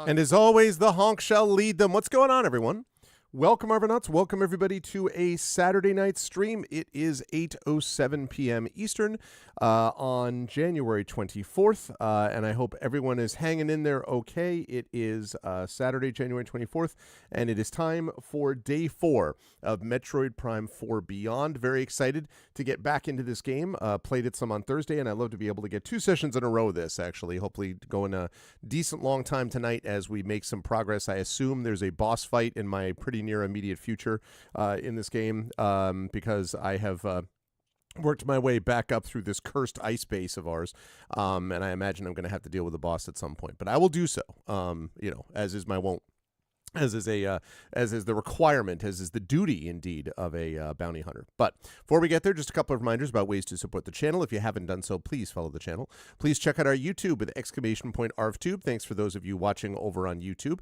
And as always, the honk shall lead them. What's going on, everyone? Welcome, Arvanauts. Welcome, everybody, to a Saturday night stream. It is 8:07 p.m. Eastern on January 24th, and I hope everyone is hanging in there okay. It is Saturday, January 24th, and it is time for Day 4 of Metroid Prime 4 Beyond. Very excited to get back into this game. Played it some on Thursday, and I'd love to be able to get 2 sessions in a row of this, actually. Hopefully going a decent long time tonight as we make some progress. I assume there's a boss fight in my pretty near immediate future in this game because I have worked my way back up through this cursed ice base of ours, and I imagine I'm going to have to deal with the boss at some point, but I will do so, as is my wont. As is the requirement, as is the duty, indeed, of a bounty hunter. But before we get there, just a couple of reminders about ways to support the channel. If you haven't done so, please follow the channel. Please check out our YouTube with !ArvTube. Thanks for those of you watching over on YouTube.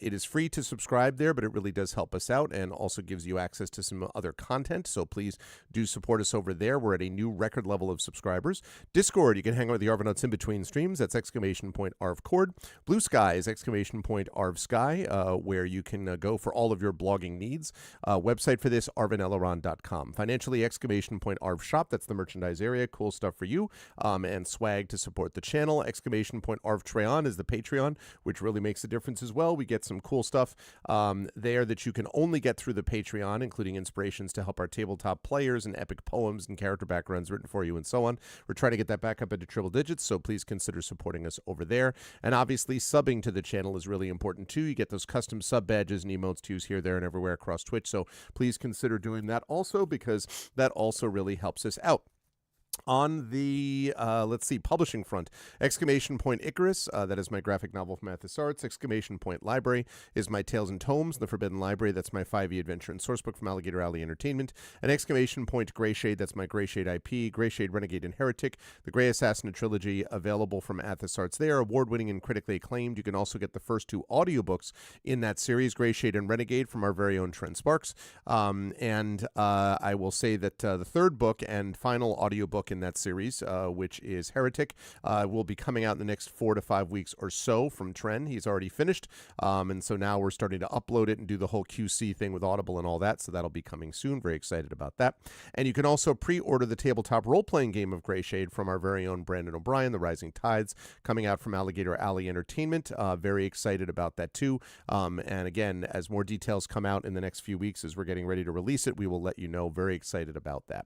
It is free to subscribe there, but it really does help us out and also gives you access to some other content. So please do support us over there. We're at a new record level of subscribers. Discord, you can hang out with the Arvanauts in between streams. That's !ArvCord. Blue Sky is !ArvSky, where you can go for all of your blogging needs. Website for this, arvaneleron.com. Financially, !ArvShop, that's the merchandise area. Cool stuff for you, and swag to support the channel. !ArvTreon is the Patreon, which really makes a difference as well. We get some cool stuff there that you can only get through the Patreon, including inspirations to help our tabletop players and epic poems and character backgrounds written for you and so on. We're trying to get that back up into triple digits, so please consider supporting us over there. And obviously, subbing to the channel is really important too. You get those custom sub badges and emotes to use here, there, and everywhere across Twitch. So please consider doing that also, because that also really helps us out. On the, publishing front, !Icarus, that is my graphic novel from Athos Arts. !Library is my Tales and Tomes, The Forbidden Library, that's my 5e adventure and sourcebook from Alligator Alley Entertainment. And !Greyshade, that's my Greyshade IP, Greyshade Renegade and Heretic, the Grey Assassin trilogy, available from Athos Arts there, award-winning and critically acclaimed. You can also get the first 2 audiobooks in that series, Greyshade and Renegade, from our very own Trent Sparks. I will say that the third book and final audiobook in that series, which is Heretic, will be coming out in the next 4 to 5 weeks or so from Tren. He's already finished, and so now we're starting to upload it and do the whole QC thing with Audible and all that, so that'll be coming soon. Very excited about that. And you can also pre-order the tabletop role-playing game of Greyshade from our very own Brandon O'Brien, The Rising Tides, coming out from Alligator Alley Entertainment. Very excited about that too. And again, as more details come out in the next few weeks as we're getting ready to release it, we will let you know. Very excited about that.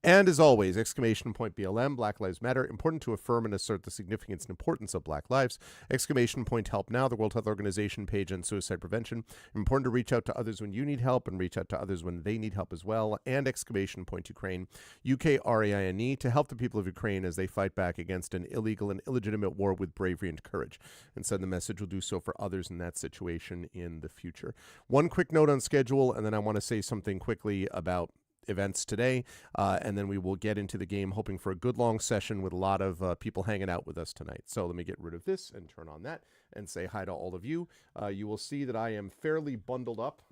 And as always, !BLM, Black Lives Matter, important to affirm and assert the significance and importance of Black lives. !Help Now, the World Health Organization page on suicide prevention. Important to reach out to others when you need help and reach out to others when they need help as well. And !Ukraine, UKRAINE, to help the people of Ukraine as they fight back against an illegal and illegitimate war with bravery and courage. And send the message will do so for others in that situation in the future. One quick note on schedule, and then I want to say something quickly about events today, and then we will get into the game, hoping for a good long session with a lot of people hanging out with us tonight. So let me get rid of this and turn on that and say hi to all of you. You will see that I am fairly bundled up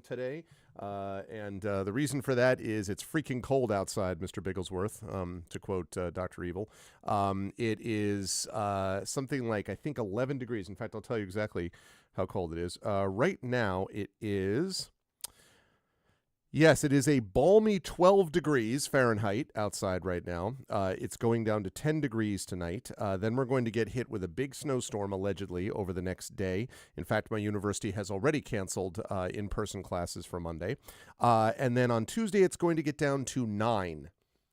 today, and the reason for that is it's freaking cold outside, Mr. Bigglesworth, to quote Dr. Evil. It is something like, I think, 11 degrees. In fact, I'll tell you exactly how cold it is. Right now, it is... Yes, it is a balmy 12 degrees Fahrenheit outside right now. It's going down to 10 degrees tonight. Then we're going to get hit with a big snowstorm, allegedly, over the next day. In fact, my university has already canceled in-person classes for Monday. And then on Tuesday, it's going to get down to 9.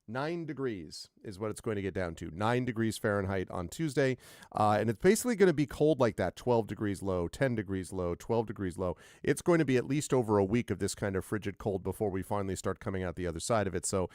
9 degrees is what it's going to get down to. 9 degrees Fahrenheit on Tuesday. And it's basically going to be cold like that. 12 degrees low, 10 degrees low, 12 degrees low. It's going to be at least over a week of this kind of frigid cold before we finally start coming out the other side of it. So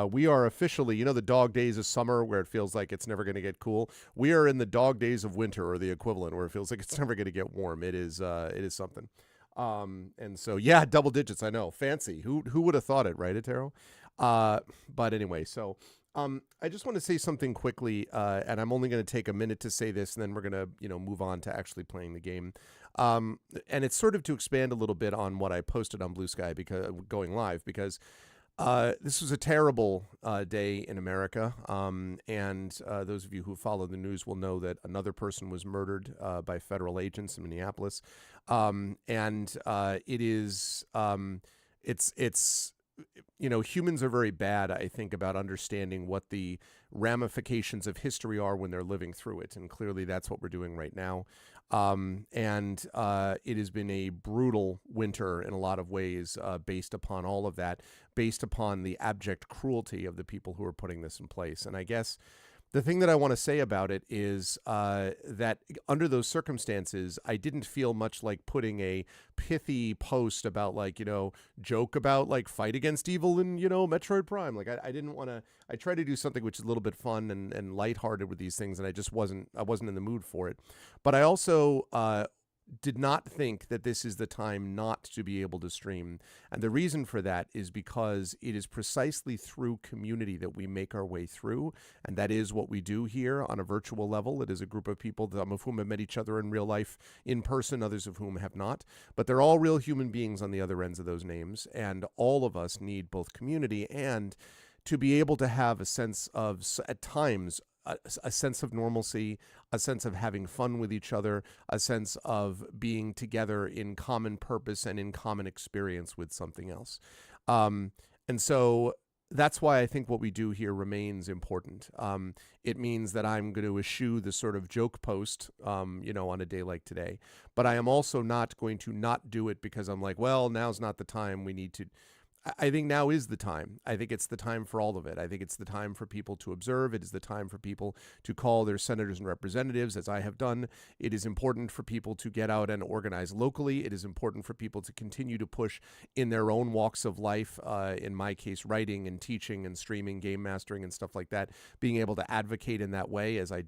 we are officially, the dog days of summer where it feels like it's never going to get cool. We are in the dog days of winter, or the equivalent, where it feels like it's never going to get warm. It is something. And so, yeah, double digits. I know. Fancy. Who would have thought it, right, Atero? But anyway, so I just want to say something quickly, and I'm only going to take a minute to say this, and then we're going to, move on to actually playing the game. And it's sort of to expand a little bit on what I posted on Blue Sky, because going live, because This was a terrible day in America, and those of you who follow the news will know that another person was murdered by federal agents in Minneapolis, and it is it's humans are very bad, I think, about understanding what the ramifications of history are when they're living through it, and clearly that's what we're doing right now. And it has been a brutal winter in a lot of ways, based upon all of that, based upon the abject cruelty of the people who are putting this in place. And I guess the thing that I want to say about it is that under those circumstances, I didn't feel much like putting a pithy post about, like, joke about, like, fight against evil in, Metroid Prime. Like, I didn't want to. I try to do something which is a little bit fun and lighthearted with these things, and I wasn't in the mood for it. But I also did not think that this is the time not to be able to stream. And the reason for that is because it is precisely through community that we make our way through. And that is what we do here on a virtual level. It is a group of people, some of whom have met each other in real life in person, others of whom have not. But they're all real human beings on the other ends of those names. And all of us need both community and to be able to have a sense of, at times, a sense of normalcy, a sense of having fun with each other, a sense of being together in common purpose and in common experience with something else. And so that's why I think what we do here remains important. It means that I'm going to eschew the sort of joke post, on a day like today. But I am also not going to not do it because I'm like, well, now's not the time. We need to. I think now is the time. I think it's the time for all of it. I think it's the time for people to observe. It is the time for people to call their senators and representatives, as I have done. It is important for people to get out and organize locally. It is important for people to continue to push in their own walks of life, in my case, writing and teaching and streaming, game mastering and stuff like that, being able to advocate in that way as I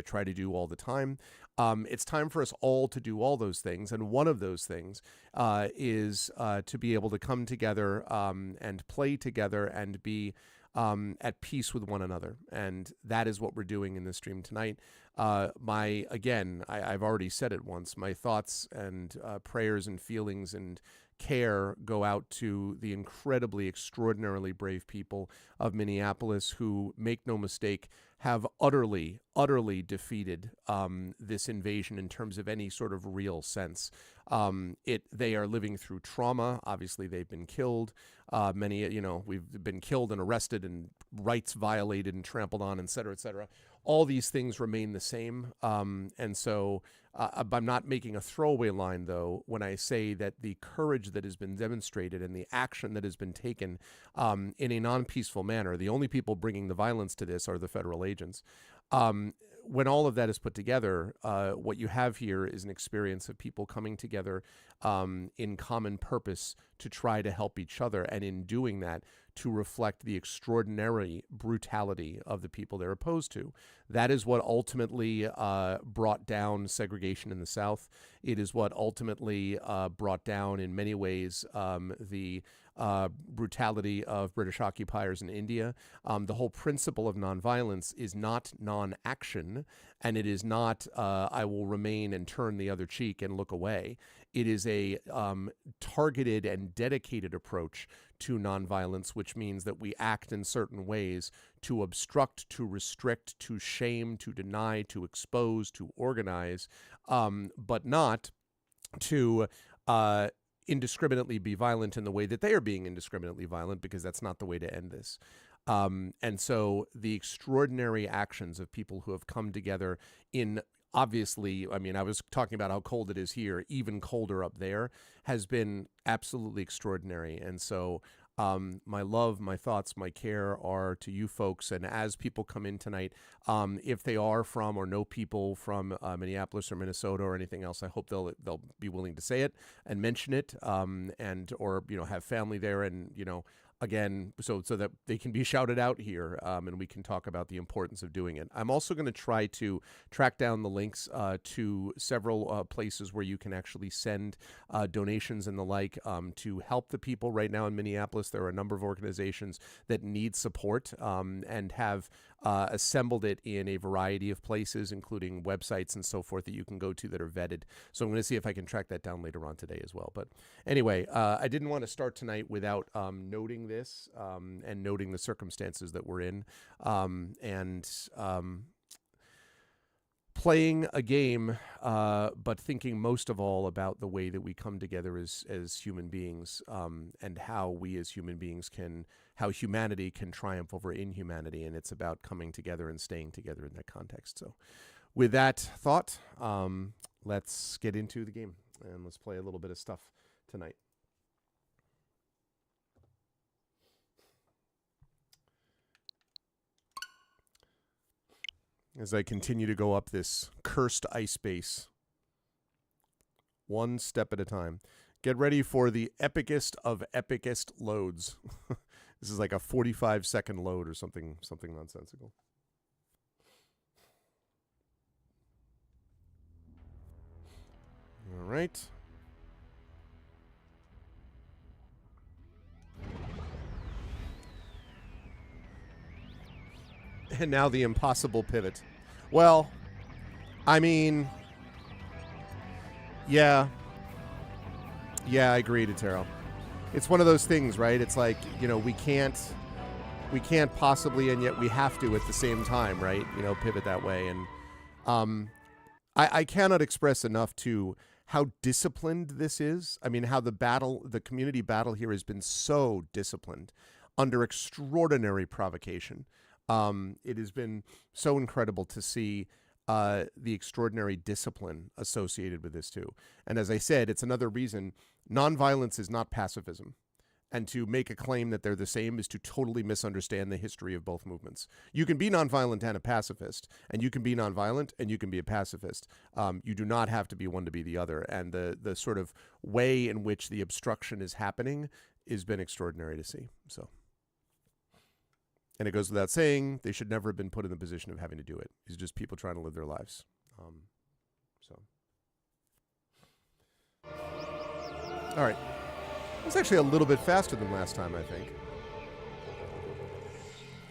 try to do all the time. It's time for us all to do all those things. And one of those things is to be able to come together and play together and be at peace with one another. And that is what we're doing in this stream tonight. I've already said it once, my thoughts and prayers and feelings and care go out to the incredibly, extraordinarily brave people of Minneapolis who, make no mistake, have utterly, utterly defeated this invasion in terms of any sort of real sense. They are living through trauma. Obviously, they've been killed. Many, we've been killed and arrested and rights violated and trampled on, et cetera, et cetera. All these things remain the same. And so I'm not making a throwaway line, though, when I say that the courage that has been demonstrated and the action that has been taken in a non-peaceful manner, the only people bringing the violence to this are the federal agents. When all of that is put together, what you have here is an experience of people coming together in common purpose to try to help each other, and in doing that, to reflect the extraordinary brutality of the people they're opposed to. That is what ultimately brought down segregation in the South. It is what ultimately brought down, in many ways, the brutality of British occupiers in India. The whole principle of nonviolence is not non-action, and it is not I will remain and turn the other cheek and look away. It is a targeted and dedicated approach to nonviolence, which means that we act in certain ways to obstruct, to restrict, to shame, to deny, to expose, to organize, but not to indiscriminately be violent in the way that they are being indiscriminately violent, because that's not the way to end this. And so the extraordinary actions of people who have come together in, obviously, I mean, I was talking about how cold it is here, even colder up there, has been absolutely extraordinary. And so my love, my thoughts, my care are to you folks. And as people come in tonight, if they are from or know people from Minneapolis or Minnesota or anything else, I hope they'll be willing to say it and mention it, and or have family there, and again, so that they can be shouted out here, and we can talk about the importance of doing it. I'm also going to try to track down the links to several places where you can actually send donations and the like to help the people right now in Minneapolis. There are a number of organizations that need support and have assembled it in a variety of places, including websites and so forth that you can go to that are vetted. So I'm going to see if I can track that down later on today as well. But anyway, I didn't want to start tonight without noting this and noting the circumstances that we're in, and playing a game, but thinking most of all about the way that we come together as human beings, and how we as human beings how humanity can triumph over inhumanity. And it's about coming together and staying together in that context. So with that thought, let's get into the game and let's play a little bit of stuff tonight. As I continue to go up this cursed ice base, one step at a time. Get ready for the epicest of epicest loads. This is like a 45-second load or something nonsensical. All right. And now the impossible pivot. Well, I mean, yeah, I agree, Taro. It's one of those things, right? It's like, we can't possibly, and yet we have to at the same time, right? Pivot that way. And I cannot express enough to how disciplined this is. I mean, how the community battle here has been so disciplined under extraordinary provocation. It has been so incredible to see the extraordinary discipline associated with this too. And as I said, it's another reason nonviolence is not pacifism. And to make a claim that they're the same is to totally misunderstand the history of both movements. You can be nonviolent and a pacifist, and you can be nonviolent and you can be a pacifist. You do not have to be one to be the other. And the sort of way in which the obstruction is happening has been extraordinary to see. So. And it goes without saying, they should never have been put in the position of having to do it. It's just people trying to live their lives. All right. It's actually a little bit faster than last time, I think.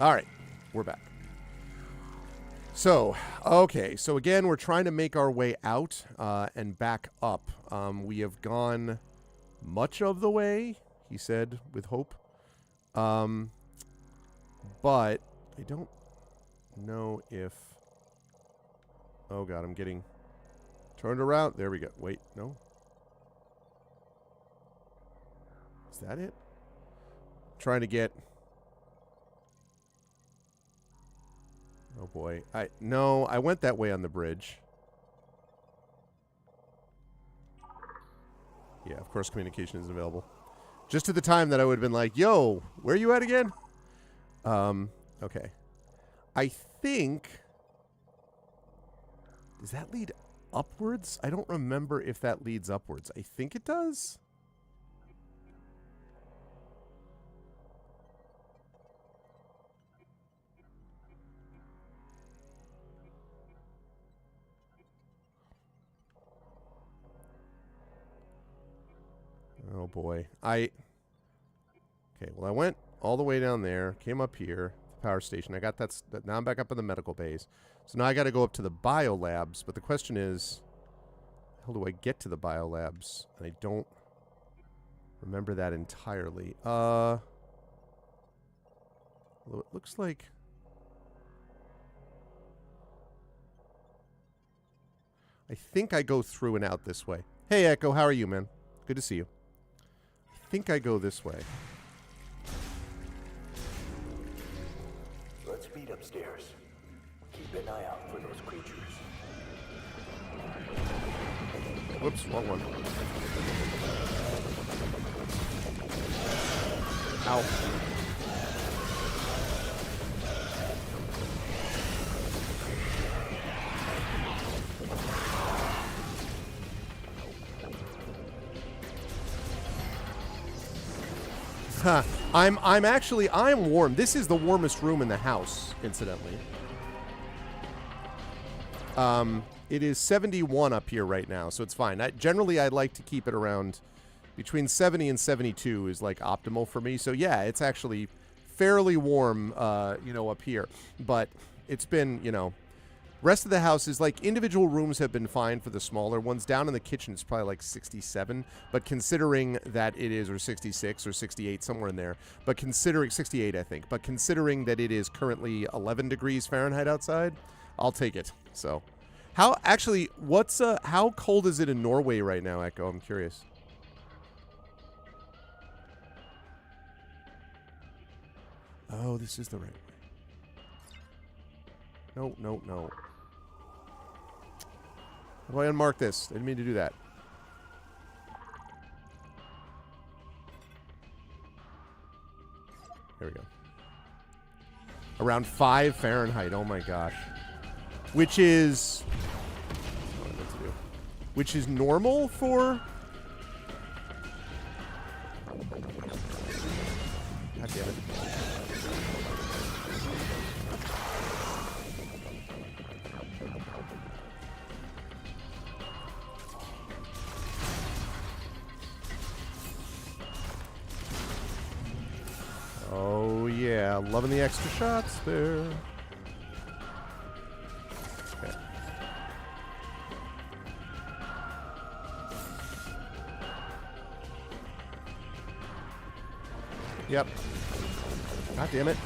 All right. We're back. So, okay. So again, we're trying to make our way out and back up. We have gone much of the way, he said with hope. But I don't know if... Oh, God, I'm getting turned around. There we go. Wait, no. Is that it? Trying to get... Oh, boy. No, I went that way on the bridge. Yeah, of course communication isn't available. Just at the time that I would have been like, yo, where are you at again? Okay. I think... Does that lead upwards? I don't remember if that leads upwards. I think it does. Oh, boy. Okay, well, I went all the way down there, came up here, the power station. I got that. Now I'm back up in the medical base. So now I got to go up to the biolabs. But the question is, how do I get to the biolabs? And I don't remember that entirely. Well, it looks like... I think I go through and out this way. Hey, Echo, how are you, man? Good to see you. I think I go this way. Let's meet upstairs. Keep an eye out for those creatures. Whoops, wrong one. Ow. Huh. I'm warm. This is the warmest room in the house, incidentally. It is 71 up here right now, so it's fine. Generally, I'd like to keep it around between 70 and 72 is like optimal for me. So yeah, it's actually fairly warm, you know, up here. But it's been, you know, rest of the house is like individual rooms have been fine for the smaller ones. Down in the kitchen, it's probably like 67. But considering that it is, or 66 or 68, somewhere in there. But considering 68, I think. But considering that it is currently 11 degrees Fahrenheit outside, I'll take it. So, how actually, how cold is it in Norway right now, Echo? I'm curious. Oh, this is the right way. No, no, no. How do I unmark this? I didn't mean to do that. There we go. Around 5 Fahrenheit. Oh my gosh. Which is... Which is normal for... God damn it. Oh yeah, loving the extra shots there. Okay. Yep. God damn it.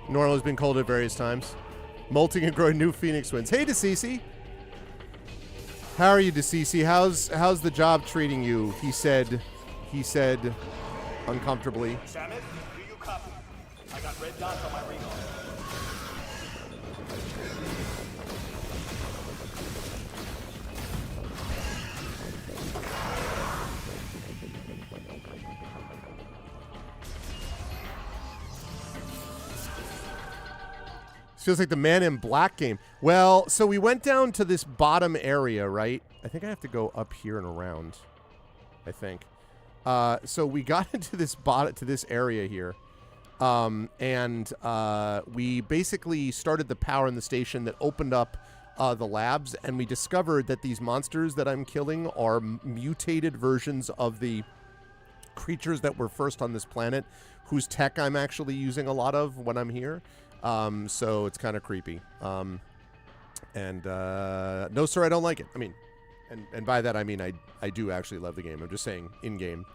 Normal has been cold at various times. Molting and growing new phoenix twins. Hey, DeCeCe. How are you, DeCeCe? How's the job treating you? He said uncomfortably. Samus, do you copy? I got red dots on my radar. Feels like the Man in Black game. Well, so we went down to this bottom area, right? I think I have to go up here and around. I think. So we got into this area here, and we basically started the power in the station that opened up the labs, and we discovered that these monsters that I'm killing are mutated versions of the creatures that were first on this planet, whose tech I'm actually using a lot of when I'm here. So it's kind of creepy. No, sir, I don't like it. I mean, and by that I mean I do actually love the game. I'm just saying in-game.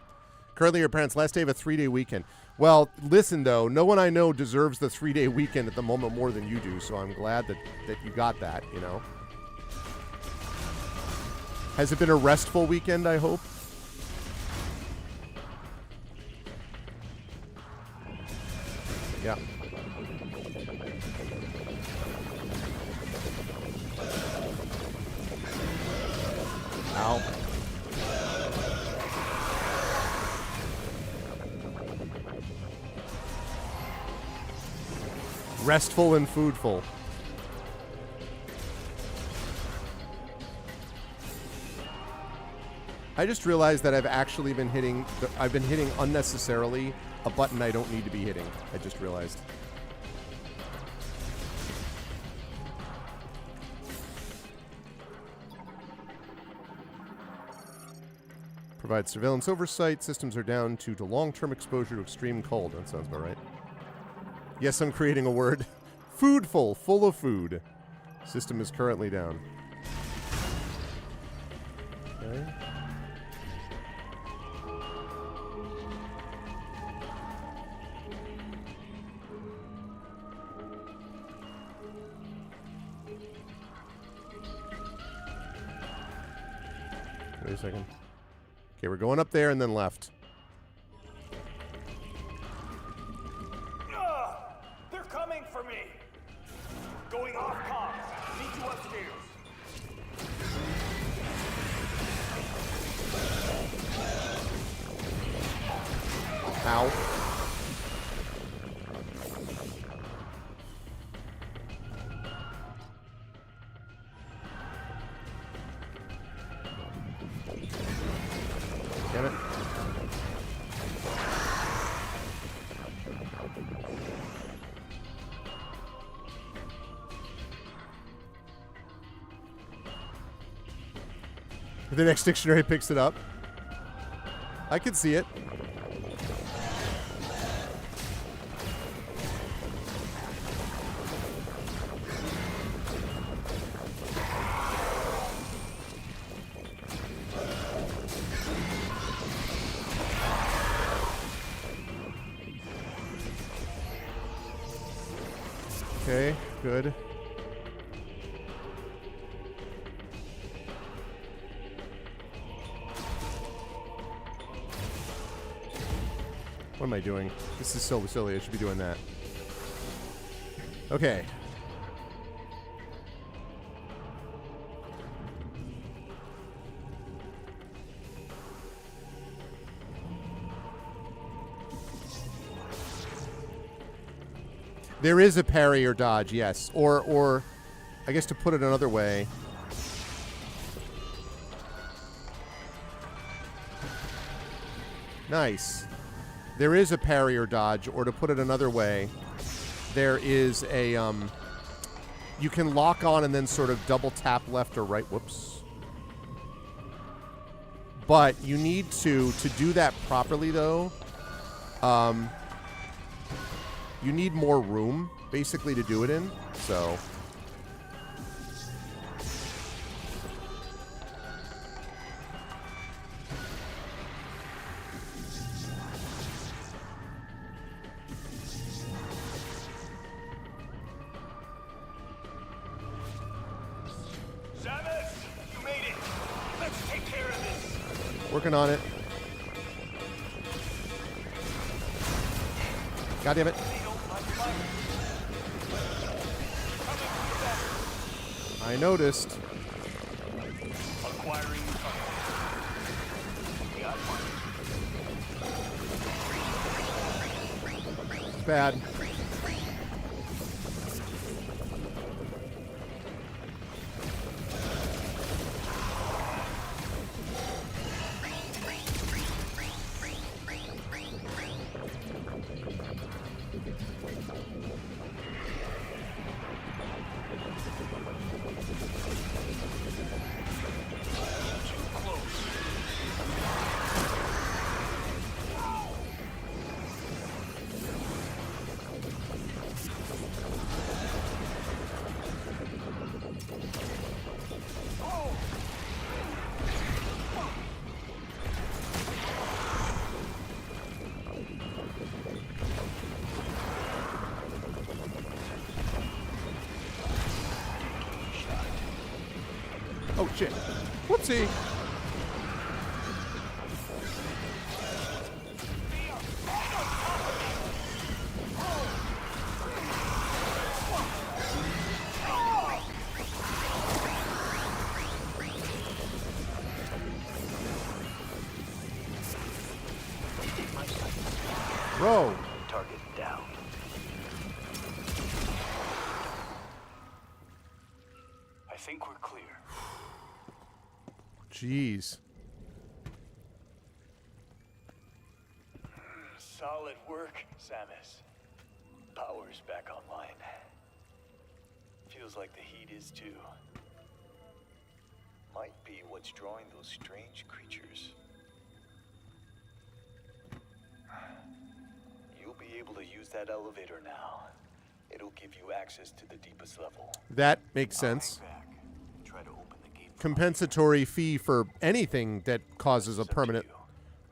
Currently your parents' last day of a 3-day weekend. Well, listen, though. No one I know deserves the 3-day weekend at the moment more than you do, so I'm glad that you got that, you know. Has it been a restful weekend, I hope? Yeah. Ow. Restful and foodful. I just realized that I've actually been hitting unnecessarily a button I don't need to be hitting. I just realized. Provide surveillance oversight. Systems are down due to long-term exposure to extreme cold. That sounds about right. Yes, I'm creating a word. Foodful. Full of food. System is currently down. Okay. Wait a second. Okay, we're going up there and then left. They're coming for me. Going off comms. Meet you upstairs. Ow. Damn it. The next dictionary picks it up. I can see it. Okay, good. What am I doing? This is so silly. I should be doing that. Okay. There is a parry or dodge, yes. Or I guess to put it another way. Nice. There is a parry or dodge, or to put it another way, there is a, you can lock on and then sort of double tap left or right. Whoops. But you need to do that properly, though, you need more room, basically, to do it in, so. Samus, you made it. Let's take care of this. Working on it. God damn it. I noticed. Acquiring Bad. Oh, shit. Whoopsie. Bro. target down. I think we're clear. Jeez. Solid work, Samus. Power's back online. Feels like the heat is too. Might be what's drawing those strange creatures. You'll be able to use that elevator now. It'll give you access to the deepest level. That makes sense. Back. Try to open the gate. Compensatory fee for anything that causes a permanent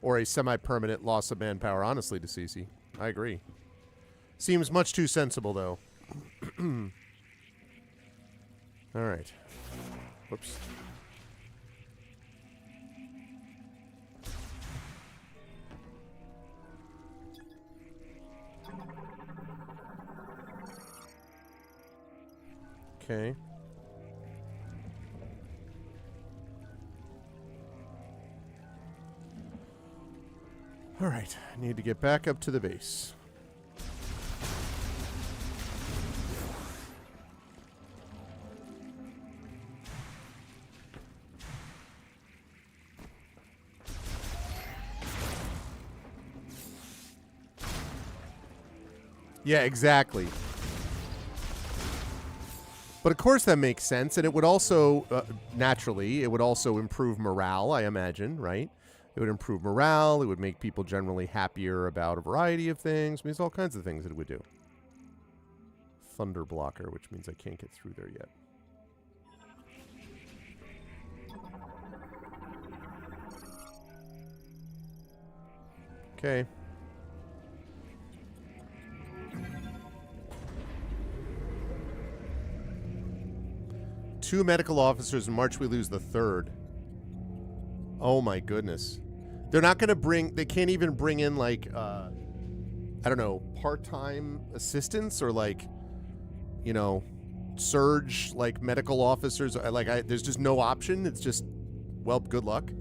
or a semi-permanent loss of manpower, honestly, to Cece. I agree. Seems much too sensible, though. All right. Whoops. Okay. All right. I need to get back up to the base. Yeah, exactly. But of course that makes sense, and it would also, naturally, it would also improve morale, I imagine, right? It would improve morale, it would make people generally happier about a variety of things. I mean, there's all kinds of things it would do. Thunder blocker, which means I can't get through there yet. Okay. Two medical officers. In March, we lose the third. Oh my goodness. They're not going to bring... They can't even bring in, like, I don't know, part-time assistants or, like, you know, surge, like, medical officers. There's just no option. It's just, well, good luck.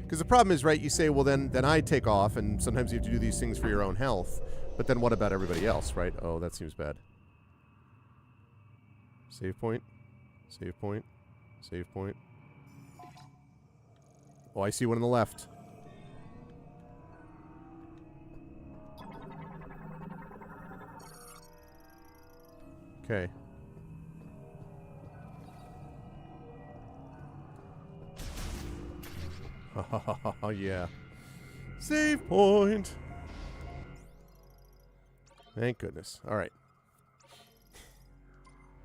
Because the problem is, right, you say, well, then I take off, and sometimes you have to do these things for your own health. But then what about everybody else, right? Oh, that seems bad. Save point. Save point. Save point. Oh, I see one on the left. Okay. Oh, yeah. Save point. Thank goodness. All right.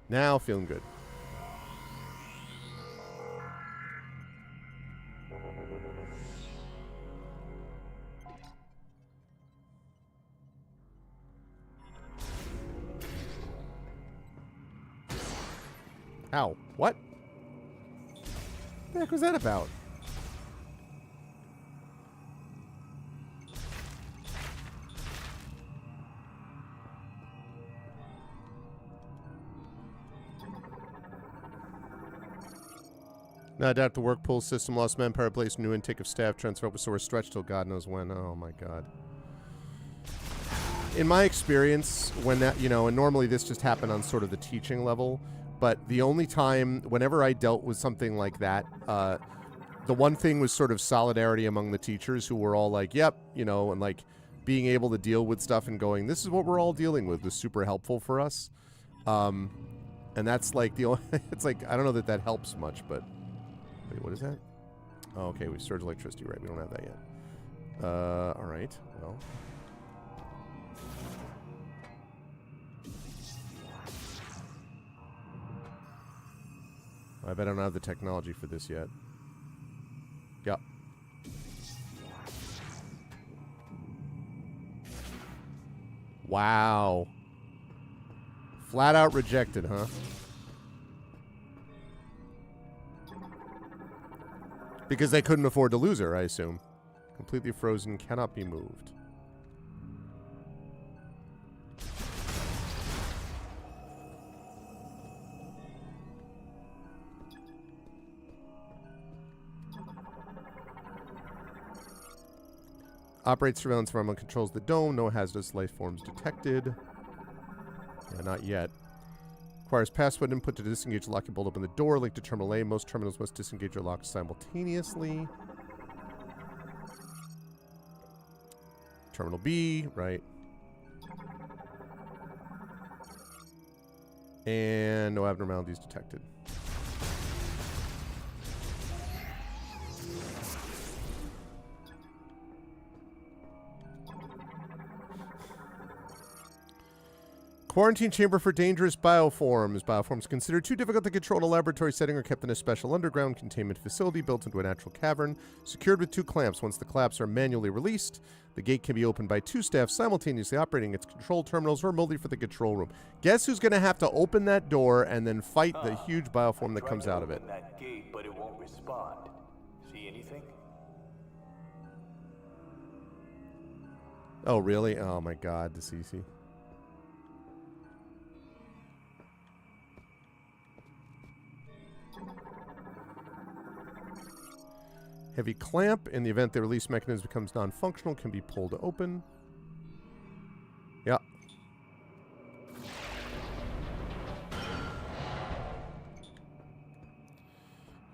Now feeling good. Ow. What? What the heck was that about? Now adapt the work pool system, lost manpower, place new intake of staff, transfer open source, stretch till God knows when. Oh my God. In my experience, when that, you know, and normally this just happened on sort of the teaching level, but the only time, whenever I dealt with something like that, the one thing was sort of solidarity among the teachers who were all like, yep, you know, and like being able to deal with stuff and going, this is what we're all dealing with was super helpful for us. And that's like the only, it's like, I don't know that that helps much, but wait, what is that? Oh, okay, we surge electricity, right? We don't have that yet. All right, well. I bet I don't have the technology for this yet. Yep. Wow. Flat out rejected, huh? Because they couldn't afford to lose her, I assume. Completely frozen, cannot be moved. Operate surveillance environment controls the dome. No hazardous life forms detected. Yeah, not yet. Requires password input to disengage the lock and bolt open the door. Link to terminal A. Most terminals must disengage or lock simultaneously. Terminal B, right. And no abnormalities detected. Quarantine chamber for dangerous bioforms. Bioforms considered too difficult to control in a laboratory setting are kept in a special underground containment facility built into a natural cavern, secured with 2 clamps. Once the clamps are manually released, the gate can be opened by 2 staff simultaneously operating its control terminals remotely for the control room. Guess who's going to have to open that door and then fight the huge bioform that comes out of it? That gate, but it won't respond. See anything? Oh, really? Oh, my God, the CC. Heavy clamp. In the event the release mechanism becomes non-functional, can be pulled open. Yeah.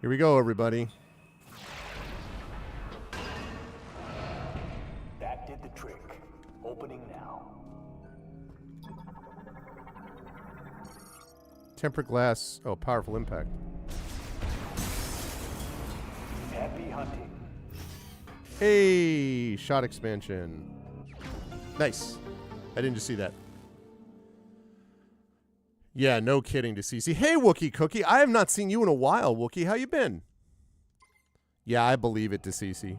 Here we go, everybody. That did the trick. Opening now. Tempered glass. Oh, powerful impact. Happy hunting. Hey, shot expansion. Nice. I didn't just see that. Yeah, no kidding, DeCeCe. Hey, Wookie Cookie. I have not seen you in a while, Wookie. How you been? Yeah, I believe it, DeCeCe.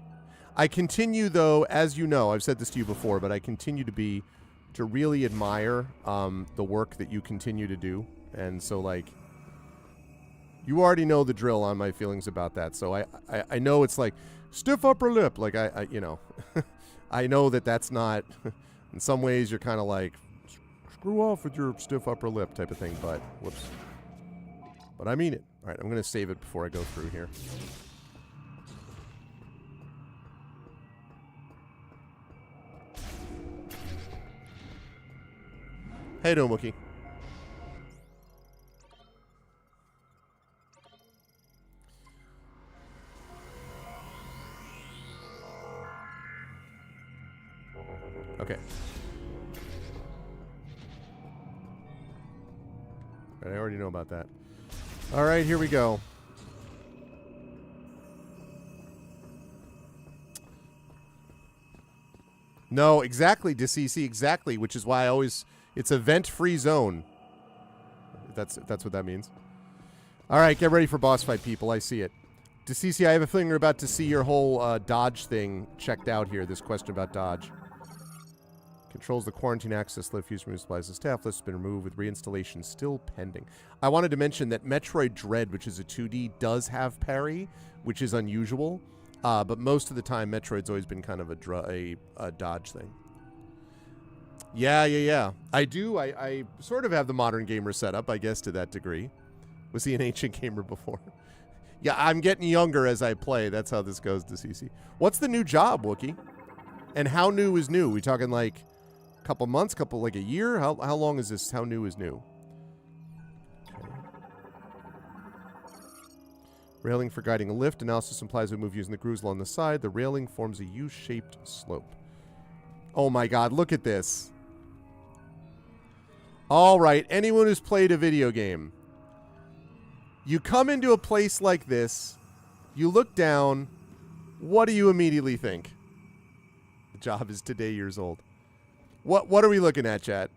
I continue, though, as you know, I've said this to you before, but I continue to really admire the work that you continue to do. And so, like, you already know the drill on my feelings about that. So I know it's like stiff upper lip. Like, I you know, I know that that's not, in some ways you're kind of like, screw off with your stiff upper lip type of thing, but whoops. But I mean it. All right, I'm going to save it before I go through here. How you doing, Wookie? Okay. I already know about that. All right, here we go. No, exactly, DeCeCe, exactly, which is why I always... It's a vent-free zone. That's what that means. All right, get ready for boss fight, people. I see it. DeCeCe, I have a feeling you're about to see your whole dodge thing checked out here, this question about dodge. Controls the quarantine access lift used to remove supplies. The staff list has been removed with reinstallation still pending. I wanted to mention that Metroid Dread, which is a 2D, does have parry, which is unusual. But most of the time, Metroid's always been kind of a dodge thing. Yeah. I do. I sort of have the modern gamer set up, I guess, to that degree. Was he an ancient gamer before? Yeah, I'm getting younger as I play. That's how this goes, DeCeCe. What's the new job, Wookie? And how new is new? We talking like a couple months, like a year? How long is this? How new is new? Okay. Railing for guiding a lift. Analysis implies we move using the grooves along the side. The railing forms a U-shaped slope. Oh my god, look at this. All right, anyone who's played a video game. You come into a place like this, you look down, what do you immediately think? The job is today years old. What are we looking at, chat?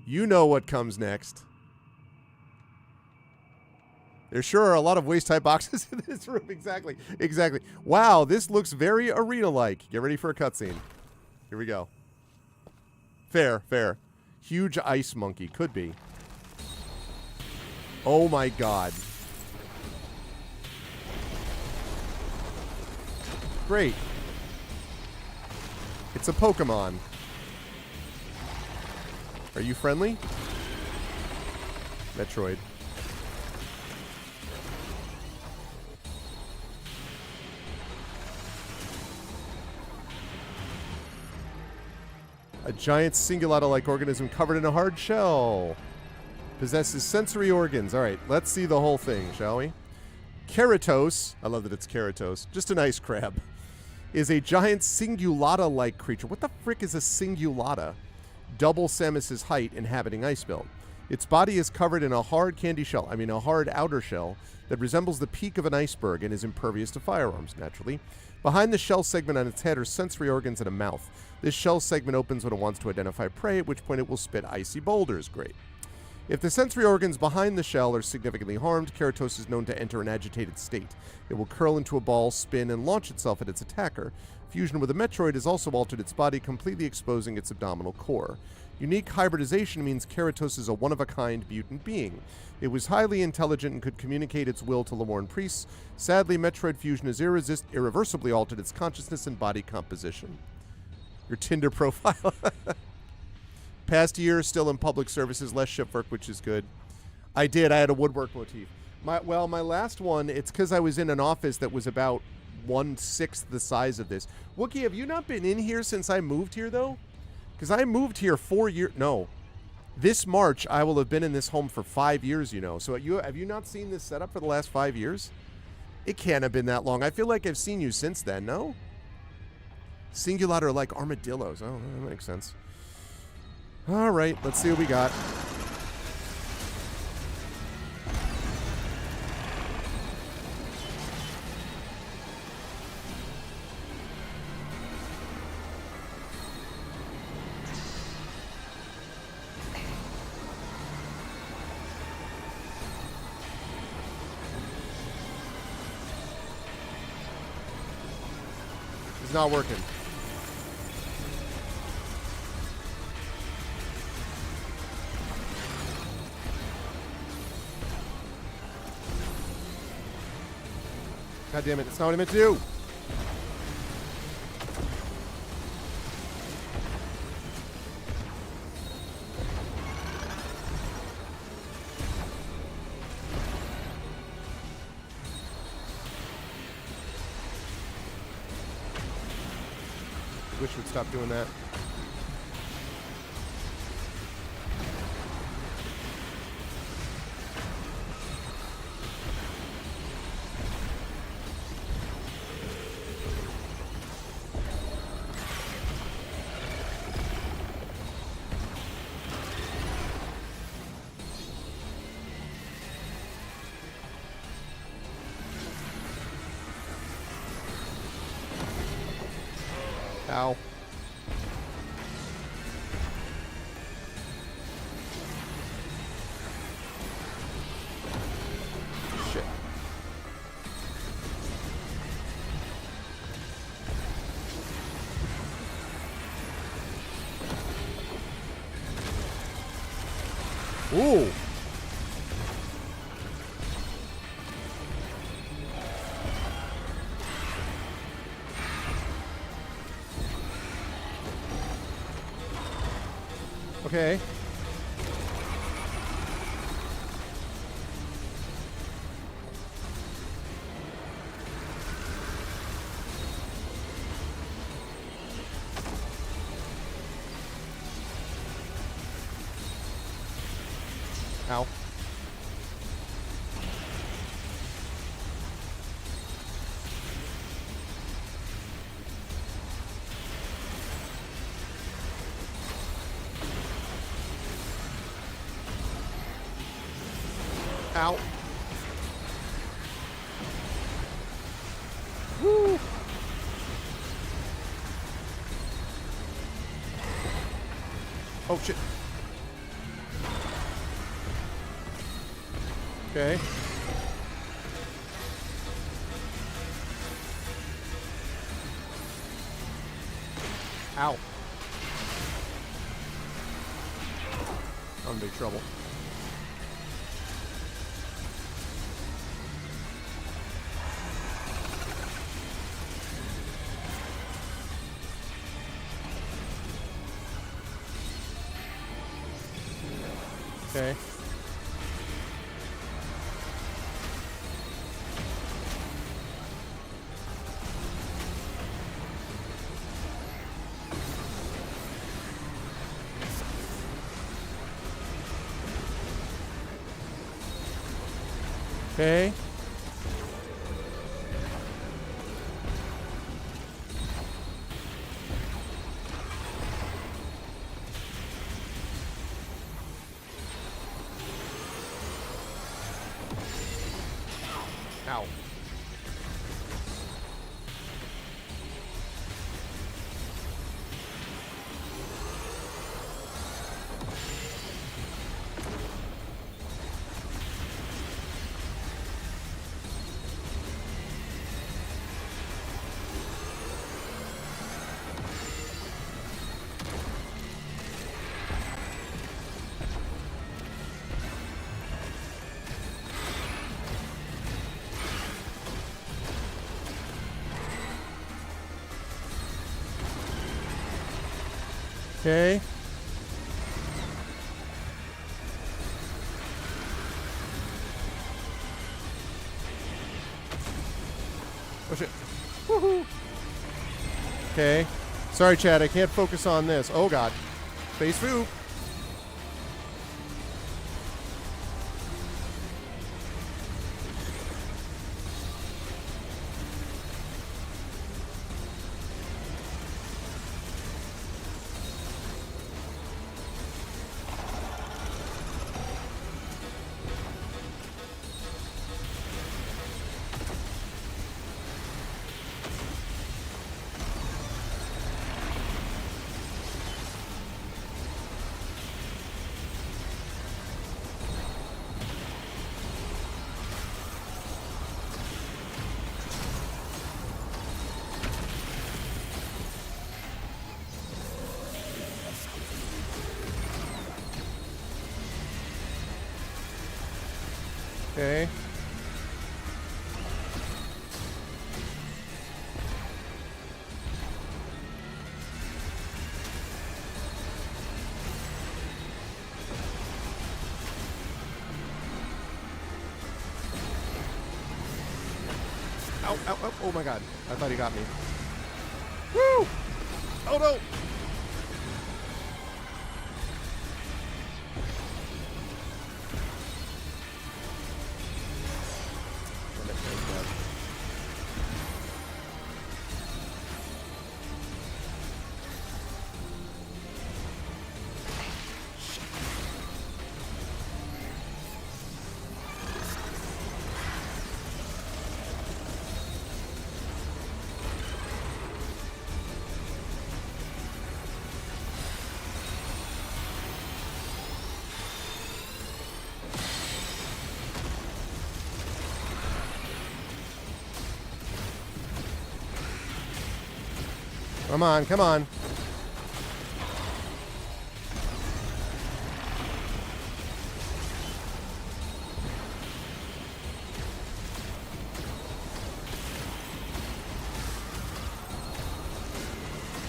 You know what comes next. There sure are a lot of waste-type boxes in this room. Exactly. Wow, this looks very arena-like. Get ready for a cutscene. Here we go. Fair. Huge ice monkey. Could be. Oh my god. Great. It's a Pokemon. Are you friendly? Metroid. A giant cingulata-like organism covered in a hard shell. Possesses sensory organs. All right, let's see the whole thing, shall we? Keratos, I love that it's Keratos, just an ice crab, is a giant cingulata-like creature. What the frick is a cingulata? Double Samus's height, inhabiting ice belt. Its body is covered in a hard a hard outer shell that resembles the peak of an iceberg and is impervious to firearms, naturally. Behind the shell segment on its head are sensory organs and a mouth. This shell segment opens when it wants to identify prey, at which point it will spit icy boulders. Great. If the sensory organs behind the shell are significantly harmed, Keratos is known to enter an agitated state. It will curl into a ball, spin, and launch itself at its attacker. Fusion with a Metroid has also altered its body, completely exposing its abdominal core. Unique hybridization means Keratos is a one-of-a-kind mutant being. It was highly intelligent and could communicate its will to Lemorn priests. Sadly, Metroid fusion has irreversibly altered its consciousness and body composition. Your Tinder profile. Past year, still in public services, less shift work, which is good. I had a woodwork motif. My last one, it's because I was in an office that was about 1/6 the size of this. Wookie, have you not been in here since I moved here, though? Because I moved here 4 years... No. This March, I will have been in this home for 5 years, you know. So have you not seen this setup for the last 5 years? It can't have been that long. I feel like I've seen you since then, no? Cingulata are like armadillos. Oh, that makes sense. All right, let's see what we got. It's not working. God damn it, it's not what I meant to do. Wish would stop doing that. Ow. Shit. Ooh. Okay. Ow. Ow. Woo. Oh shit. Okay. Ow. I'm in big trouble. Okay. Okay. Ow. Okay. Oh shit. Woohoo. Okay. Sorry, Chad. I can't focus on this. Oh god. Space food. Okay. Ow, ow, ow. Oh my god. I thought he got me. Woo! Oh no! Come on, come on.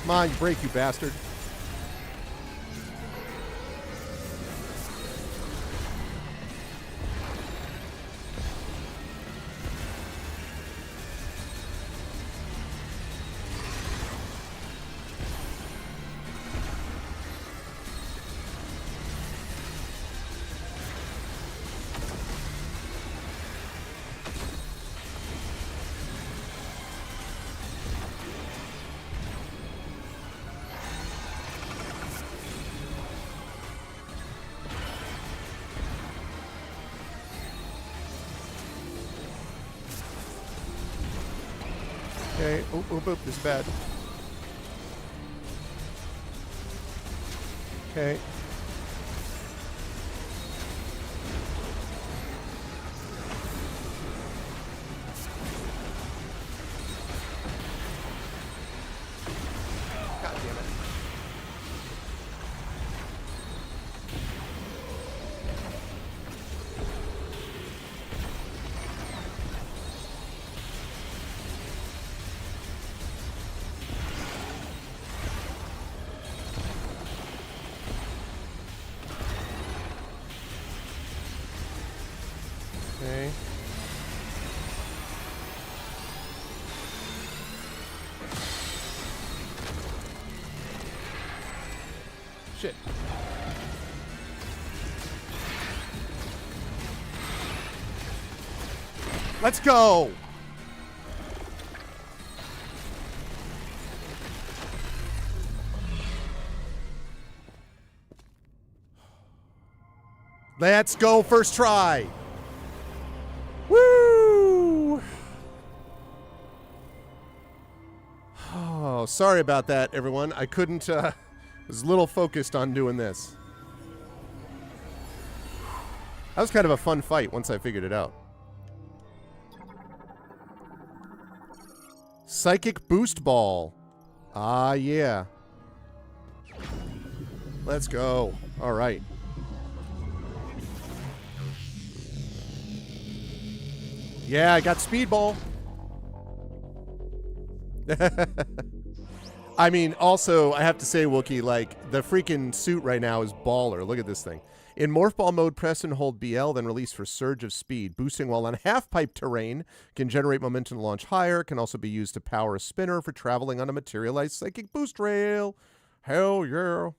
Come on, you break, you bastard. Okay. Oh, oh, oh, this is bad. Okay. God damn it. Okay. Shit. Let's go. Let's go, first try. Woo! Oh, sorry about that, everyone. I couldn't, was a little focused on doing this. That was kind of a fun fight once I figured it out. Psychic Boost Ball. Ah, yeah. Let's go. All right. Yeah, I got Speedball. I mean, also, I have to say, Wookie, like, the freaking suit right now is baller. Look at this thing. In Morph Ball mode, press and hold BL, then release for Surge of Speed. Boosting while on half-pipe terrain can generate momentum to launch higher. Can also be used to power a spinner for traveling on a materialized psychic boost rail. Hell yeah.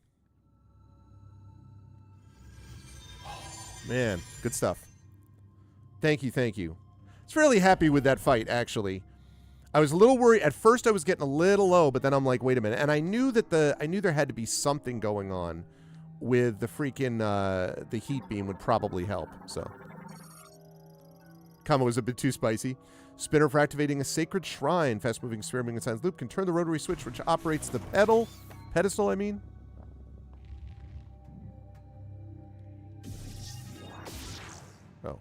Man, good stuff. Thank you, thank you. I was fairly happy with that fight, actually. I was a little worried. At first, I was getting a little low, but then I'm like, wait a minute. And I knew that I knew there had to be something going on with the freaking, the heat beam would probably help, so. Combo was a bit too spicy. Spinner for activating a sacred shrine. Fast-moving sphere moving signs loop can turn the rotary switch which operates the pedestal, I mean. Oh.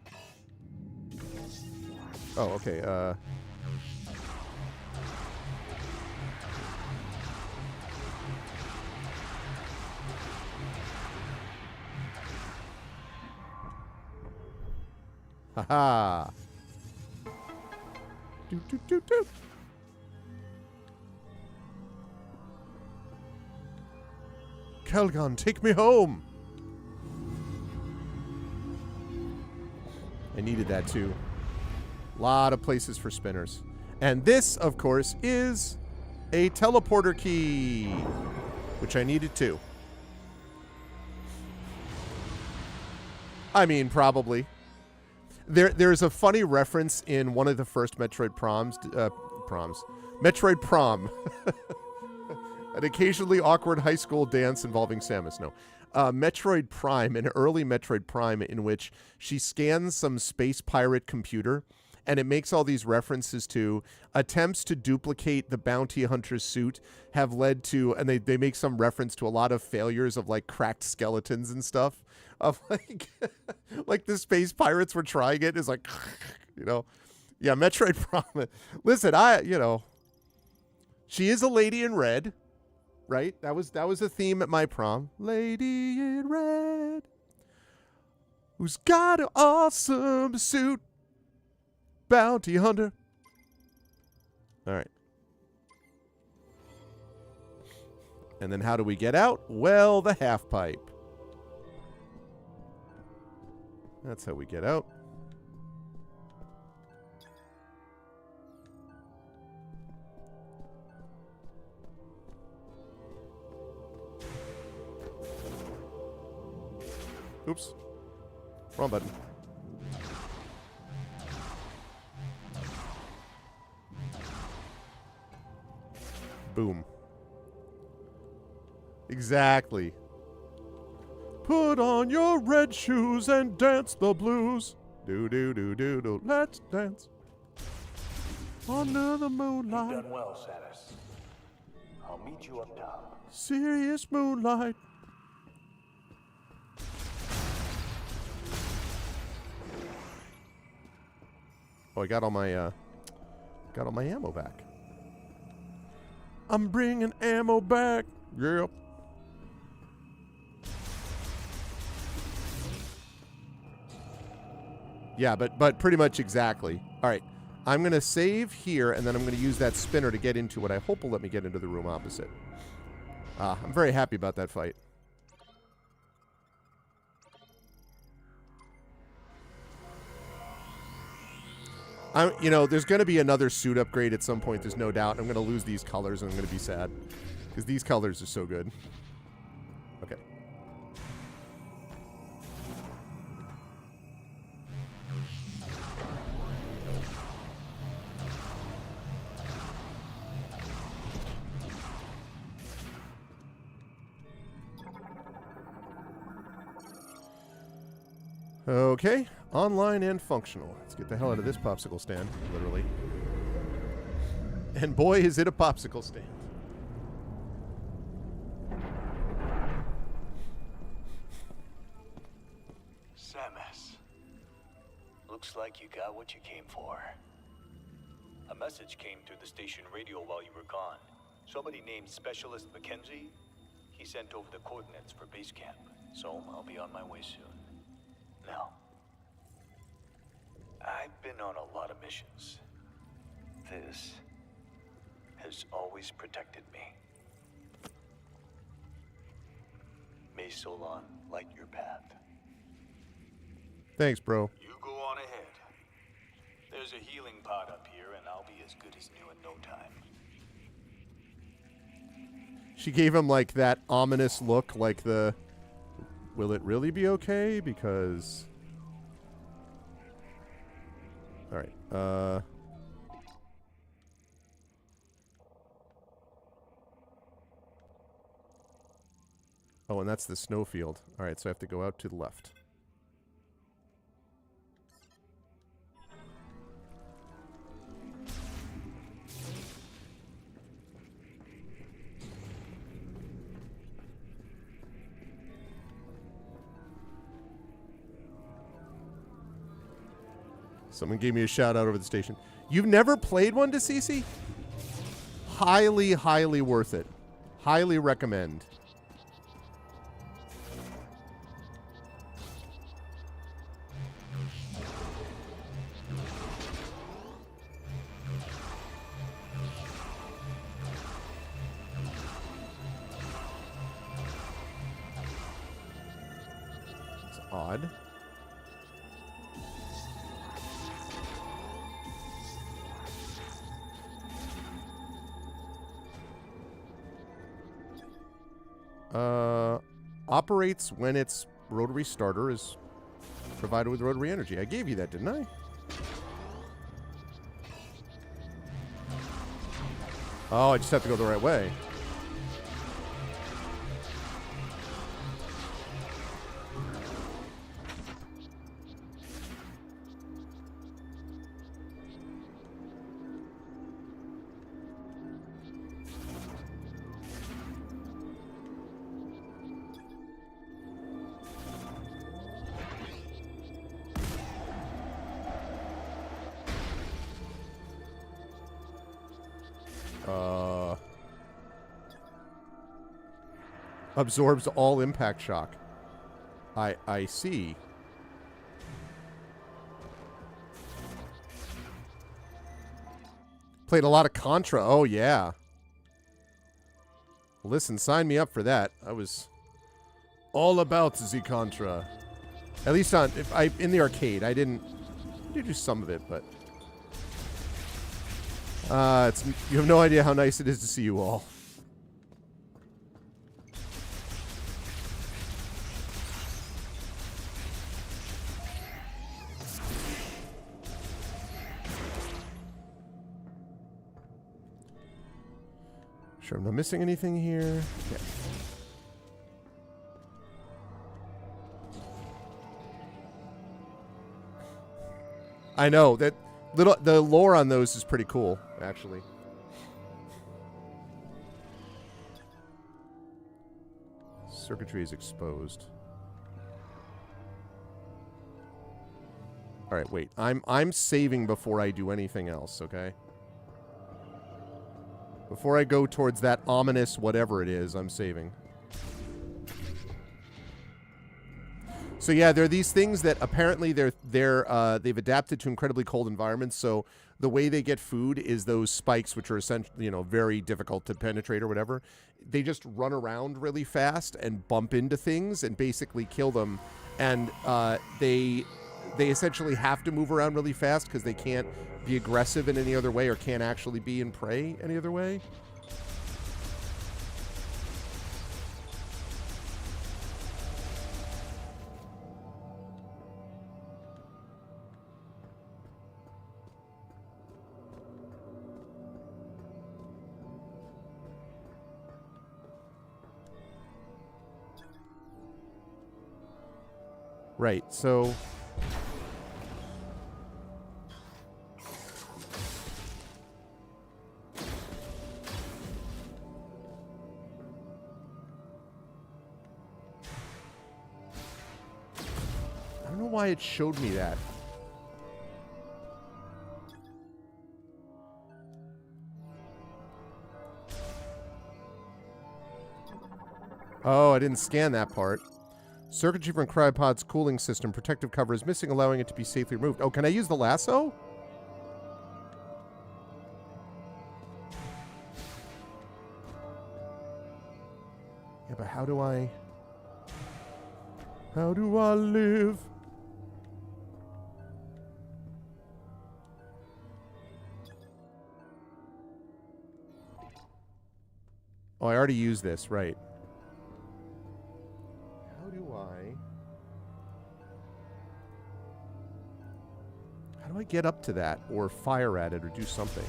Oh, okay, Haha. Do, do, do, do. Calgon, take me home. I needed that too. Lot of places for spinners. And this, of course, is a teleporter key, which I needed too. I mean, probably. There's a funny reference in one of the first Metroid Metroid Prom. An occasionally awkward high school dance involving Samus. No. Metroid Prime, an early Metroid Prime in which she scans some space pirate computer, and it makes all these references to attempts to duplicate the bounty hunter's suit have led to, and they make some reference to a lot of failures of like cracked skeletons and stuff of like, like the space pirates were trying it. It's like, you know, yeah, Metroid Prime. Listen, she is a lady in red, right? That was a theme at my prom. Lady in red, who's got an awesome suit. Bounty hunter. All right. And then how do we get out? Well, the half pipe. That's how we get out. Oops. Wrong button. Boom. Exactly. Put on your red shoes and dance the blues. Do do do do do. Let's dance under the moonlight. You've done well, Samus. I'll meet you up top. Serious moonlight. Oh, I got all my ammo back. I'm bringing ammo back. Yep. Yeah, but pretty much exactly. All right. I'm going to save here, and then I'm going to use that spinner to get into what I hope will let me get into the room opposite. I'm very happy about that fight. There's going to be another suit upgrade at some point. There's no doubt. I'm going to lose these colors, and I'm going to be sad. Because these colors are so good. Okay. Okay, online and functional. Let's get the hell out of this popsicle stand, literally. And boy, is it a popsicle stand. Samus. Looks like you got what you came for. A message came through the station radio while you were gone. Somebody named Specialist Mackenzie. He sent over the coordinates for base camp, so I'll be on my way soon. Now, I've been on a lot of missions. This has always protected me. May Solon light your path. Thanks, bro. You go on ahead. There's a healing pod up here, and I'll be as good as new in no time. She gave him, like, that ominous look, like the... Will it really be okay? Because... Alright, Oh, and that's the snowfield. Alright, so I have to go out to the left. Someone gave me a shout out over the station. You've never played one to CC? Highly, highly worth it. Highly recommend. Odd. Operates when its rotary starter is provided with rotary energy. I gave you that, didn't I? Oh, I just have to go the right way. Absorbs all impact shock. I see. Played a lot of Contra. Oh, yeah. Listen, sign me up for that. I was all about the Contra. At least in the arcade. I did do some of it, but you have no idea how nice it is to see you all. Sure, I'm not missing anything here. Okay. I know that the lore on those is pretty cool, actually. Circuitry is exposed. All right, wait. I'm saving before I do anything else, okay? Before I go towards that ominous whatever it is, I'm saving. So yeah, there are these things that apparently they've adapted to incredibly cold environments. So the way they get food is those spikes, which are essentially, very difficult to penetrate or whatever. They just run around really fast and bump into things and basically kill them. And they essentially have to move around really fast because they can't be aggressive in any other way or can't actually be in prey any other way. Right, so I don't know why it showed me that. Oh, I didn't scan that part. Circuitry from cryopod's cooling system. Protective cover is missing, allowing it to be safely removed. Oh, can I use the lasso? Yeah, but how do I live? Oh, I already used this, right. How do I get up to that or fire at it or do something?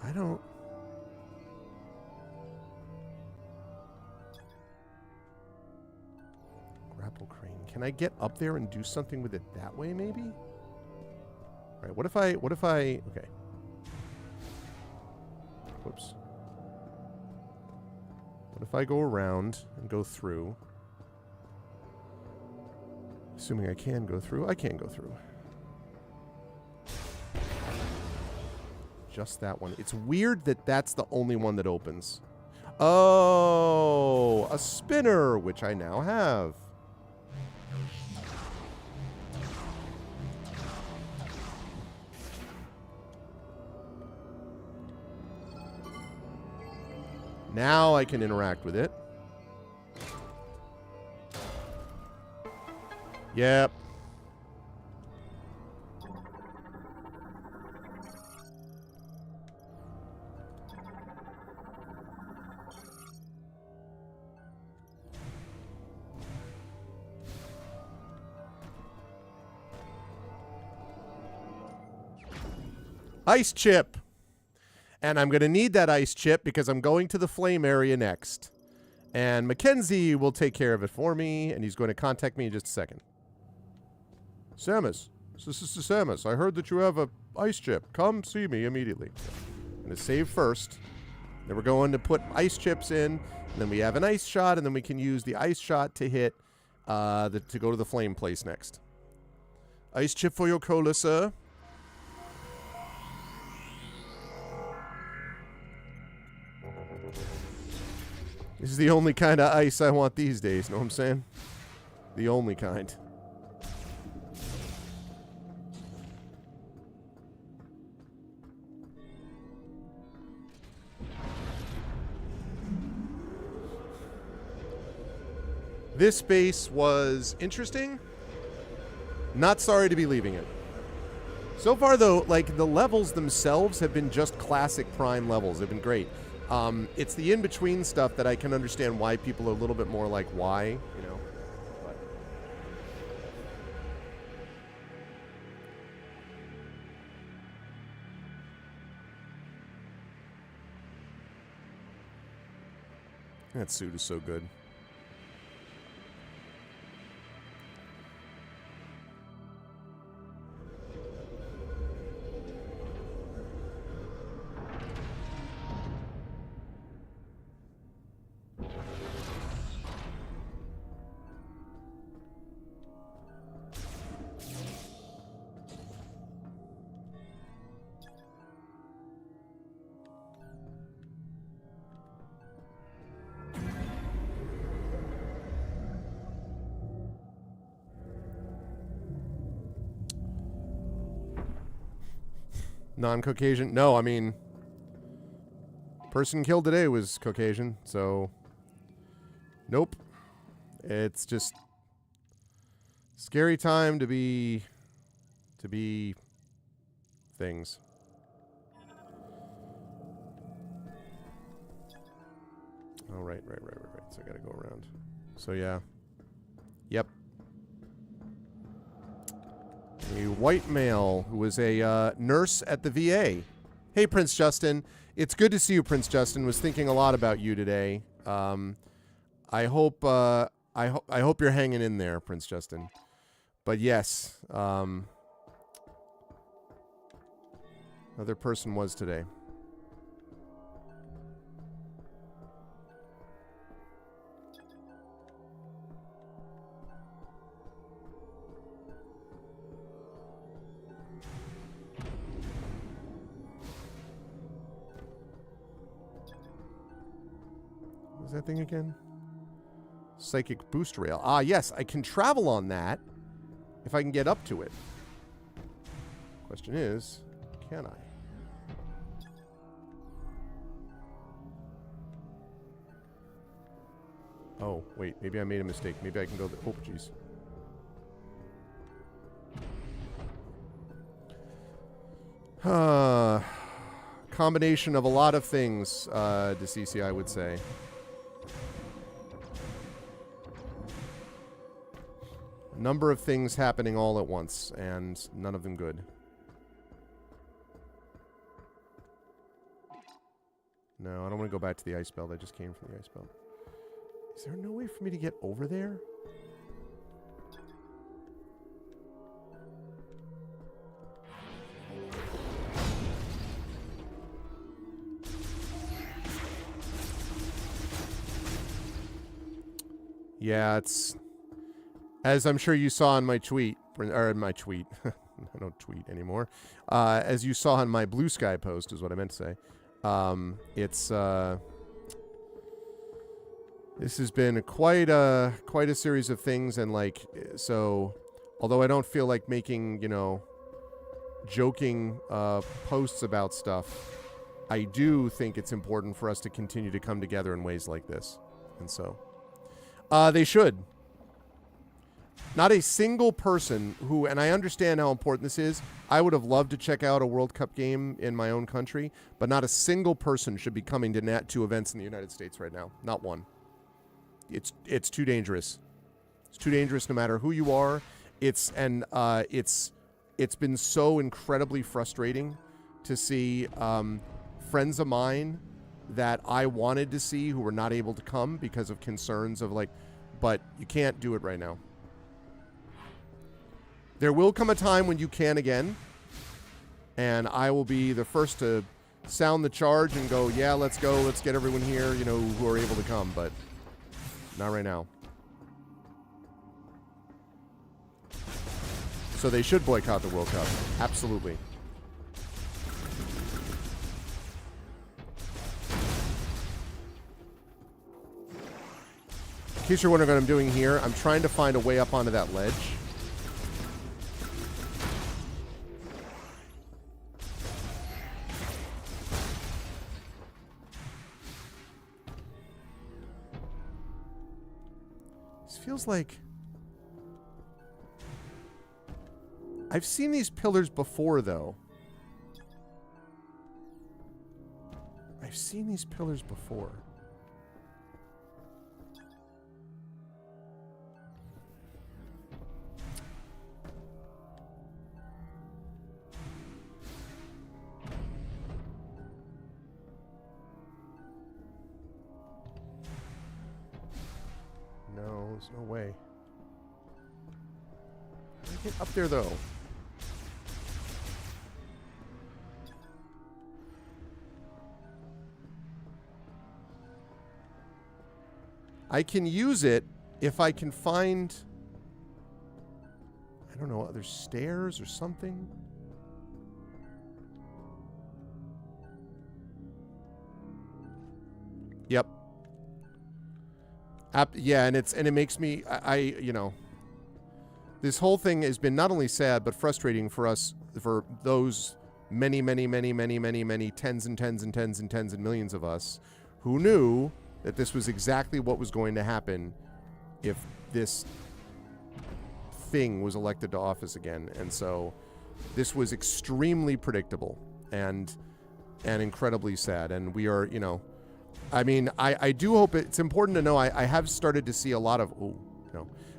I don't... Grapple crane. Can I get up there and do something with it that way, maybe? All right, what if I... Okay. Whoops. What if I go around and go through? Assuming I can go through. I can go through. just that one. It's weird that that's the only one that opens. Oh, a spinner, which I now have. Now I can interact with it. Yep. Ice chip. And I'm going to need that ice chip because I'm going to the flame area next. And Mackenzie will take care of it for me, and he's going to contact me in just a second. Samus. This is Samus. I heard that you have a ice chip. Come see me immediately. I'm going to save first. Then we're going to put ice chips in. And then we have an ice shot, and then we can use the ice shot to hit, to go to the flame place next. Ice chip for your cola, sir. This is the only kind of ice I want these days, know what I'm saying? The only kind. This base was interesting. Not sorry to be leaving it. So far, though, like, the levels themselves have been just classic Prime levels. They've been great. It's the in-between stuff that I can understand why people are a little bit more like, why, you know. But. That suit is so good. Non-Caucasian? No, I mean, person killed today was Caucasian, so nope. It's just scary time to be things. Oh, right. So I gotta go around. So yeah. Yep. A white male who was a nurse at the VA. Hey, Prince Justin. It's good to see you, Prince Justin. Was thinking a lot about you today. I hope you're hanging in there, Prince Justin. But yes, another person was today. That thing again? Psychic boost rail. Ah, yes, I can travel on that if I can get up to it. Question is, can I? Oh, wait, maybe I made a mistake. Maybe I can go there. Oh, jeez. Combination of a lot of things, DeCC, I would say. Number of things happening all at once, and none of them good. No, I don't want to go back to the ice belt. I just came from the ice belt. Is there no way for me to get over there? Yeah, it's... As I'm sure you saw in my tweet, or in my tweet, I don't tweet anymore. As you saw in my Blue Sky post, is what I meant to say. This has been quite a series of things, and like, so, although I don't feel like making, joking posts about stuff, I do think it's important for us to continue to come together in ways like this. And so, they should. Not a single person who, and I understand how important this is, I would have loved to check out a World Cup game in my own country, but not a single person should be coming to events in the United States right now. Not one. It's too dangerous. It's too dangerous no matter who you are. It's been so incredibly frustrating to see friends of mine that I wanted to see who were not able to come because of concerns of but you can't do it right now. There will come a time when you can again, and I will be the first to sound the charge and go, yeah, let's go, let's get everyone here, who are able to come, but not right now. So they should boycott the World Cup. Absolutely. In case you're wondering what I'm doing here, I'm trying to find a way up onto that ledge. Feels like I've seen these pillars before, though. I've seen these pillars before. No, there's no way. How do I get up there, though? I can use it if I can find, I don't know, other stairs or something. Yep. Yeah, and it makes me, this whole thing has been not only sad but frustrating for us, for those many tens and tens and tens and tens and millions of us who knew that this was exactly what was going to happen if this thing was elected to office again. And so this was extremely predictable and incredibly sad. And we are, I do hope it's important to know I have started to see a lot of,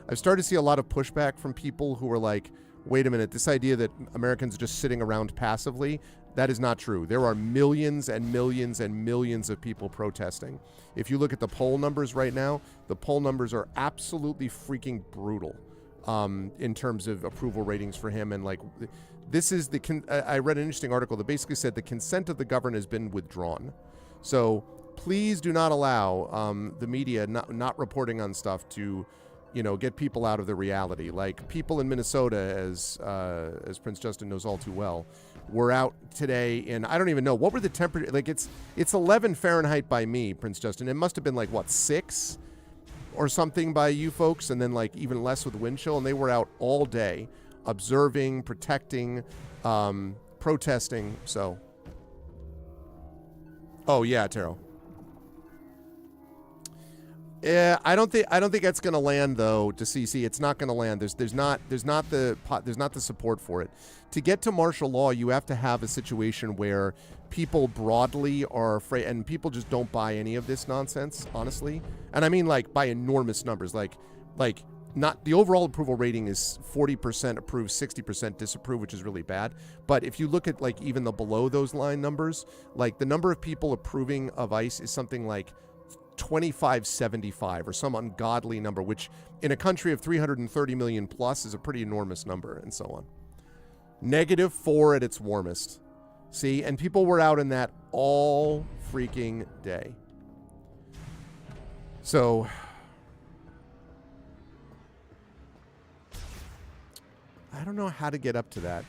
I've started to see a lot of pushback from people who are like, wait a minute, this idea that Americans are just sitting around passively, that is not true. There are millions and millions and millions of people protesting. If you look at the poll numbers right now, the poll numbers are absolutely freaking brutal in terms of approval ratings for him. And this is I read an interesting article that basically said the consent of the governed has been withdrawn. So please do not allow the media not reporting on stuff to, get people out of the reality. Like people in Minnesota, as Prince Justin knows all too well, were out today in, I don't even know, what were the temperature? Like it's 11 Fahrenheit by me, Prince Justin. It must have been 6 or something by you folks, and then even less with wind chill. And they were out all day observing, protecting, protesting. So, oh yeah, Taro. Yeah, I don't think that's going to land though. To CC, it's not going to land. There's not the support for it. To get to martial law, you have to have a situation where people broadly are afraid, and people just don't buy any of this nonsense, honestly. And I mean by enormous numbers. Like not the overall approval rating is 40% approve, 60% disapprove, which is really bad. But if you look at even the below those line numbers, the number of people approving of ICE is something like 2575 or some ungodly number, which in a country of 330 million plus is a pretty enormous number, and so on. -4 at its warmest. See, and people were out in that all freaking day. So I don't know how to get up to that.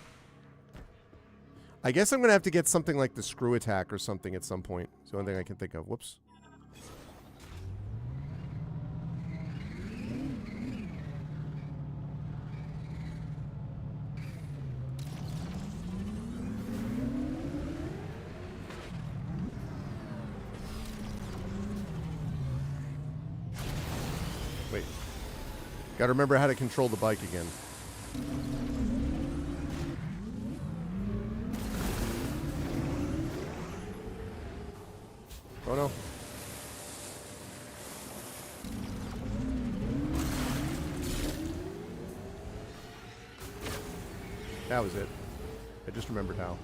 I guess I'm going to have to get something like the screw attack or something at some point. It's the only thing I can think of. Whoops. Wait. Gotta remember how to control the bike again. Oh no. That was it. I just remembered how.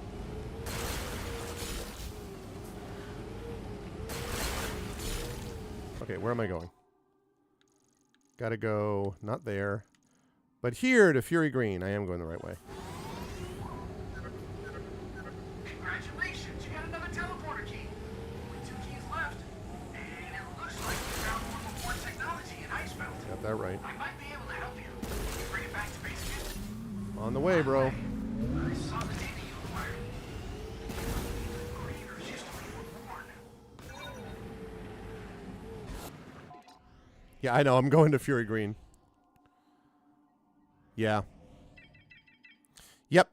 Okay, where am I going? Gotta go, not there, but here to Fury Green. I am going the right way. Congratulations, you got another teleporter key. Only 2 keys left. And it looks like you found one with more technology in Icebelt. Got that right. I might be able to help you. Can you bring it back to base camp? On the way, bro. I saw the data you acquired. Creators used to be reborn. Yeah, I know. I'm going to Fury Green. Yeah. Yep.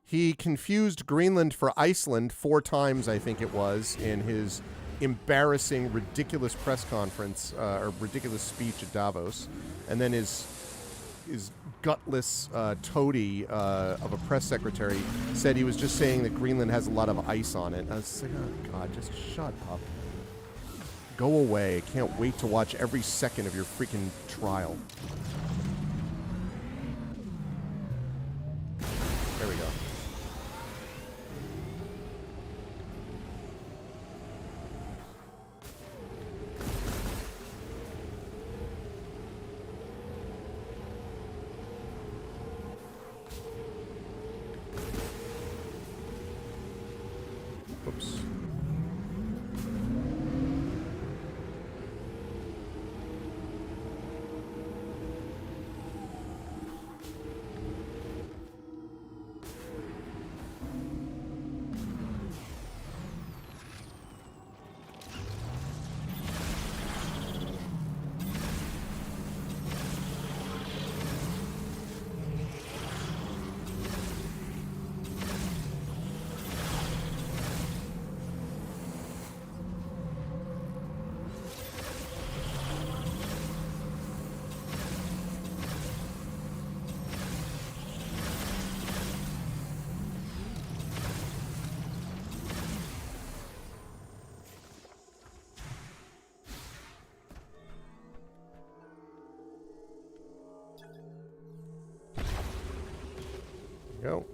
He confused Greenland for Iceland 4 times, I think it was, in his embarrassing, ridiculous press conference, or ridiculous speech at Davos. And then his gutless toady of a press secretary said he was just saying that Greenland has a lot of ice on it. I was like, oh, God, just shut up. Go away. I can't wait to watch every second of your freaking trial. There we go. Oops. Go.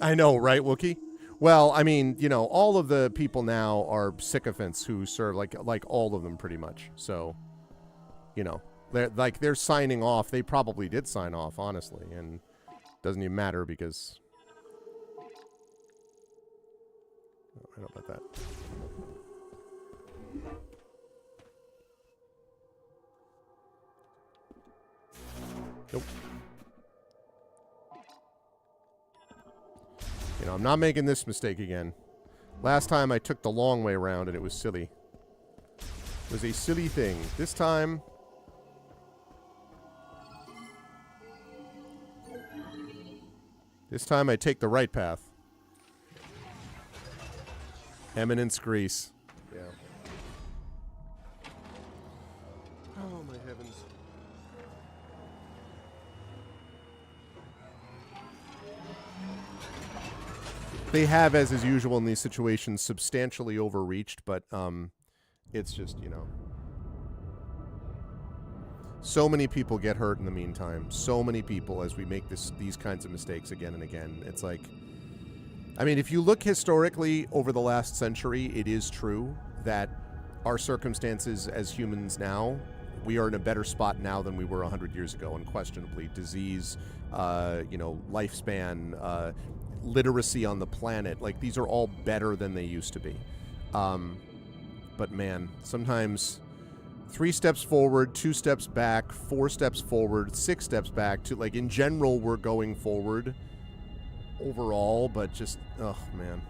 I know, right, Wookie? Well, I mean, you know, all of the people now are sycophants who serve, like all of them pretty much. So, you know, they're signing off. They probably did sign off, honestly, and it doesn't even matter because oh, I don't know about that. Nope. You know, I'm not making this mistake again. Last time I took the long way around and it was silly. It was a silly thing. This time... I take the right path. Eminence Grease. Yeah. Oh, my heavens. They have, as is usual in these situations, substantially overreached, but it's just, you know. So many people get hurt in the meantime. So many people as we make these kinds of mistakes again and again. It's like, I mean, if you look historically over the last century, it is true that our circumstances as humans now, we are in a better spot now than we were 100 years ago, unquestionably. Disease, you know, lifespan, literacy on the planet, like these are all better than they used to be. But man, sometimes 3 steps forward, 2 steps back, 4 steps forward, 6 steps back. To like in general, we're going forward overall, but just oh man,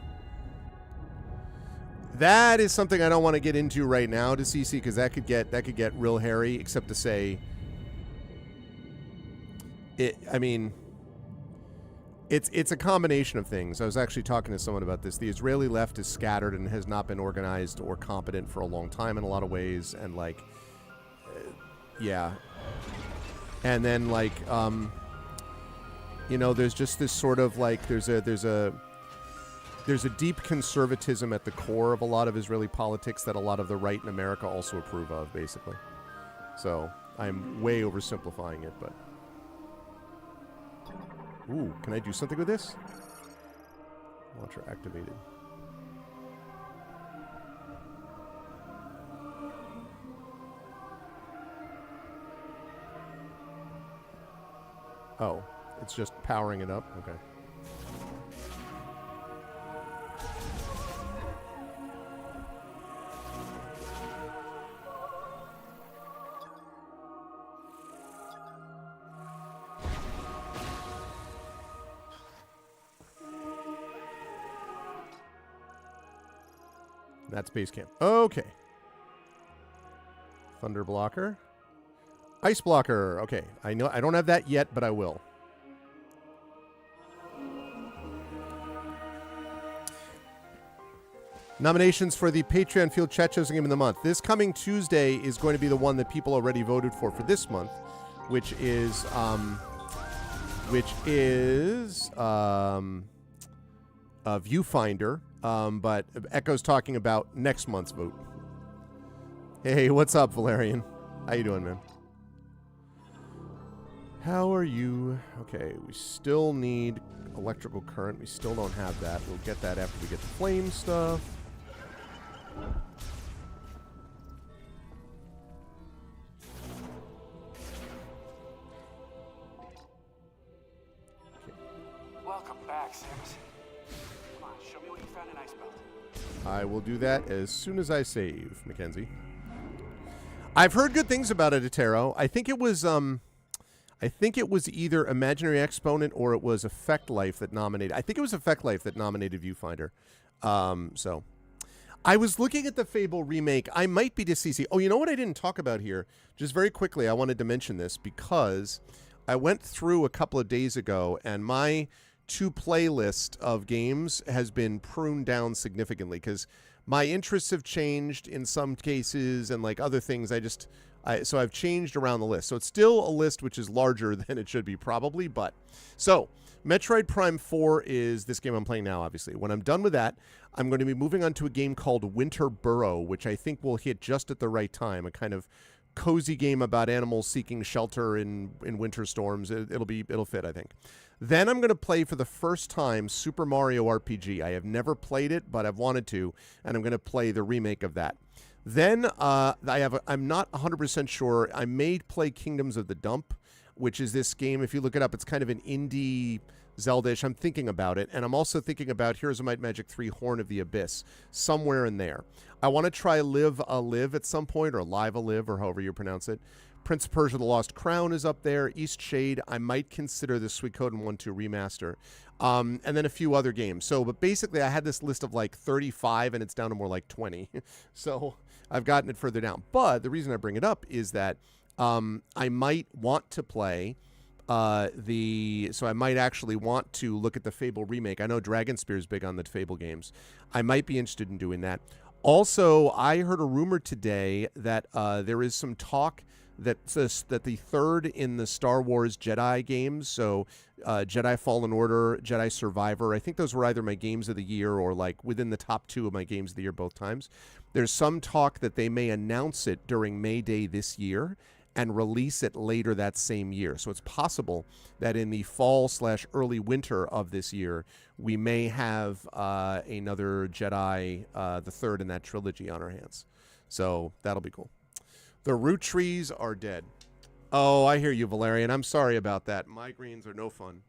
that is something I don't want to get into right now to CC because that could get real hairy. Except to say, it. I mean. It's a combination of things. I was actually talking to someone about this. The Israeli left is scattered and has not been organized or competent for a long time in a lot of ways. And like, yeah. And then like, you know, there's just this sort of like, there's a deep conservatism at the core of a lot of Israeli politics that a lot of the right in America also approve of, basically. So I'm way oversimplifying it, but. Ooh, can I do something with this? Launcher activated. Oh, it's just powering it up? Okay. That's base camp. Okay. Thunder blocker. Ice blocker. Okay. I know I don't have that yet, but I will. Nominations for the Patreon Field Chat Chosen Game of the Month. This coming Tuesday is going to be the one that people already voted for this month, which is Viewfinder. But Echo's talking about next month's vote. Hey, what's up, Valerian? How you doing, man? How are you? Okay, we still need electrical current. We still don't have that. We'll get that after we get the flame stuff. Welcome back, Sims. Come on, show me what you found in Ice Belt. I will do that as soon as I save, Mackenzie. I've heard good things about it, Atero. I think it was either Imaginary Exponent or it was Effect Life that nominated. I think it was Effect Life that nominated Viewfinder. So I was looking at the Fable remake. I might be to CC. Oh, you know what I didn't talk about here? Just very quickly, I wanted to mention this because I went through a couple of days ago and my to-play list of games has been pruned down significantly because my interests have changed in some cases and like other things. So I've changed around the list. So it's still a list which is larger than it should be probably, but so Metroid Prime 4 is this game I'm playing now, obviously. When I'm done with that, I'm going to be moving on to a game called Winter Burrow, which I think will hit just at the right time, a kind of cozy game about animals seeking shelter in winter storms. It'll fit, I think. Then I'm going to play for the first time Super Mario RPG. I have never played it, but I've wanted to, and I'm going to play the remake of that. Then I'm not 100% sure. I may play Kingdoms of the Dump, which is this game. If you look it up, it's kind of an indie Zelda-ish. I'm thinking about it, and I'm also thinking about Heroes of Might and Magic 3 Horn of the Abyss, somewhere in there. I want to try Live a Live at some point, or Live a Live, or however you pronounce it. Prince of Persia: The Lost Crown is up there. East Shade, I might consider the Suikoden 1-2 remaster. And then a few other games. So, but basically, I had this list of like 35, and it's down to more like 20. So I've gotten it further down. But the reason I bring it up is that I might want to play so I might actually want to look at the Fable remake. I know Dragonspear is big on the Fable games. I might be interested in doing that. Also, I heard a rumor today that there is some talk that the third in the Star Wars Jedi games, so Jedi Fallen Order, Jedi Survivor, I think those were either my games of the year or like within the top 2 of my games of the year both times. There's some talk that they may announce it during May Day this year and release it later that same year. So it's possible that in the fall/early winter of this year, we may have another Jedi, the third in that trilogy, on our hands. So that'll be cool. The root trees are dead. Oh, I hear you, Valerian. I'm sorry about that. Migraines are no fun.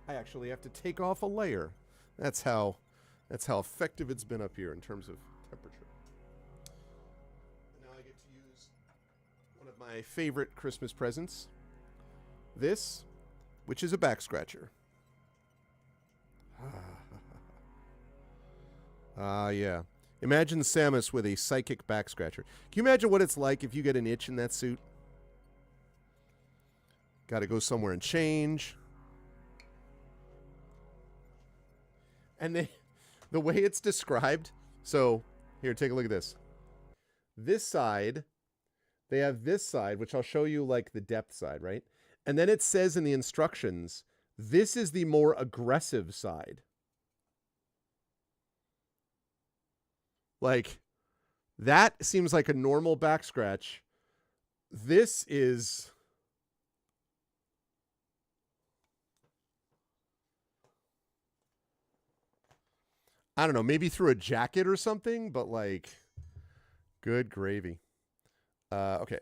I actually have to take off a layer. That's how effective it's been up here in terms of temperature. One of my favorite Christmas presents. This, which is a back scratcher. Yeah. Imagine Samus with a psychic back scratcher. Can you imagine what it's like if you get an itch in that suit? Got to go somewhere and change. And the way it's described. So, here, take a look at this. This side, they have this side, which I'll show you like the depth side, right? And then it says in the instructions, this is the more aggressive side. Like, that seems like a normal back scratch. This is... I don't know, maybe through a jacket or something, but like, good gravy. Okay.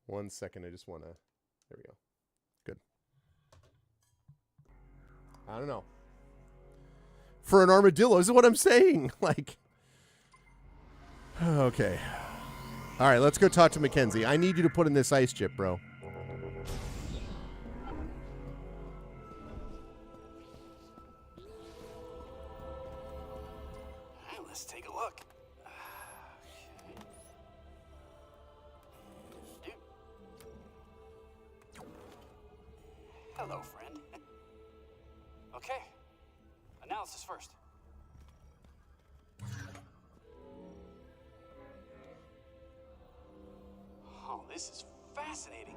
1 second, I just want to... There we go. Good. I don't know. For an armadillo, this is what I'm saying. Like, okay. All right, let's go talk to Mackenzie. I need you to put in this ice chip, bro. Let's take a look. Dude. Hello, friend. Okay. Analysis first. Oh, this is fascinating.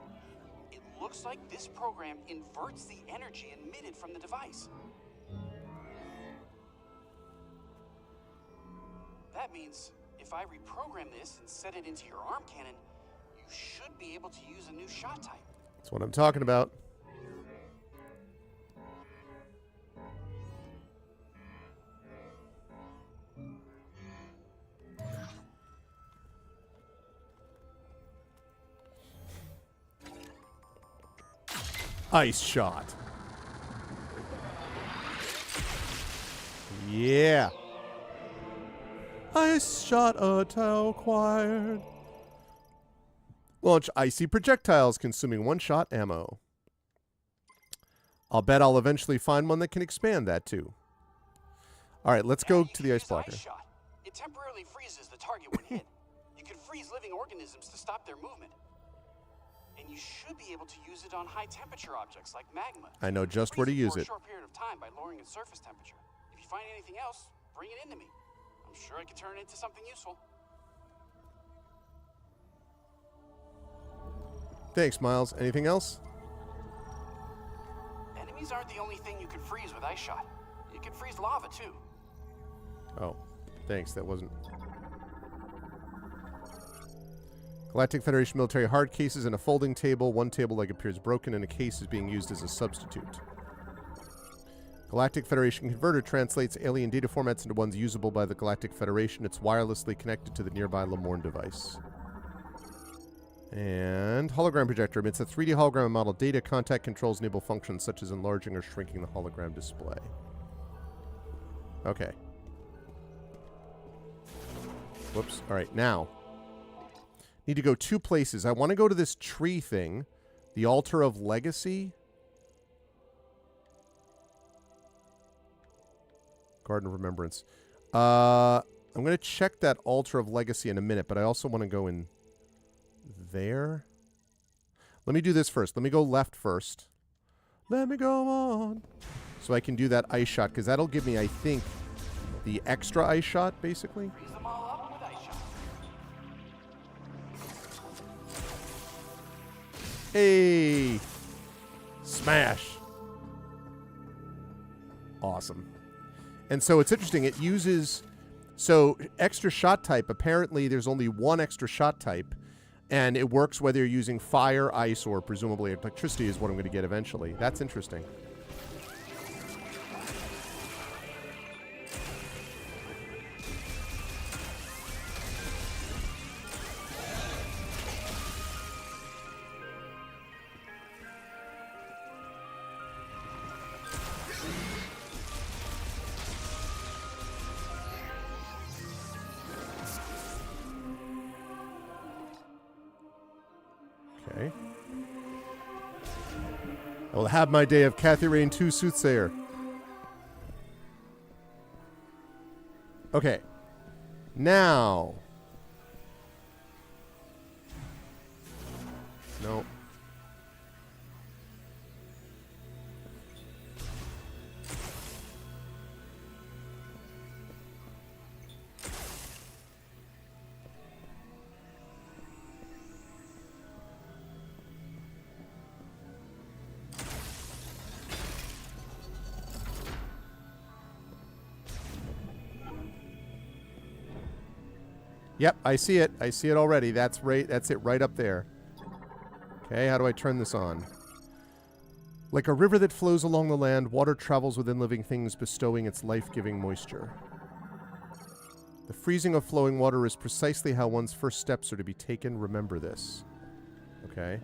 It looks like this program inverts the energy emitted from the device. That means if I reprogram this and set it into your arm cannon, you should be able to use a new shot type. That's what I'm talking about. Ice shot. Yeah. Ice shot acquired. Launch icy projectiles consuming 1 shot ammo. I'll bet I'll eventually find one that can expand that too. All right, let's go to the ice blocker. Ice shot. It temporarily freezes the target when hit. You can freeze living organisms to stop their movement. And you should be able to use it on high temperature objects like magma. I know just where to use it. For a short period of time by lowering its surface temperature. If you find anything else, bring it into me. I'm sure I can turn it into something useful. Thanks, Miles. Anything else? Enemies aren't the only thing you can freeze with ice shot. You can freeze lava too. Oh, thanks. That wasn't... Galactic Federation military hard cases and a folding table. One table leg appears broken and a case is being used as a substitute. Galactic Federation converter translates alien data formats into ones usable by the Galactic Federation. It's wirelessly connected to the nearby Lamorne device. And hologram projector emits a 3D hologram model data. Contact controls enable functions such as enlarging or shrinking the hologram display. Okay. Whoops. All right, now. Need to go 2 places. I want to go to this tree thing. The Altar of Legacy. Garden of Remembrance. I'm going to check that Altar of Legacy in a minute, but I also want to go in there. Let me do this first. Let me go left first. Let me go on. So I can do that ice shot, because that'll give me, I think, the extra ice shot, basically. Freeze them all up with ice shot. Hey! Smash! Awesome. And so it's interesting. It uses... So extra shot type, apparently there's only 1 extra shot type. And it works whether you're using fire, ice, or presumably electricity is what I'm going to get eventually. That's interesting. Okay. I will have my day of Kathy Rain 2 Soothsayer. Okay. Now. No. Yep, I see it. I see it already. That's right. That's it right up there. Okay, how do I turn this on? Like a river that flows along the land, water travels within living things, bestowing its life-giving moisture. The freezing of flowing water is precisely how one's first steps are to be taken. Remember this. Okay.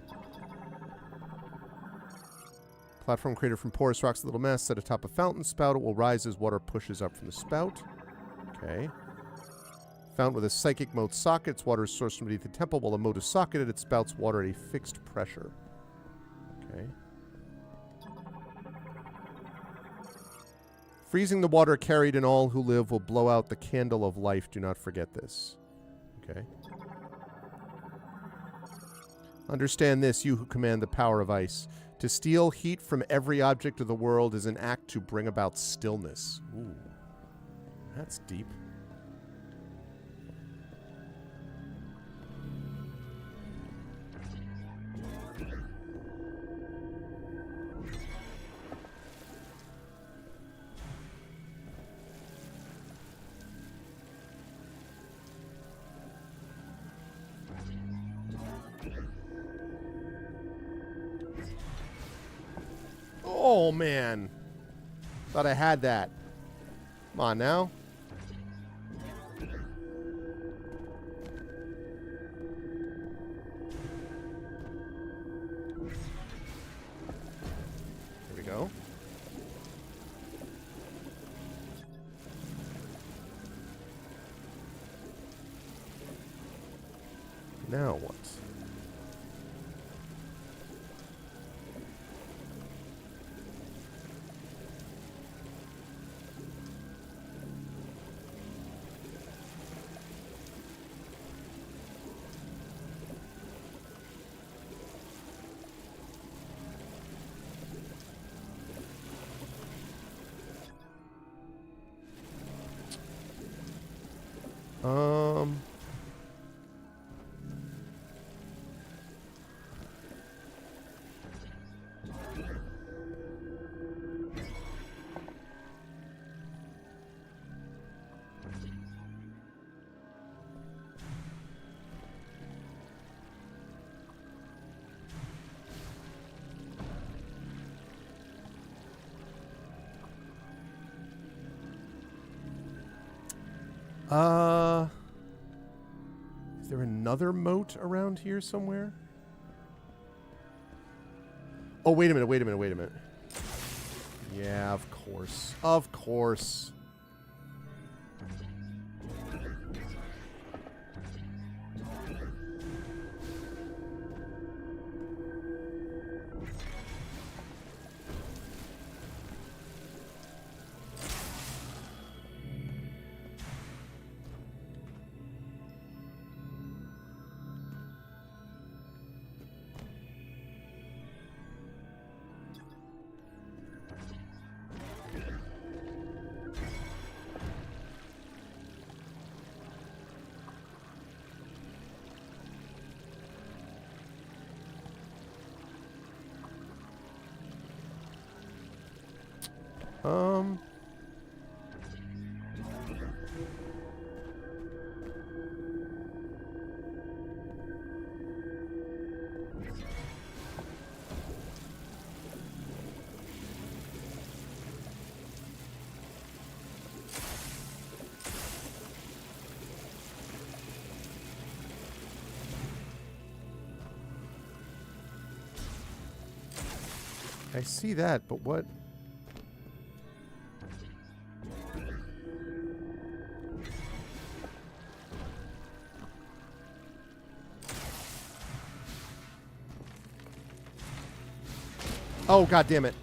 Platform created from porous rocks, little mess, set atop a fountain spout. It will rise as water pushes up from the spout. Okay. Fountain with a psychic moat socket. Its water is sourced from beneath the temple. While the moat is socketed, it spouts water at a fixed pressure. Okay. Freezing the water carried in all who live will blow out the candle of life. Do not forget this. Okay. Understand this, you who command the power of ice. To steal heat from every object of the world is an act to bring about stillness. Ooh. That's deep. Oh, man. Thought I had that. Come on now. Here we go. Now what? Is there another moat around here somewhere? Oh, wait a minute. Yeah, of course. Of course. I see that, but what? Oh, God damn it.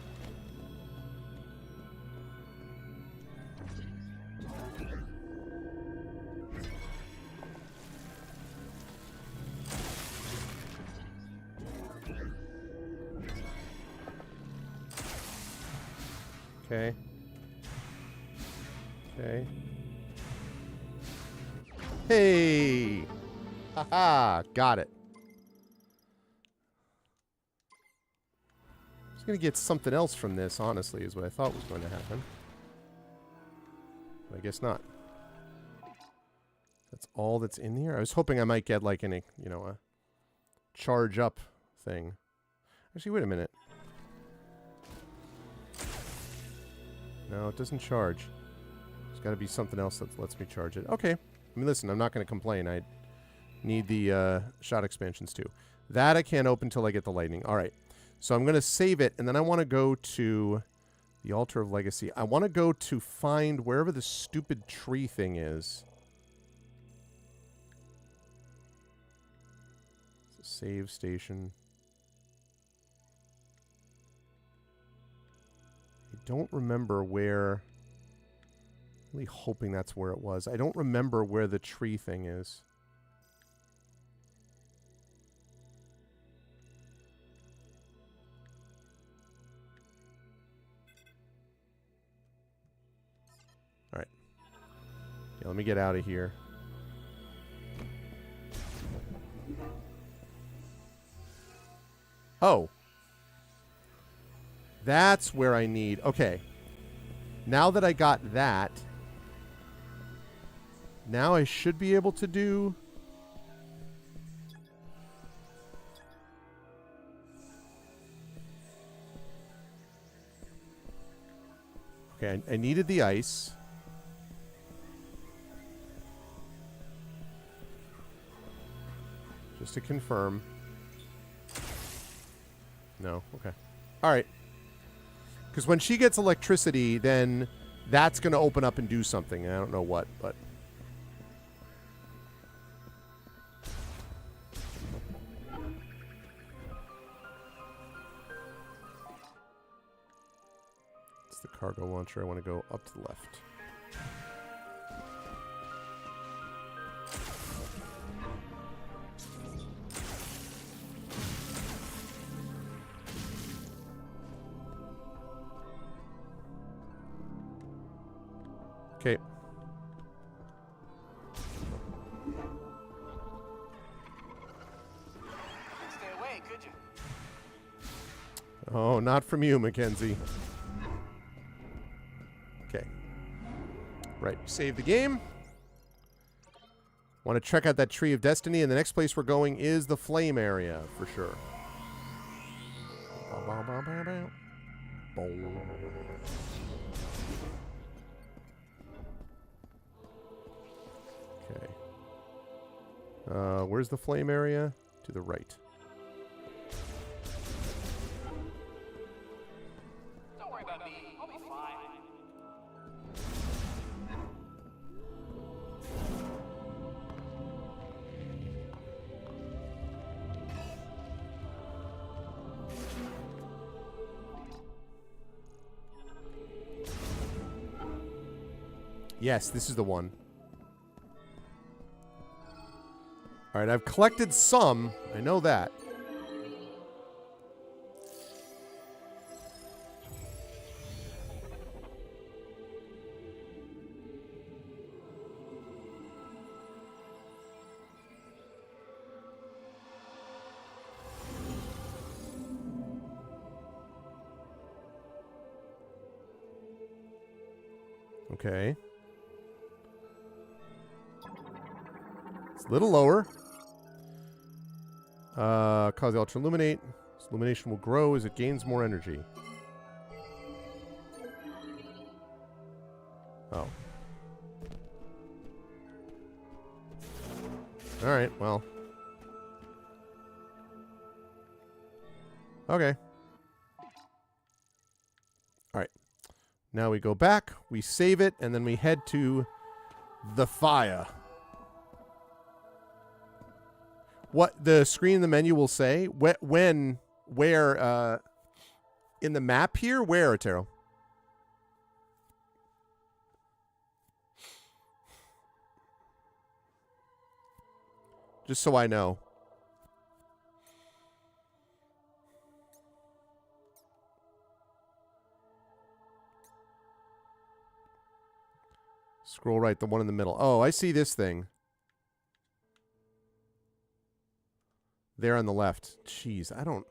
Okay. Okay. Hey! Haha! Got it. I was going to get something else from this, honestly, is what I thought was going to happen. But I guess not. That's all that's in here? I was hoping I might get, like, a charge up thing. Actually, wait a minute. No, it doesn't charge. There's got to be something else that lets me charge it. Okay. I mean, listen, I'm not going to complain. I need the shot expansions too. That I can't open until I get the lightning. All right. So I'm going to save it, and then I want to go to the Altar of Legacy. I want to go to find wherever the stupid tree thing is. It's a save station. I don't remember where... I'm really hoping that's where it was. I don't remember where the tree thing is. Alright. Yeah, let me get out of here. Oh. That's where I need... Okay. Now that I got that... Now I should be able to do... Okay, I needed the ice. Just to confirm. No? Okay. Alright. Because when she gets electricity, then that's going to open up and do something. I don't know what, but... It's the cargo launcher. I want to go up to the left. Okay. Stay away, could you? Oh, not from you, Mackenzie. Okay. Right. Save the game. Want to check out that Tree of Destiny, and the next place we're going is the Flame area, for sure. Boom. Okay. Where's the Flame area? To the right. Don't worry about me. I'll be fine. Yes, this is the one. All right, I've collected some. I know that. Okay. It's a little lower. Cause the Ultra Illuminate. This illumination will grow as it gains more energy. Oh. Alright, well. Okay. Alright. Now we go back, we save it, and then we head to the fire. What the screen in the menu will say, where In the map here? Where, Taro? Just so I know. Scroll right, the one in the middle. Oh, I see this thing. There on the left. Jeez, I don't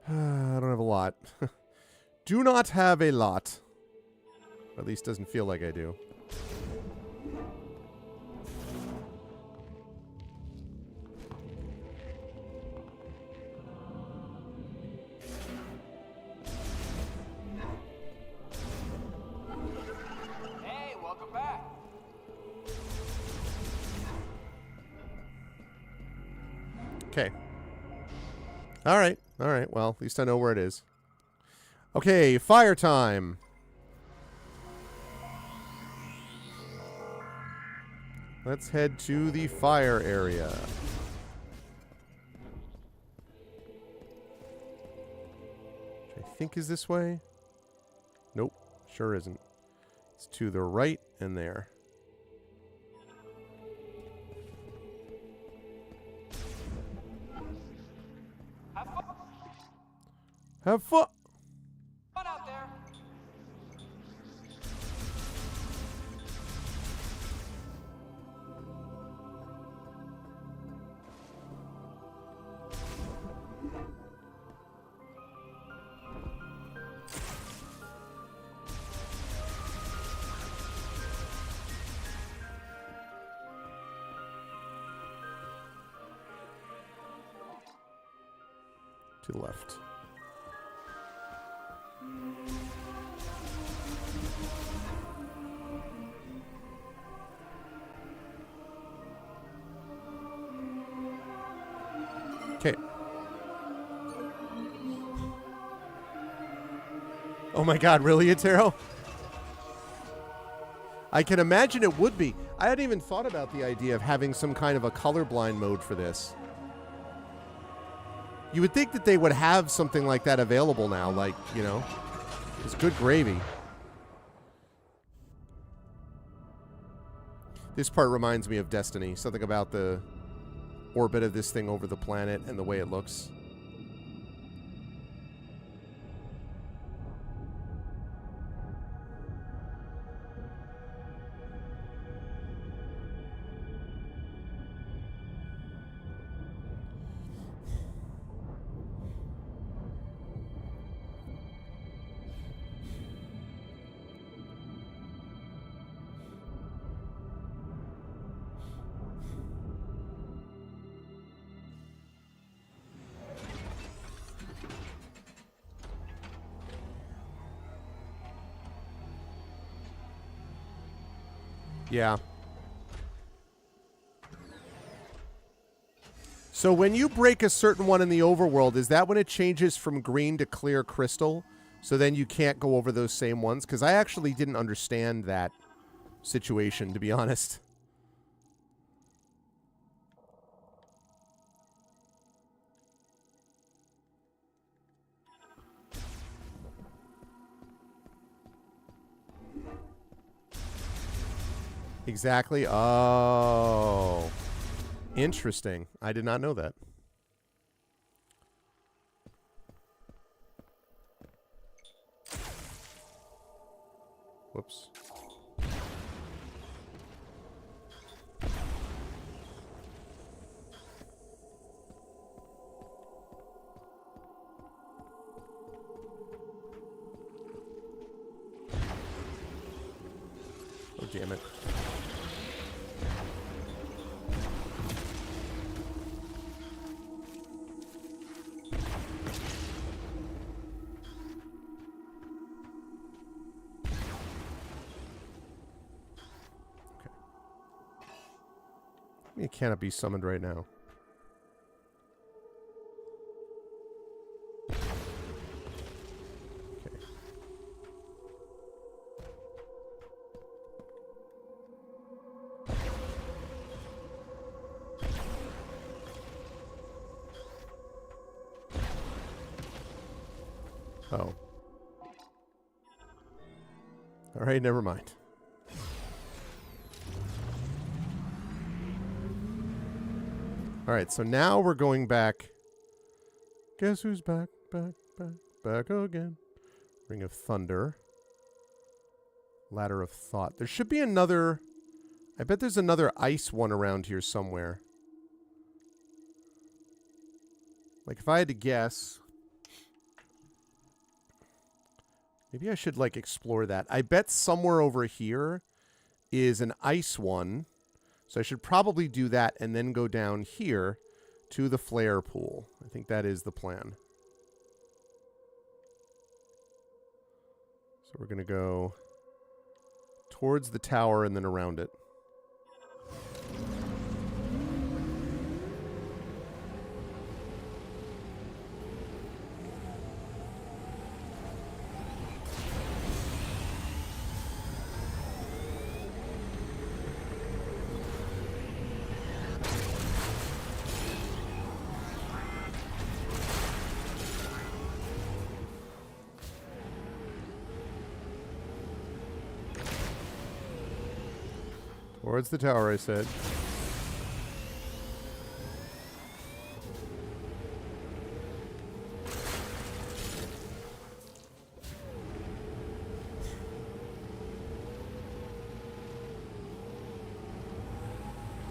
have a lot. Do not have a lot. Or at least doesn't feel like I do. Hey, welcome back. Okay. All right. All right. Well, at least I know where it is. Okay, fire time. Let's head to the fire area. Which I think is this way. Nope, sure isn't. It's to the right and there. Have fun out there. To the left. Okay. Oh my god, really, Atero? I can imagine it would be. I hadn't even thought about the idea of having some kind of a colorblind mode for this. You would think that they would have something like that available now, like, you know, it's good gravy. This part reminds me of Destiny, something about the orbit of this thing over the planet and the way it looks. Yeah. So when you break a certain one in the overworld, is that when it changes from green to clear crystal? So then you can't go over those same ones? Because I actually didn't understand that situation, to be honest. Exactly. Oh. Interesting. I did not know that. Whoops. Oh, damn it. It cannot be summoned right now. Okay. Oh. Alright, never mind. Alright, so now we're going back. Guess who's back, back again. Ring of Thunder. Ladder of Thought. There should be another... I bet there's another ice one around here somewhere. Like, if I had to guess... Maybe I should, like, explore that. I bet somewhere over here is an ice one. So I should probably do that and then go down here to the flare pool. I think that is the plan. So we're going to go towards the tower and then around it. Towards the tower, I said.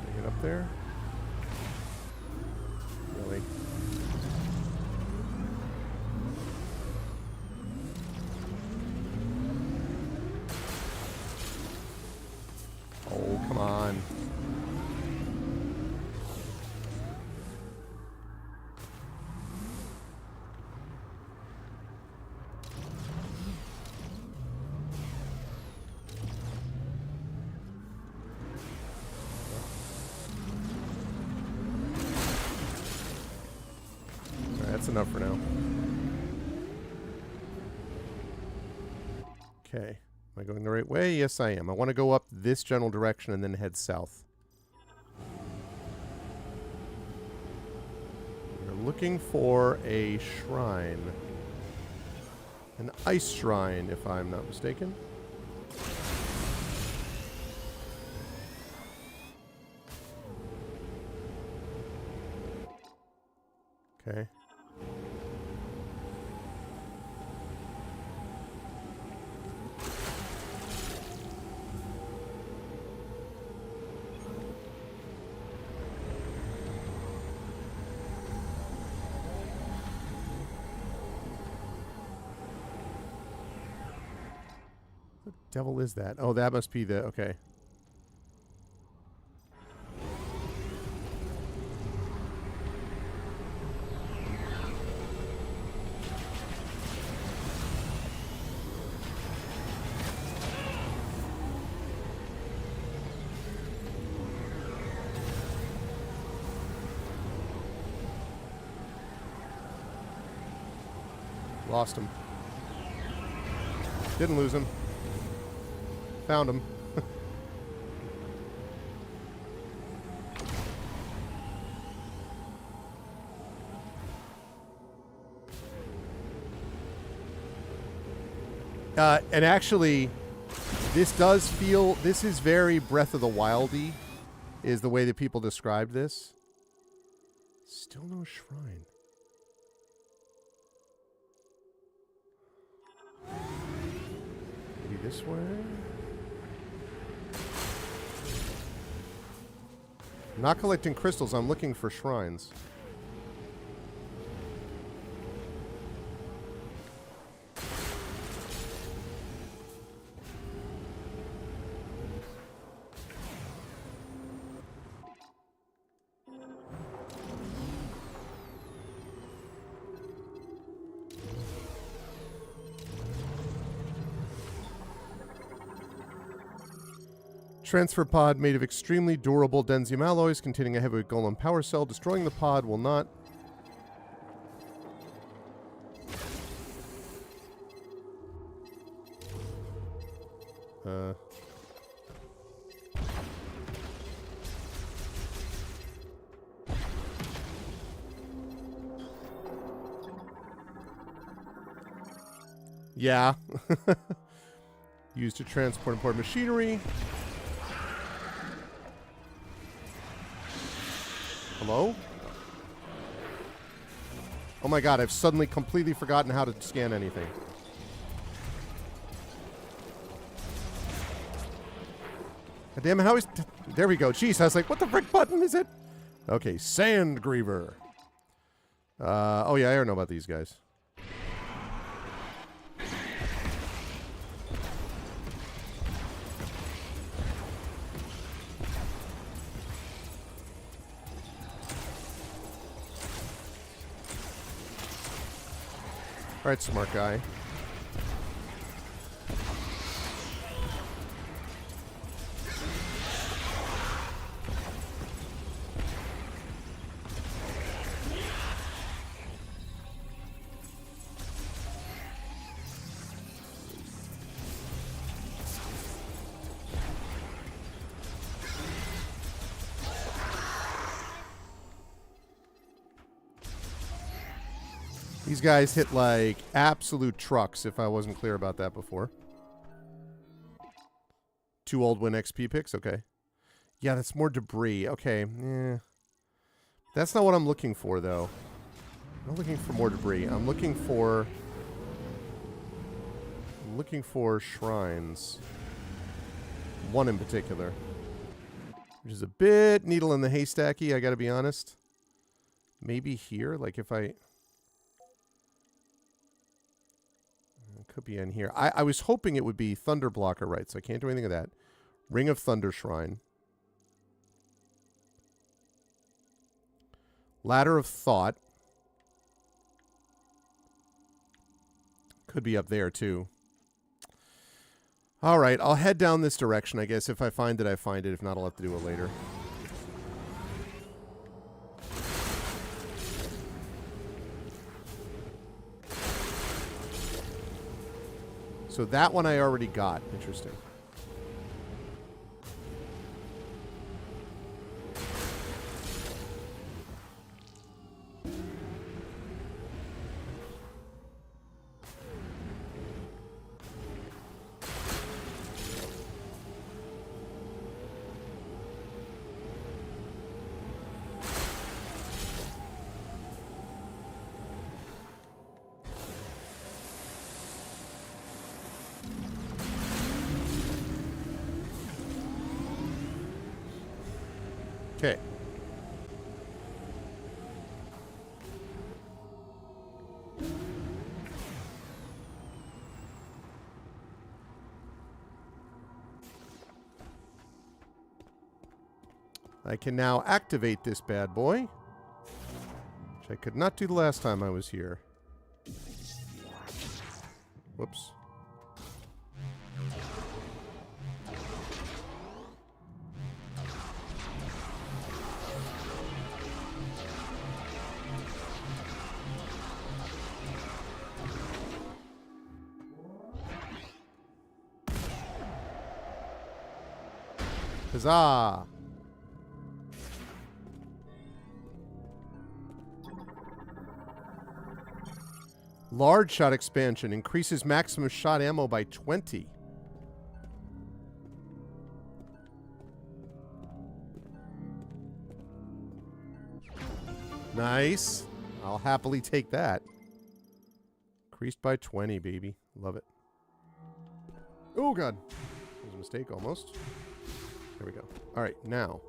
Can I get up there? Really? Oh, come on. Alright, that's enough for now. Okay. Am I going the right way? Yes, I am. I want to go up this general direction and then head south. We're looking for a shrine. An ice shrine, if I'm not mistaken. Okay. What the devil is that? Oh, that must be the... Okay. Lost him. Didn't lose him. Found him. And actually, this does feel... This is very Breath of the Wild-y, is the way that people described this. Still no shrine. Maybe this way? I'm not collecting crystals, I'm looking for shrines. Transfer pod made of extremely durable densium alloys containing a heavy golem power cell. Destroying the pod will not... Yeah. Used to transport important machinery. Hello? Oh my god, I've suddenly completely forgotten how to scan anything. God damn it, how is... There we go. Jeez, I was like, what the frick button is it? Okay, Sand Griever. Oh yeah, I don't know about these guys. Alright, smart guy. These guys hit like absolute trucks, if I wasn't clear about that before. 2 old win XP picks? Okay. Yeah, that's more debris. Okay. That's not what I'm looking for, though. I'm not looking for more debris. I'm looking for shrines. One in particular. Which is a bit needle in the haystacky, I gotta be honest. Maybe here? Like if I... Could be in here. I was hoping it would be Thunder Blocker, right? So I can't do anything of that. Ring of Thunder Shrine. Ladder of Thought. Could be up there, too. Alright, I'll head down this direction, I guess. If I find it, I find it. If not, I'll have to do it later. So that one I already got. Interesting. Okay. I can now activate this bad boy, which I could not do the last time I was here. Whoops. Huzzah! Large shot expansion increases maximum shot ammo by 20. Nice. I'll happily take that. Increased by 20, baby. Love it. Oh, God. That was a mistake almost. There we go. All right, now.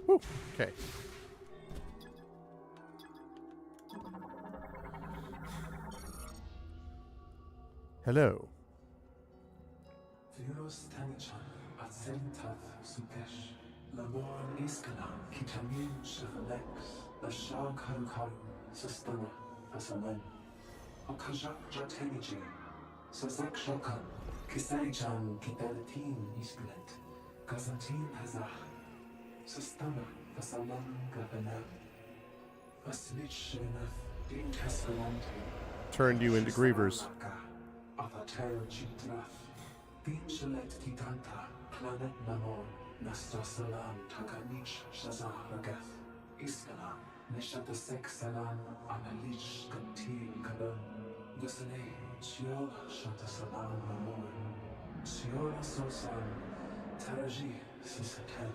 Woo. Okay. Hello. Turned you into grievers. Nishata Seksalan Analish Katin Kalam Gusane Chio Shata Saban Mamor Siora Sosan Taraji Sisatel.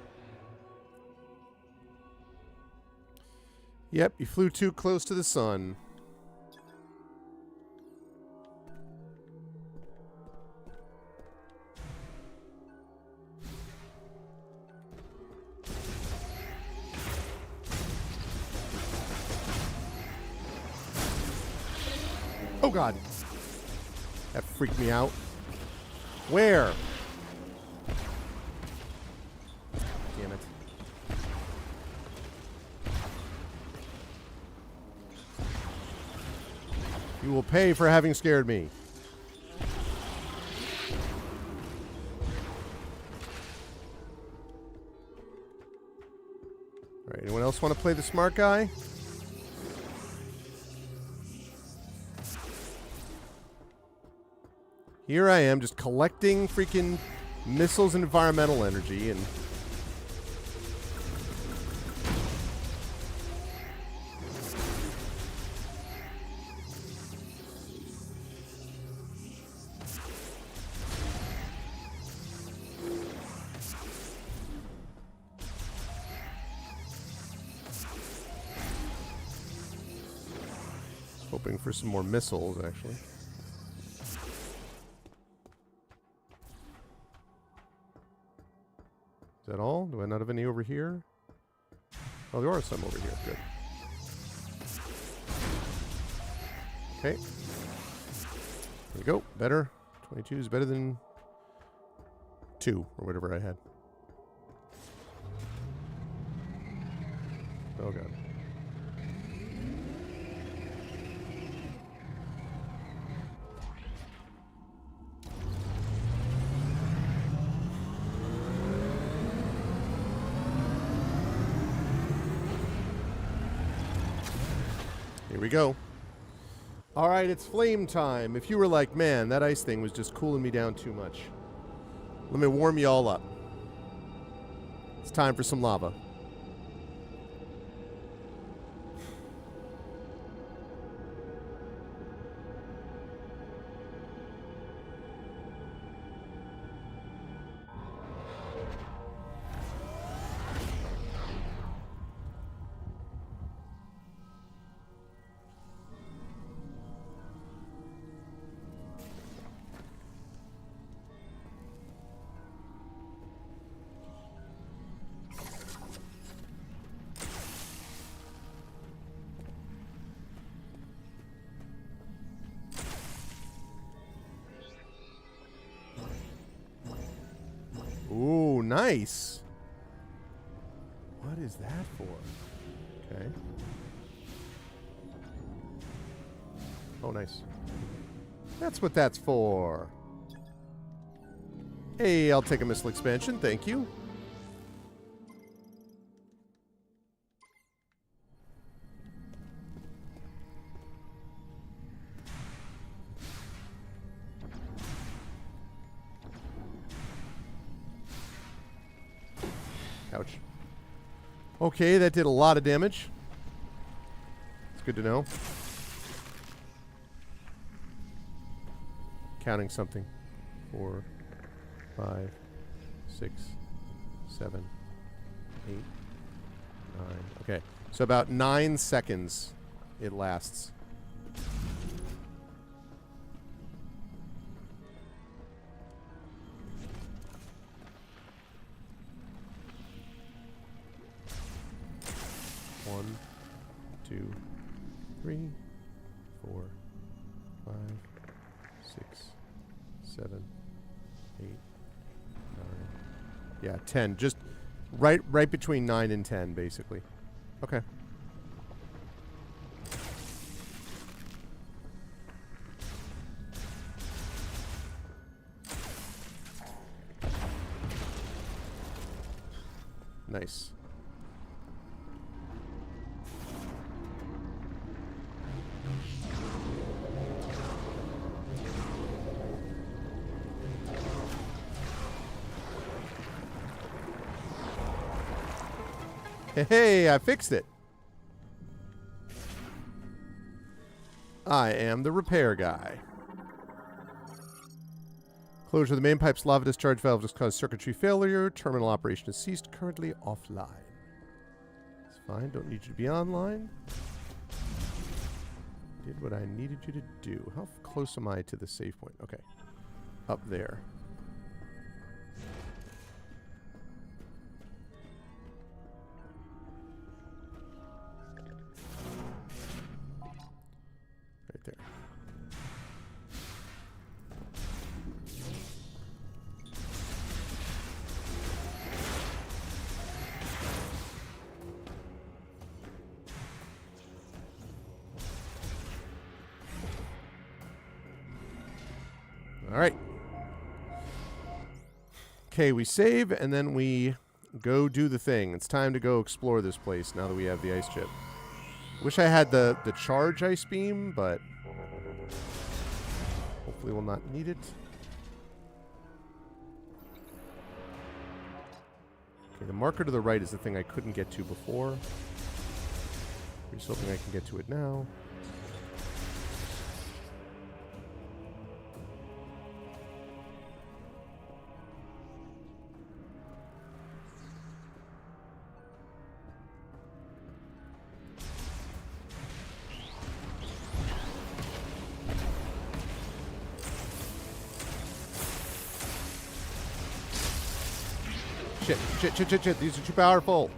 Yep, you flew too close to the sun. Oh god. That freaked me out. Where? Damn it. You will pay for having scared me. Alright, anyone else want to play the smart guy? Here I am, just collecting freaking missiles and environmental energy, and hoping for some more missiles, actually. Is that all? Do I not have any over here? Oh, there are some over here. Good. Okay. There we go. Better. 22 is better than 2, or whatever I had. Oh, God. Here we go. All right, it's flame time. If you were like, man, that ice thing was just cooling me down too much, let me warm you all up. It's time for some lava. Ooh, nice. What is that for? Okay. Oh, nice. That's what that's for. Hey, I'll take a missile expansion. Thank you. Ouch. Okay, that did a lot of damage. It's good to know. Counting something. 4, 5, 6, 7, 8, 9. Okay, so about 9 seconds it lasts. One, 2, 3, 4, 5, 6, 7, 8, 9. Yeah, 10. Just right between 9 and 10, basically. Okay. Nice. Hey, I fixed it. I am the repair guy. Closure of the main pipe's lava discharge valve just caused circuitry failure. Terminal operation has ceased. Currently offline. It's fine. Don't need you to be online. Did what I needed you to do. How close am I to the save point? Okay. Up there. Right there. All right. Okay, we save, and then we go do the thing. It's time to go explore this place now that we have the ice chip. Wish I had the charge ice beam, but hopefully we'll not need it. Okay, the marker to the right is the thing I couldn't get to before. I'm just hoping I can get to it now. Shit. These are too powerful.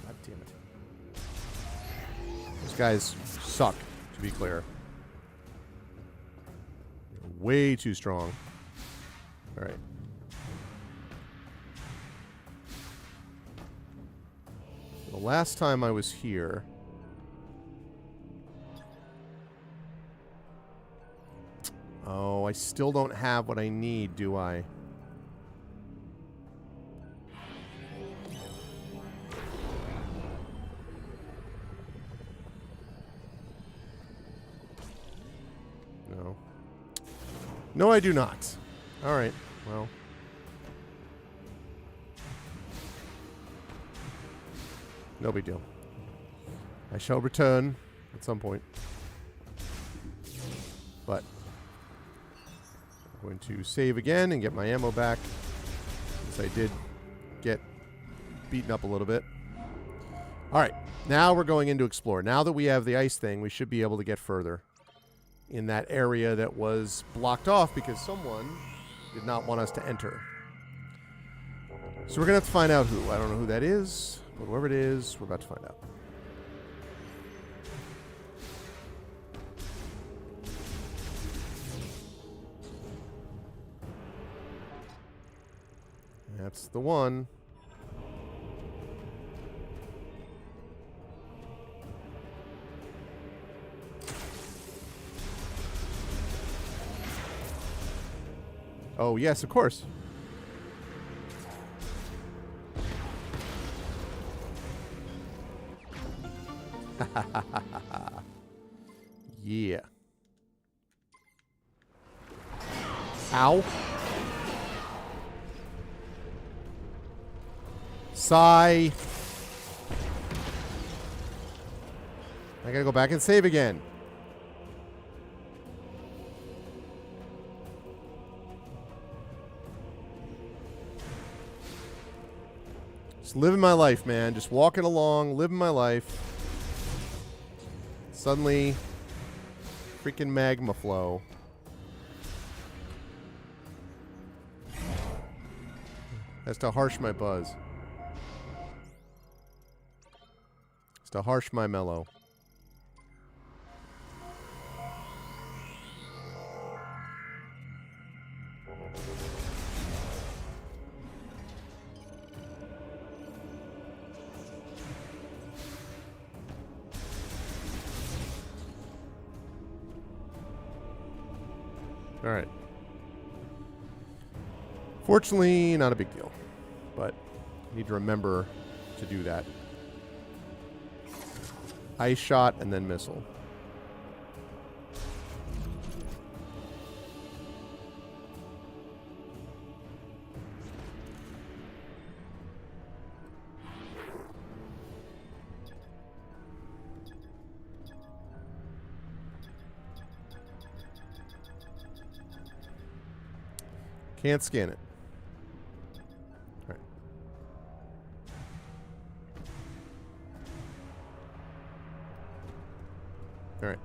God damn it. These guys suck, to be clear. They're way too strong. Alright. The last time I was here... Oh, I still don't have what I need, do I? No. No, I do not. All right, well. No big deal. I shall return at some point. But... going to save again and get my ammo back, since I did get beaten up a little bit. Alright, now we're going in to explore. Now that we have the ice thing, we should be able to get further in that area that was blocked off because someone did not want us to enter. So we're going to have to find out who. I don't know who that is, but whoever it is, we're about to find out. That's the one. Oh, yes, of course. Yeah. Ow. Sigh. I gotta go back and save again. Just living my life, man. Just walking along, living my life. Suddenly, freaking magma flow. Has to harsh my buzz. To harsh my mellow. All right. Fortunately, not a big deal, but I need to remember to do that. Ice shot and then missile. Can't scan it. All right. All right.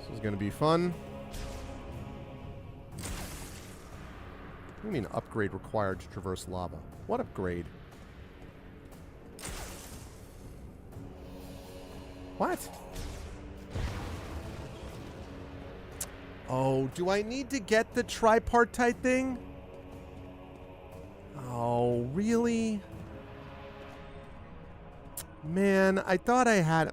This is going to be fun. What do you mean upgrade required to traverse lava? What upgrade? What? Oh, do I need to get the tripartite thing? Oh, really? Man, I thought I had...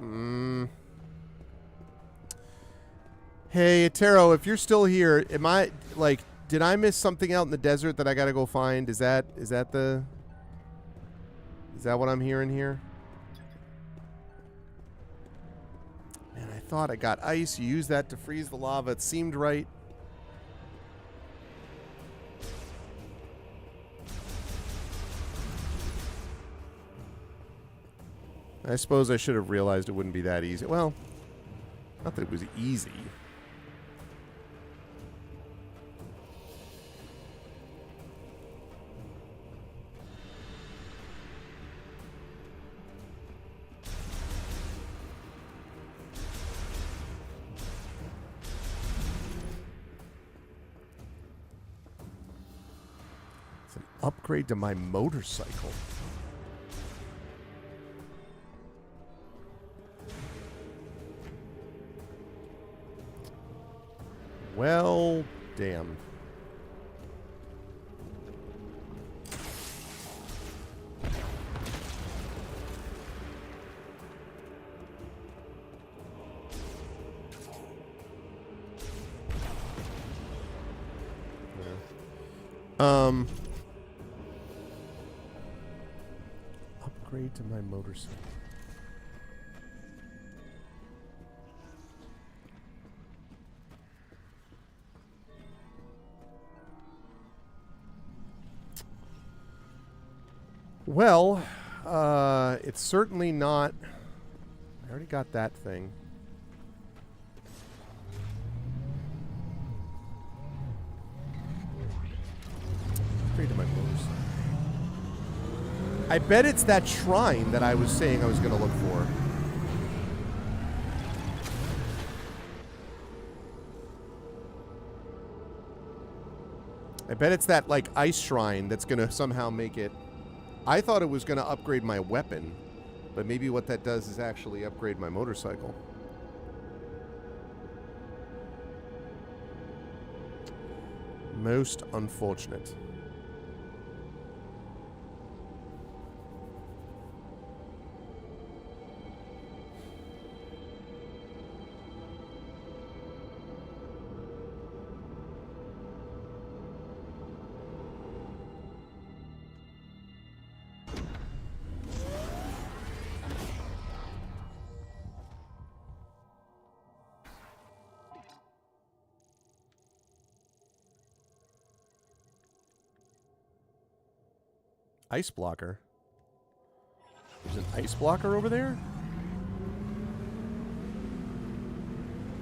Hey, Taro, if you're still here, am I, like, did I miss something out in the desert that I gotta go find? Is that what I'm hearing here? Man, I thought I got ice. You used that to freeze the lava. It seemed right. I suppose I should have realized it wouldn't be that easy. Well, not that it was easy. It's an upgrade to my motorcycle. Well, damn. Upgrade to my motorcycle. Well, it's certainly not... I already got that thing. Upgrade to my motorcycle. I bet it's that shrine that I was saying I was going to look for. I bet it's that, like, ice shrine that's going to somehow make it... I thought it was going to upgrade my weapon, but maybe what that does is actually upgrade my motorcycle. Most unfortunate. Ice blocker. There's an ice blocker over there?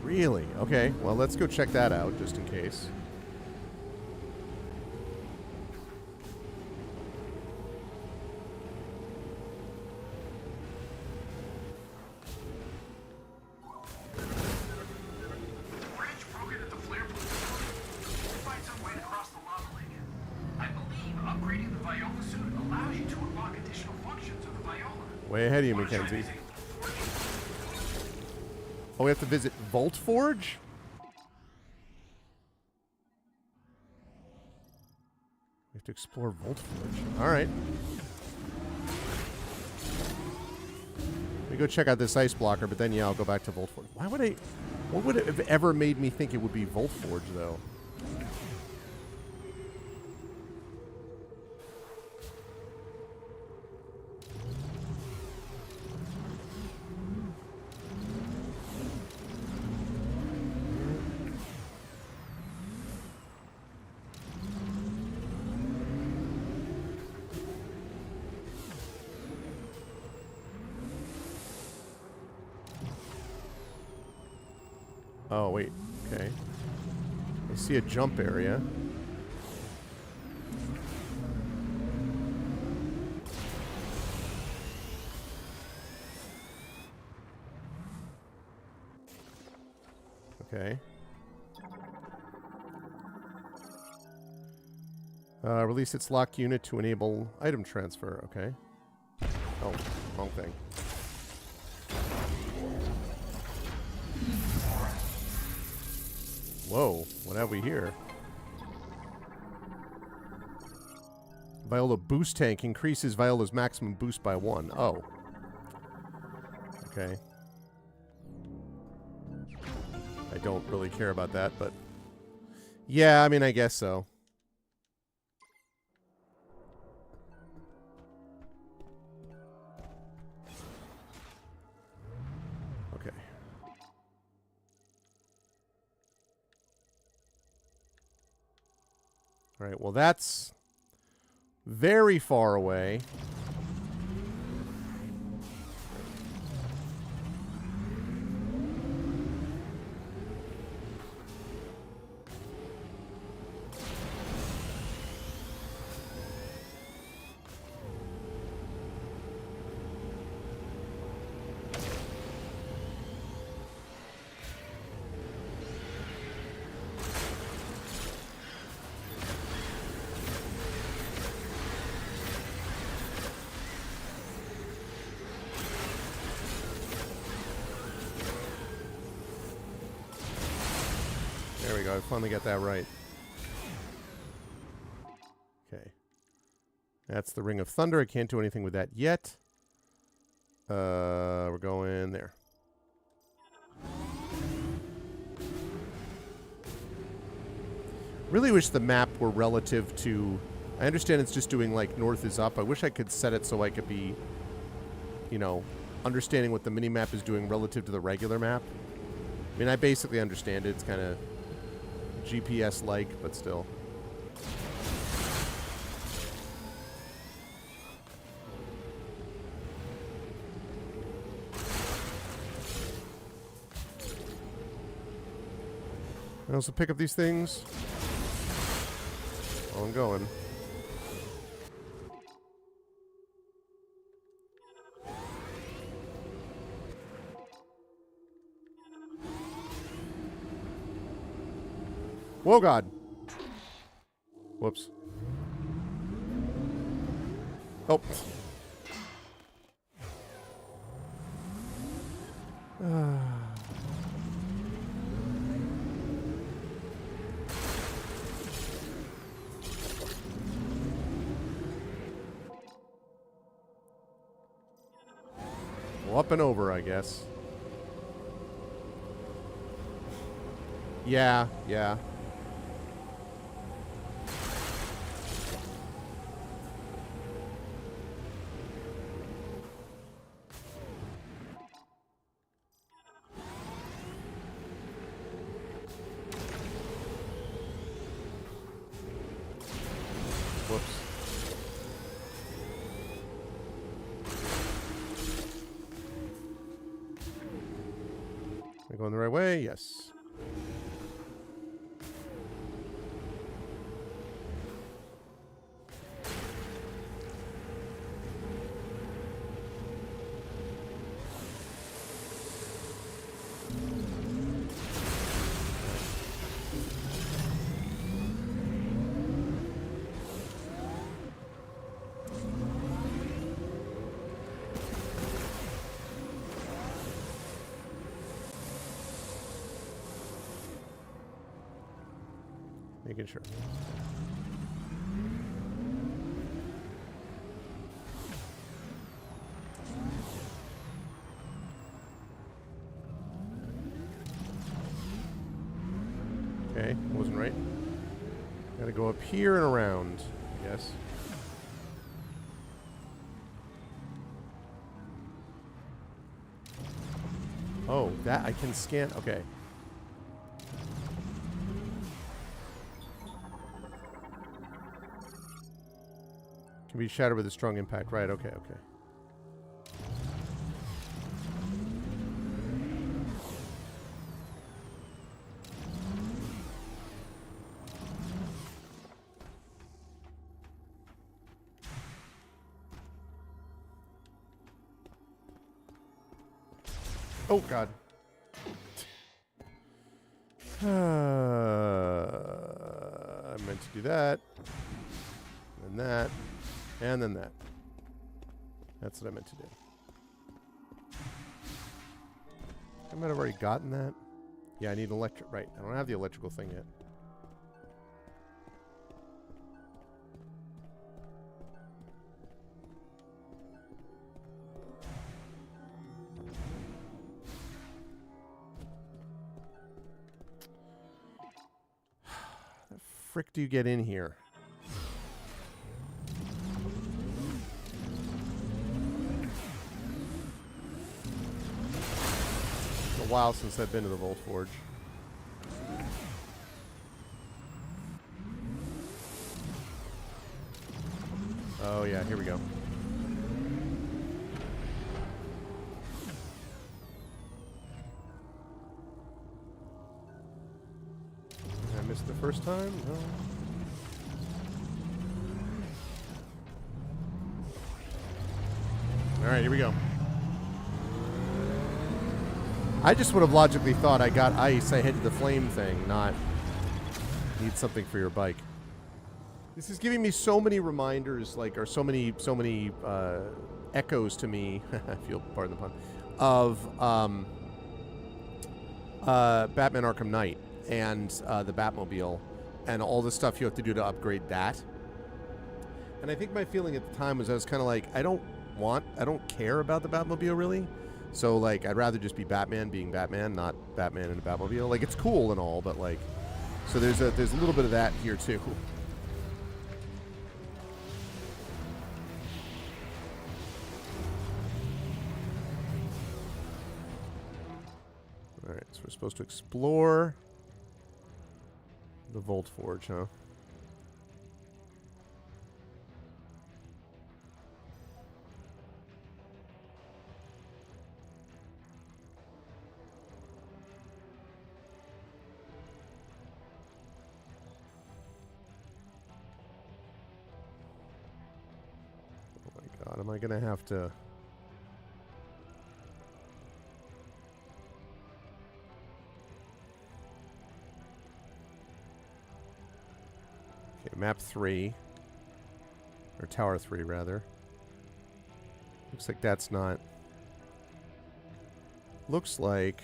Really? Okay, well, let's go check that out, just in case. Way ahead of you, Mackenzie. Oh, we have to visit Vault Forge? We have to explore Vault Forge. All right. We go check out this ice blocker, but then, yeah, I'll go back to Vault Forge. Why would I... What would it have ever made me think it would be Vault Forge, though? Oh, wait. Okay. I see a jump area. Okay. Release its lock unit to enable item transfer. Okay. Oh, wrong thing. Whoa, what have we here? Viola boost tank increases Viola's maximum boost by 1. Oh. Okay. I don't really care about that, but... yeah, I mean, I guess so. Okay. Alright, well that's very far away. There we go. I finally got that right. Okay. That's the Ring of Thunder. I can't do anything with that yet. We're going there. Really wish the map were relative to... I understand it's just doing, like, north is up. I wish I could set it so I could be, you know, understanding what the mini-map is doing relative to the regular map. I mean, I basically understand it. It's kind of GPS-like, but still. I also pick up these things while I'm going. Whoa, God. Whoops. Oh. Well, up and over, I guess. Yeah, yeah. Whoops. Am I going the right way? Yes. Making sure. Okay, wasn't right. Gotta go up here and around, I guess. Oh, that I can scan. Okay. Can be shattered with a strong impact. Right, okay, okay. Oh, God. I meant to do that. And that. And then that. That's what I meant to do. I might have already gotten that. Yeah, I need electric. Right. I don't have the electrical thing yet. How the frick do you get in here? It's a while since I've been to the Vault Forge. Oh yeah, here we go. I missed the first time? No. Alright, here we go. I just would have logically thought I got ice, I hit the flame thing, not need something for your bike. This is giving me so many reminders, like, or so many echoes to me, if you'll pardon the pun, of Batman Arkham Knight and the Batmobile and all the stuff you have to do to upgrade that. And I think my feeling at the time was I was kind of like, I don't care about the Batmobile really. So, like, I'd rather just be Batman being Batman, not Batman in a Batmobile. Like, it's cool and all, but, like, so there's a little bit of that here, too. Alright, so we're supposed to explore the Vault Forge, huh? God, am I going to have to... Okay, map 3. Or tower 3, rather. Looks like that's not... Looks like...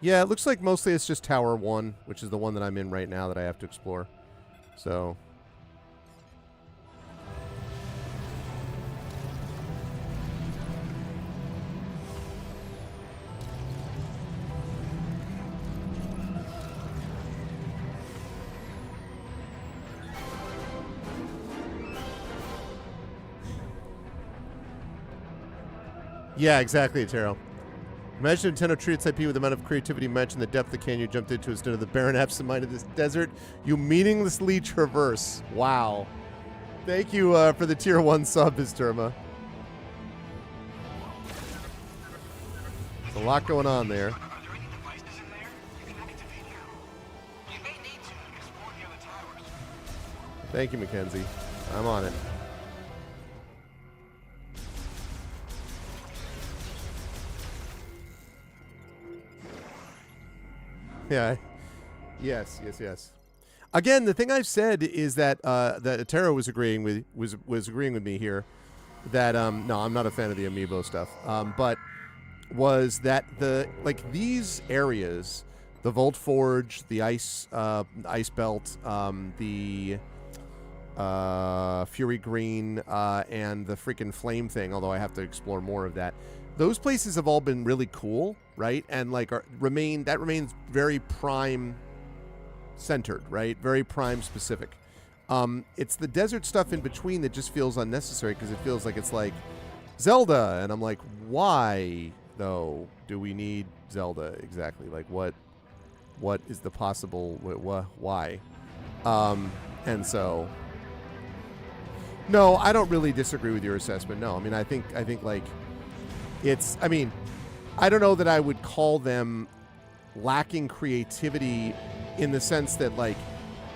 Yeah, it looks like mostly it's just Tower 1, which is the one that I'm in right now that I have to explore. So... Yeah, exactly, Taro. Imagine Nintendo treats IP with the amount of creativity matching the depth the canyon jumped into instead of the barren absent-mind of this desert. You meaninglessly traverse. Wow. Thank you for the tier 1 sub, Bisturma. There's a lot going on there. Thank you, Mackenzie. I'm on it. Yeah. Yes. Again, the thing I've said is that that Taro was agreeing with me here that no, I'm not a fan of the amiibo stuff. But was that these areas, the Vault Forge, the ice belt, the Fury Green, and the freaking flame thing, although I have to explore more of that. Those places have all been really cool, right? And like remains very Prime centered, right? Very Prime specific. It's the desert stuff in between that just feels unnecessary because it feels like it's like Zelda, and I'm like, why though do we need Zelda exactly? Like what is the possible why? And so no, I don't really disagree with your assessment. No, I mean I think like it's, I mean, I don't know that I would call them lacking creativity in the sense that, like,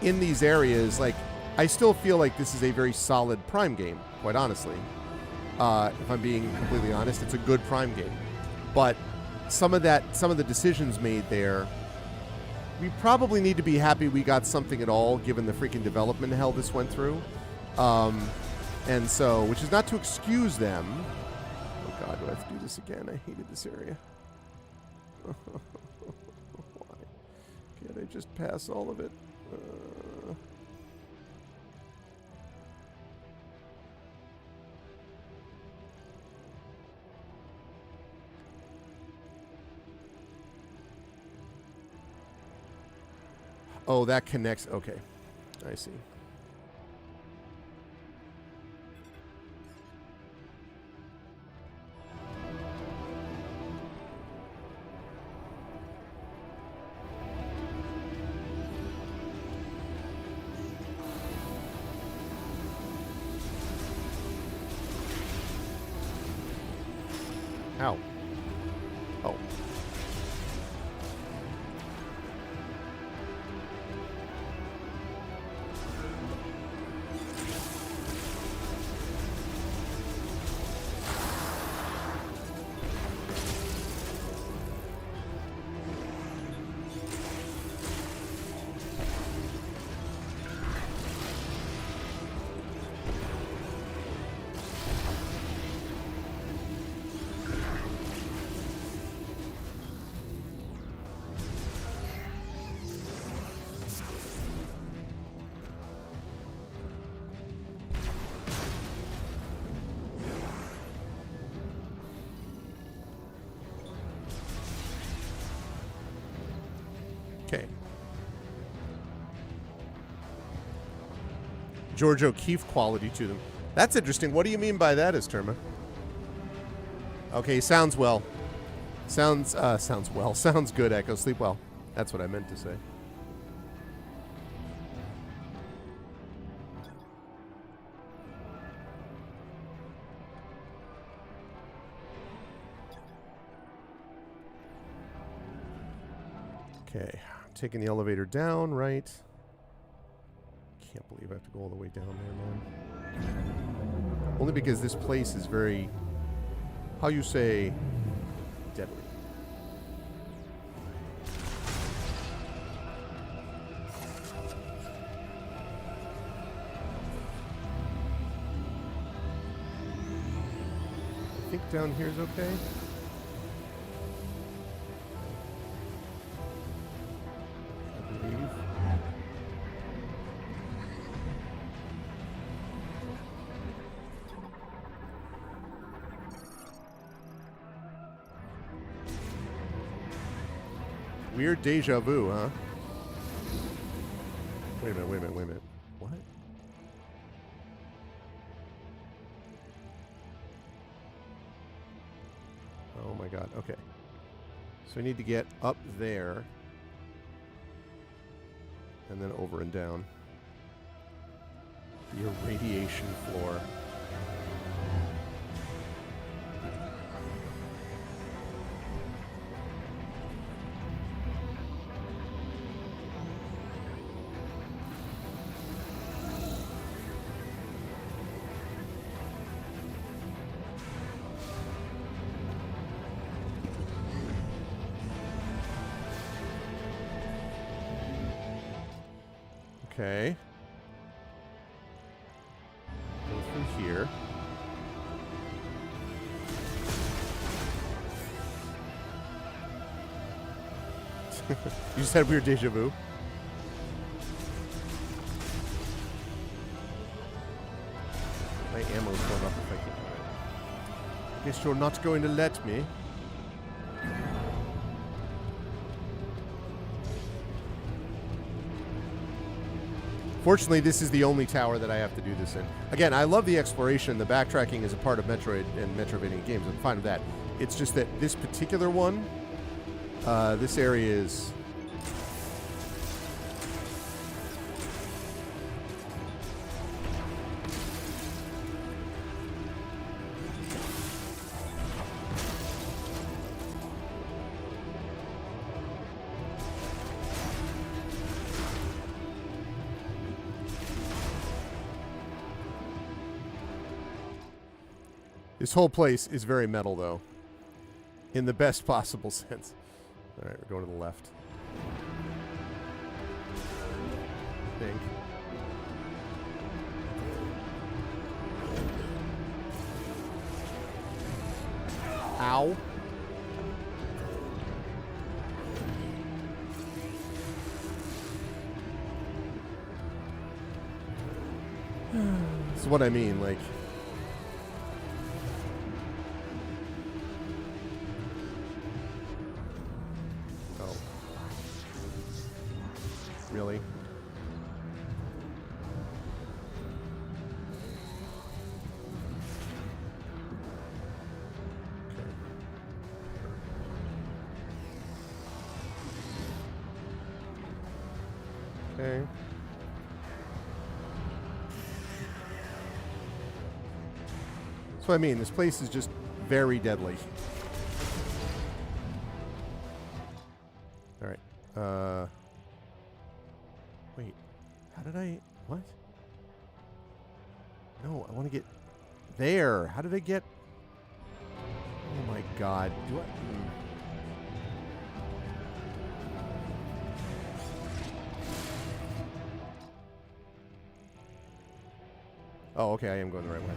in these areas, like, I still feel like this is a very solid Prime game, quite honestly. If I'm being completely honest, it's a good Prime game. But some of the decisions made there, we probably need to be happy we got something at all, given the freaking development hell this went through. And so, which is not to excuse them. Oh God, do I have to do this again? I hated this area. Why can't I just pass all of it? Oh, that connects. Okay. I see. Ow. Oh. Okay. George O'Keefe quality to them. That's interesting. What do you mean by that, Esterma? Okay, sounds well. Sounds well. Sounds good, Echo. Sleep well. That's what I meant to say. Okay, taking the elevator down, right? Can't believe I have to go all the way down there, man. Only because this place is very, how you say, deadly. I think down here is okay. Weird deja vu, huh? Wait a minute. What? Oh my God, okay. So we need to get up there. And then over and down. The irradiation floor. Okay. Go through here. You just had weird deja vu. My ammo's going up if I can. Guess you're not going to let me. Fortunately, this is the only tower that I have to do this in. Again, I love the exploration. The backtracking is a part of Metroid and Metroidvania games. I'm fine with that. It's just that this particular one, this area is... This whole place is very metal, though. In the best possible sense. Alright, we're going to the left. I think. Ow. That's what I mean, like... Oh. Really? Okay. That's what I mean. This place is just very deadly. All right. Wait. How did I... What? No, I want to get there. How did I get... Oh my god. Do I... Oh, okay, I am going the right way.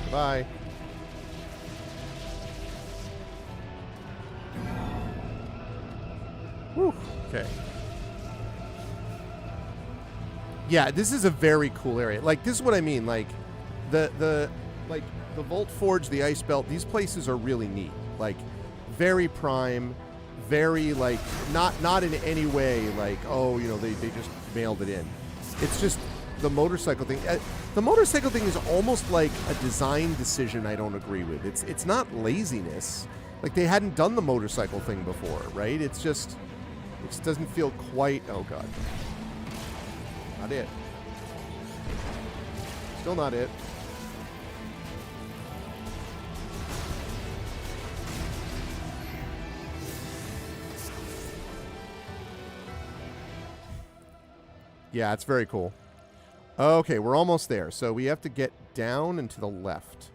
Bye. Whew. Okay. Yeah, this is a very cool area. Like, this is what I mean. Like, the Volt Forge, the Ice Belt, these places are really neat. Like, very prime, very, like, not in any way, like, oh, you know, they just mailed it in. It's just the motorcycle thing. The motorcycle thing is almost like a design decision I don't agree with. It's not laziness. Like, they hadn't done the motorcycle thing before, right? It just doesn't feel quite... Oh, God. Not it. Still not it. Yeah, it's very cool. Okay, we're almost there. So we have to get down and to the left.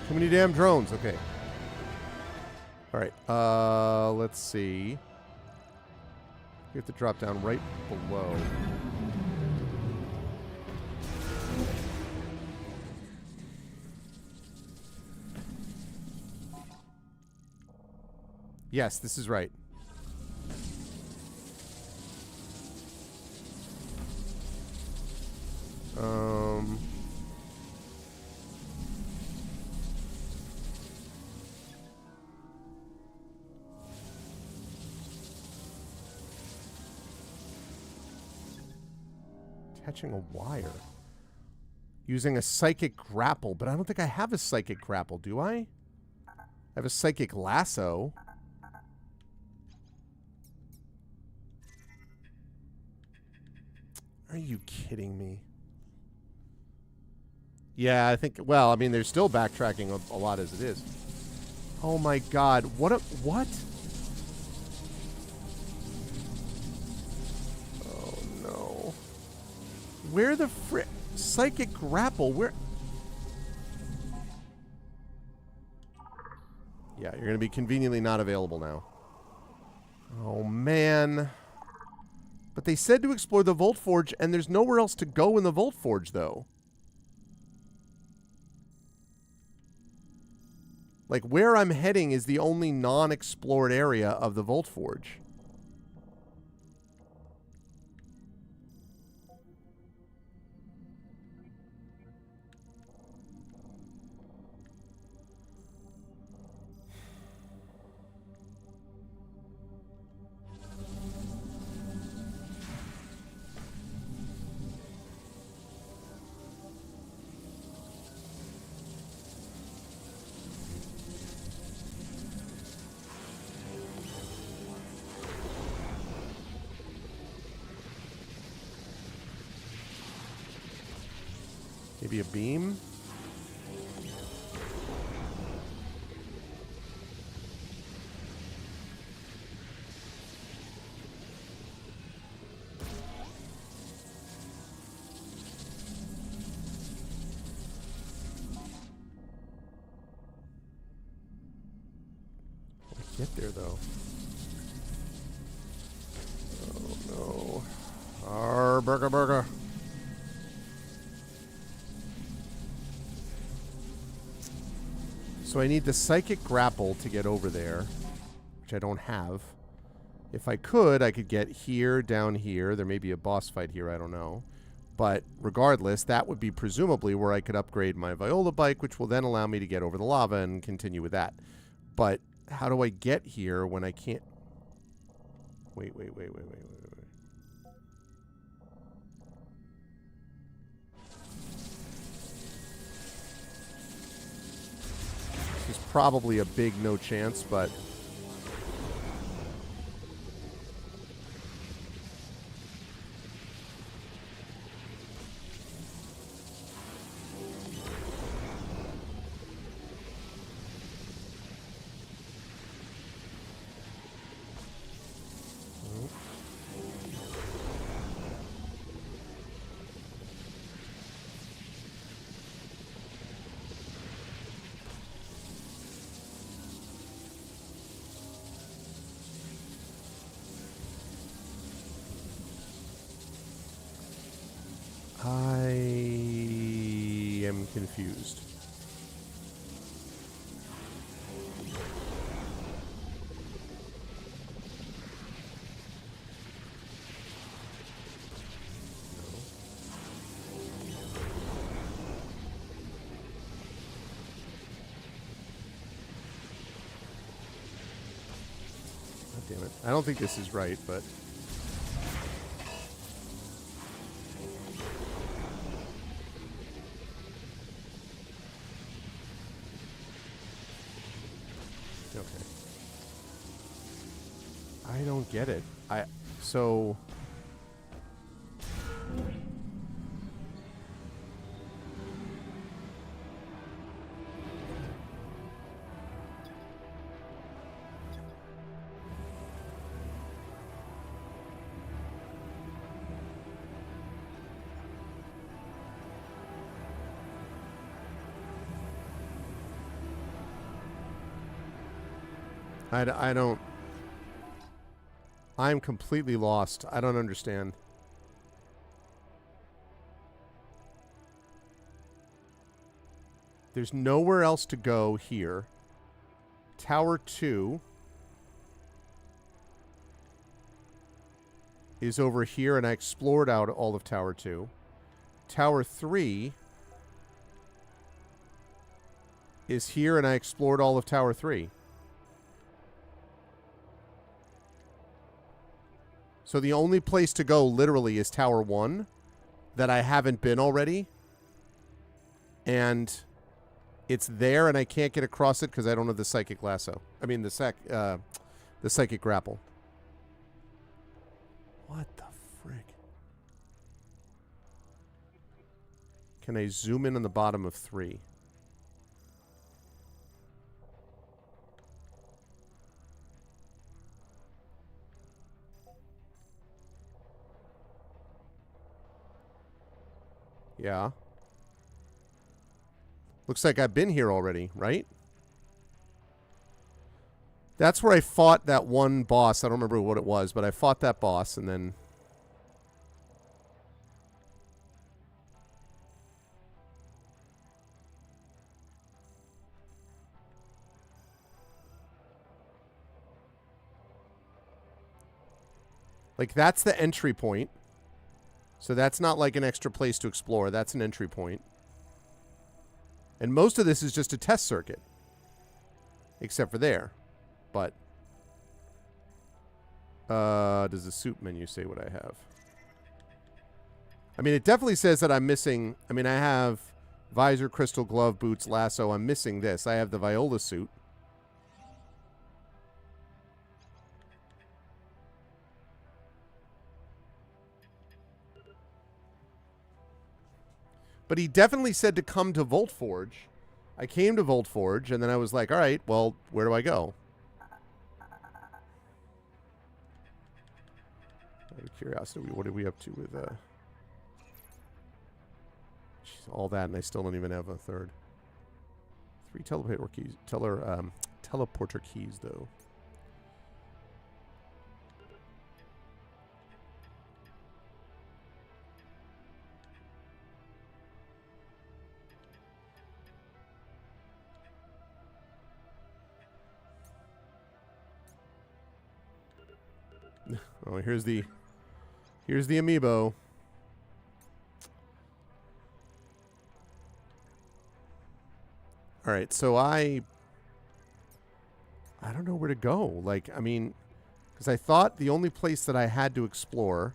Too many damn drones. Okay. All right. Let's see. We have to drop down right below. Yes, this is right. Catching a wire. Using a psychic grapple, but I don't think I have a psychic grapple, do I? I have a psychic lasso. Are you kidding me? Yeah, I think... Well, I mean, there's still backtracking a lot as it is. Oh my god. What a... What? Oh no. Where the psychic grapple? Where... Yeah, you're going to be conveniently not available now. Oh man. But they said to explore the Volt Forge, and there's nowhere else to go in the Volt Forge, though. Like, where I'm heading is the only non-explored area of the Volt Forge. Maybe a beam? Get there though. Oh no. Arr, burger, burger. So I need the psychic grapple to get over there, which I don't have. If I could get here, down here. There may be a boss fight here, I don't know. But regardless, that would be presumably where I could upgrade my Viola bike, which will then allow me to get over the lava and continue with that. But how do I get here when I can't... Wait. This is probably a big no chance, but... I am confused. God damn it. I don't think this is right, but... Okay. I don't get it. So... I don't... I'm completely lost. I don't understand. There's nowhere else to go here. Tower 2 is over here, and I explored out all of Tower 2. Tower 3 is here, and I explored all of Tower 3. So the only place to go, literally, is Tower 1 that I haven't been already. And it's there, and I can't get across it because I don't have the Psychic Lasso. I mean, the Psychic Grapple. What the frick? Can I zoom in on the bottom of 3? Yeah. Looks like I've been here already, right? That's where I fought that one boss. I don't remember what it was, but I fought that boss and then... Like, that's the entry point. So that's not like an extra place to explore. That's an entry point. And most of this is just a test circuit. Except for there. But... does the soup menu say what I have? I mean, it definitely says that I'm missing... I mean, I have visor, crystal, glove, boots, lasso. I'm missing this. I have the Viola suit. But he definitely said to come to Volt Forge. I came to Volt Forge, and then I was like, all right, well, where do I go? Out of curiosity, what are we up to with all that, and I still don't even have a third. 3 teleporter keys. Teleporter keys, though. Oh, here's the amiibo. All right, so I don't know where to go. Like, I mean, because I thought the only place that I had to explore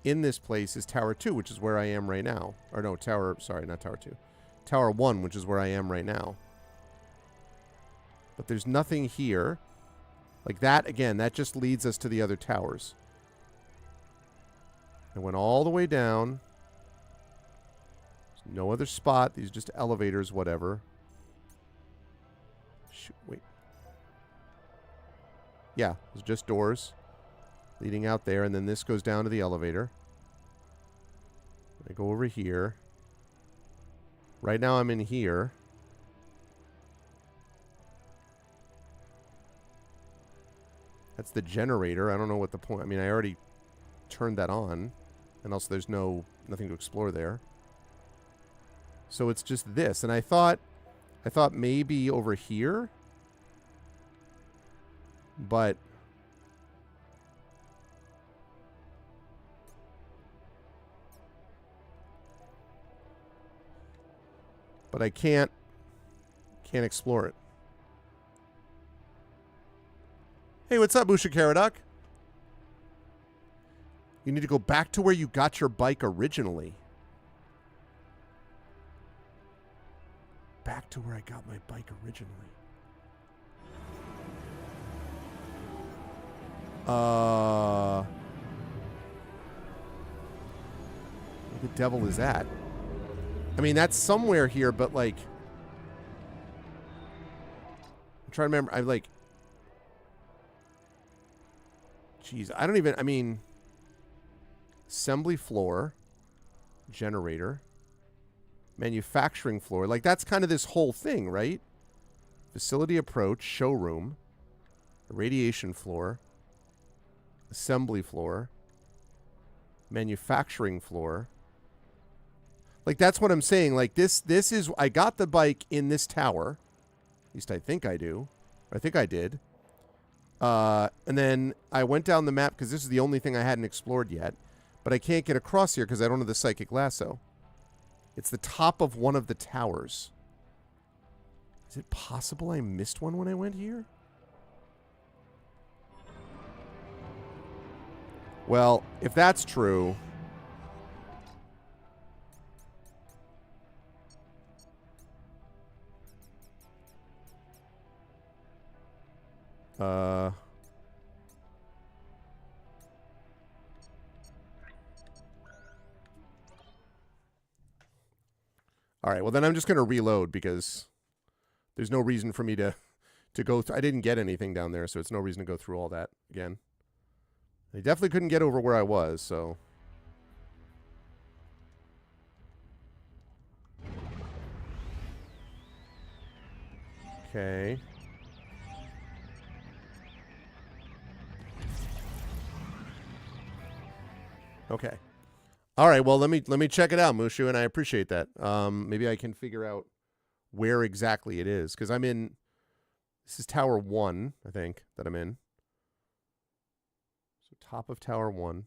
in this place is Tower 2, which is where I am right now. Or no, sorry, not Tower 2. Tower 1, which is where I am right now. But there's nothing here. Like that, again, that just leads us to the other towers. I went all the way down. There's no other spot. These are just elevators, whatever. Shoot, wait. Yeah, it's just doors leading out there, and then this goes down to the elevator. I go over here. Right now I'm in here. That's the generator. I don't know what the point... I mean, I already turned that on. And also there's nothing to explore there. So it's just this. And I thought maybe over here. But... But I can't explore it. Hey, what's up, Busha Caradoc? You need to go back to where you got your bike originally. Back to where I got my bike originally. Where the devil is that? I mean, that's somewhere here, but like... I'm trying to remember. I like... Jeez, I don't even... I mean... Assembly floor. Generator. Manufacturing floor. Like, that's kind of this whole thing, right? Facility approach. Showroom. Radiation floor. Assembly floor. Manufacturing floor. Like, that's what I'm saying. Like, this is... I got the bike in this tower. At least I think I do. I think I did. And then I went down the map because this is the only thing I hadn't explored yet. But I can't get across here because I don't have the psychic lasso. It's the top of one of the towers. Is it possible I missed one when I went here? Well, if that's true... All right, well, then I'm just going to reload because there's no reason for me to go through. I didn't get anything down there, so it's no reason to go through all that again. I definitely couldn't get over where I was, so... Okay. Okay. All right, well, let me check it out, Mushu, and I appreciate that. Maybe I can figure out where exactly it is, because I'm in... This is Tower 1, I think, that I'm in. So top of Tower 1.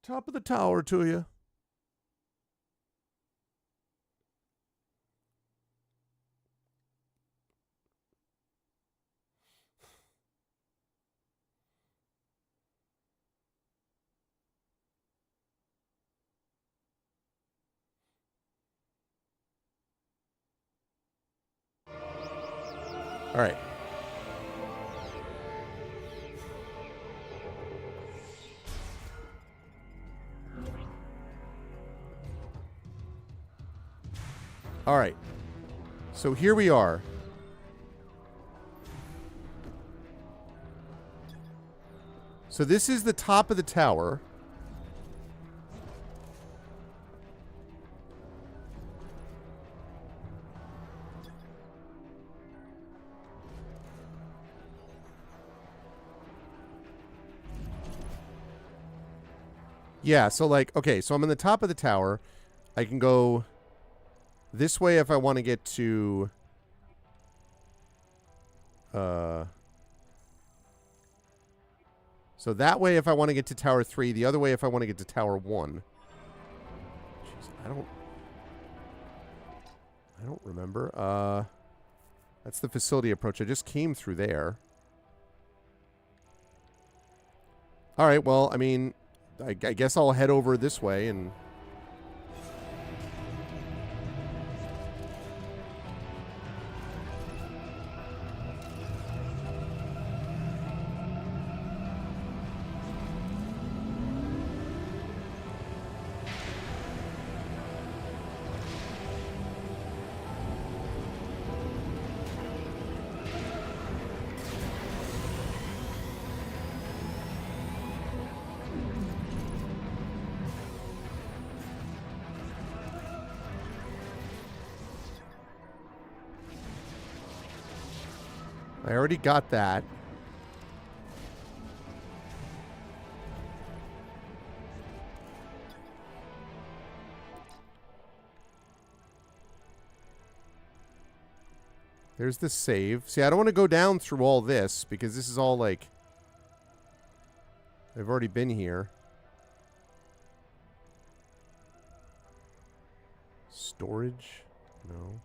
Top of the tower to you. All right. All right. So here we are. So this is the top of the tower. Yeah, so like, okay, so I'm on the top of the tower. I can go this way if I want to get to... So that way if I want to get to Tower 3. The other way if I want to get to Tower 1. Jeez, I don't remember. That's the facility approach. I just came through there. All right, well, I mean, I guess I'll head over this way and... I already got that. There's the save. See, I don't want to go down through all this because this is all like... I've already been here. Storage? No.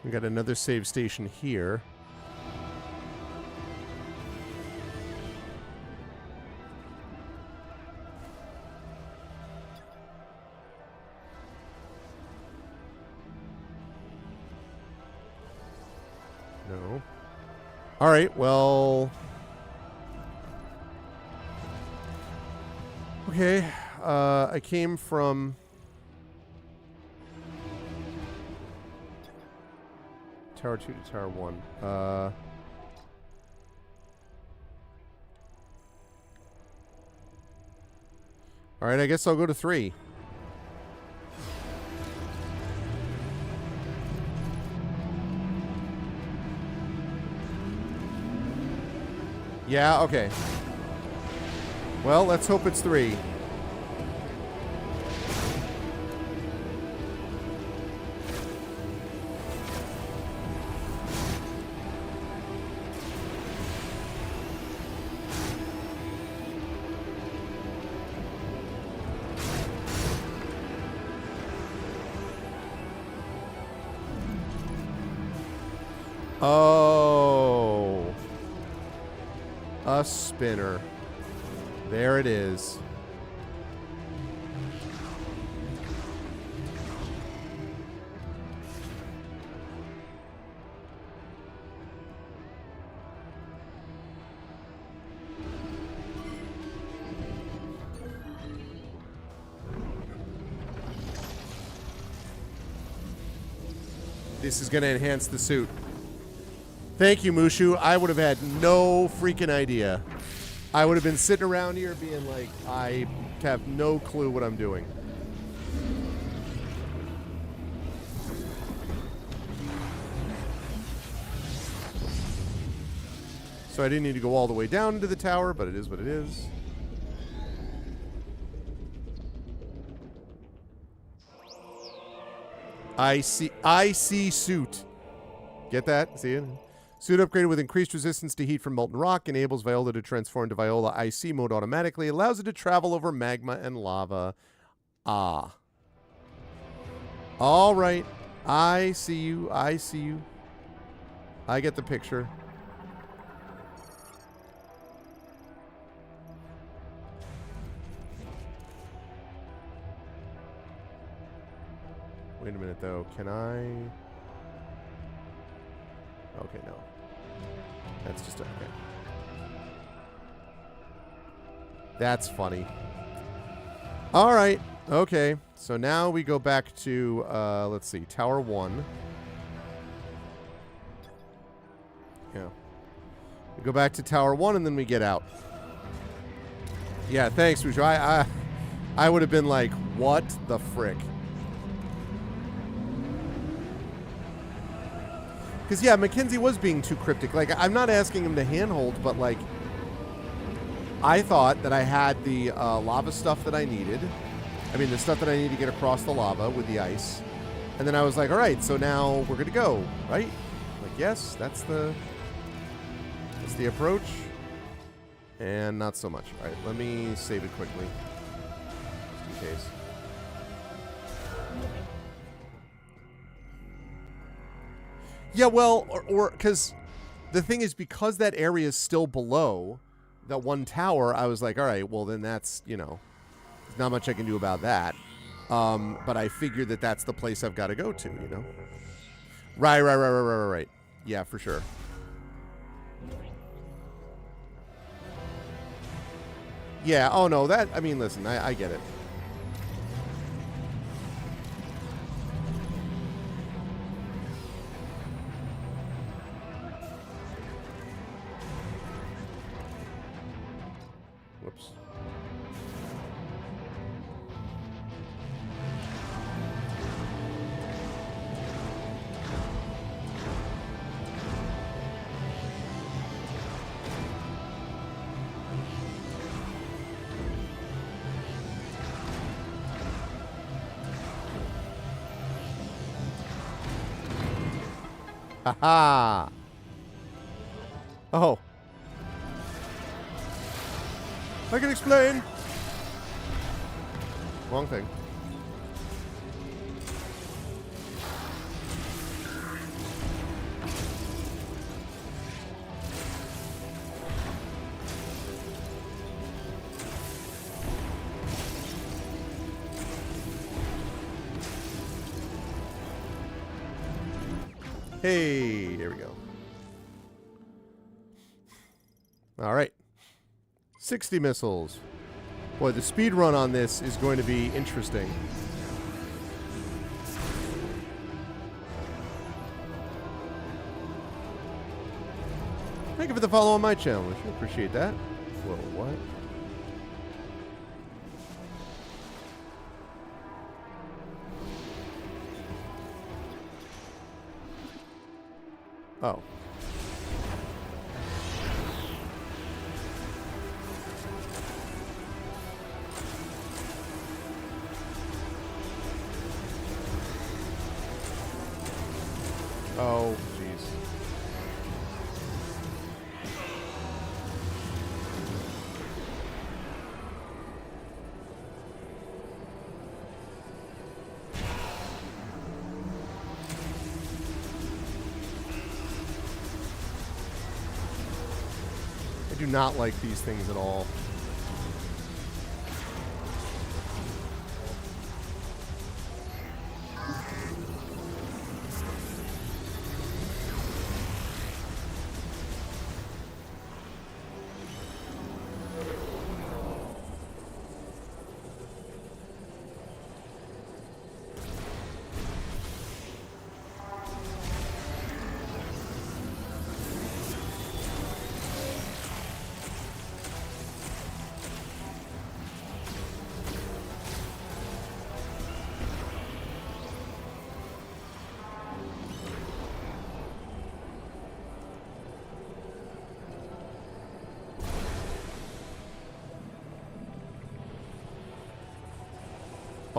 We got another save station here. No. All right, well... Okay, I came from... Tower 2 to Tower 1. Alright, I guess I'll go to 3. Yeah, okay. Well, let's hope it's 3. Oh. A spinner. There it is. This is going to enhance the suit. Thank you, Mushu. I would have had no freaking idea. I would have been sitting around here being like, I have no clue what I'm doing. So I didn't need to go all the way down into the tower, but it is what it is. I see suit. Get that? See it? Suit upgraded with increased resistance to heat from molten rock, enables Viola to transform into Viola IC mode automatically, allows it to travel over magma and lava. Ah. All right. I see you. I see you. I get the picture. Wait a minute, though. Can I... Okay, no. That's just... Okay. That's funny. All right. Okay. So now we go back to, let's see, Tower 1. Yeah. We go back to Tower 1 and then we get out. Yeah, thanks, Wujo. I would have been like, what the frick? Because, yeah, Mackenzie was being too cryptic. Like, I'm not asking him to handhold, but, like, I thought that I had the lava stuff that I needed. I mean, the stuff that I need to get across the lava with the ice. And then I was like, all right, so now we're good to go, right? Like, yes, that's the approach. And not so much. All right, let me save it quickly. Just in case. Yeah, well, or because the thing is, because that area is still below that one tower, I was like, all right, well, then that's, you know, there's not much I can do about that. But I figured that that's the place I've got to go to, you know? Right. Yeah, for sure. Yeah, oh no, that, I mean, listen, I get it. Whoops. Haha. Oh. I can explain. Wrong thing. Hey, there we go. All right. 60 missiles. Boy, the speed run on this is going to be interesting. Thank you for the follow on my channel. I sure appreciate that. Whoa, what? Oh. Oh, jeez. I do not like these things at all.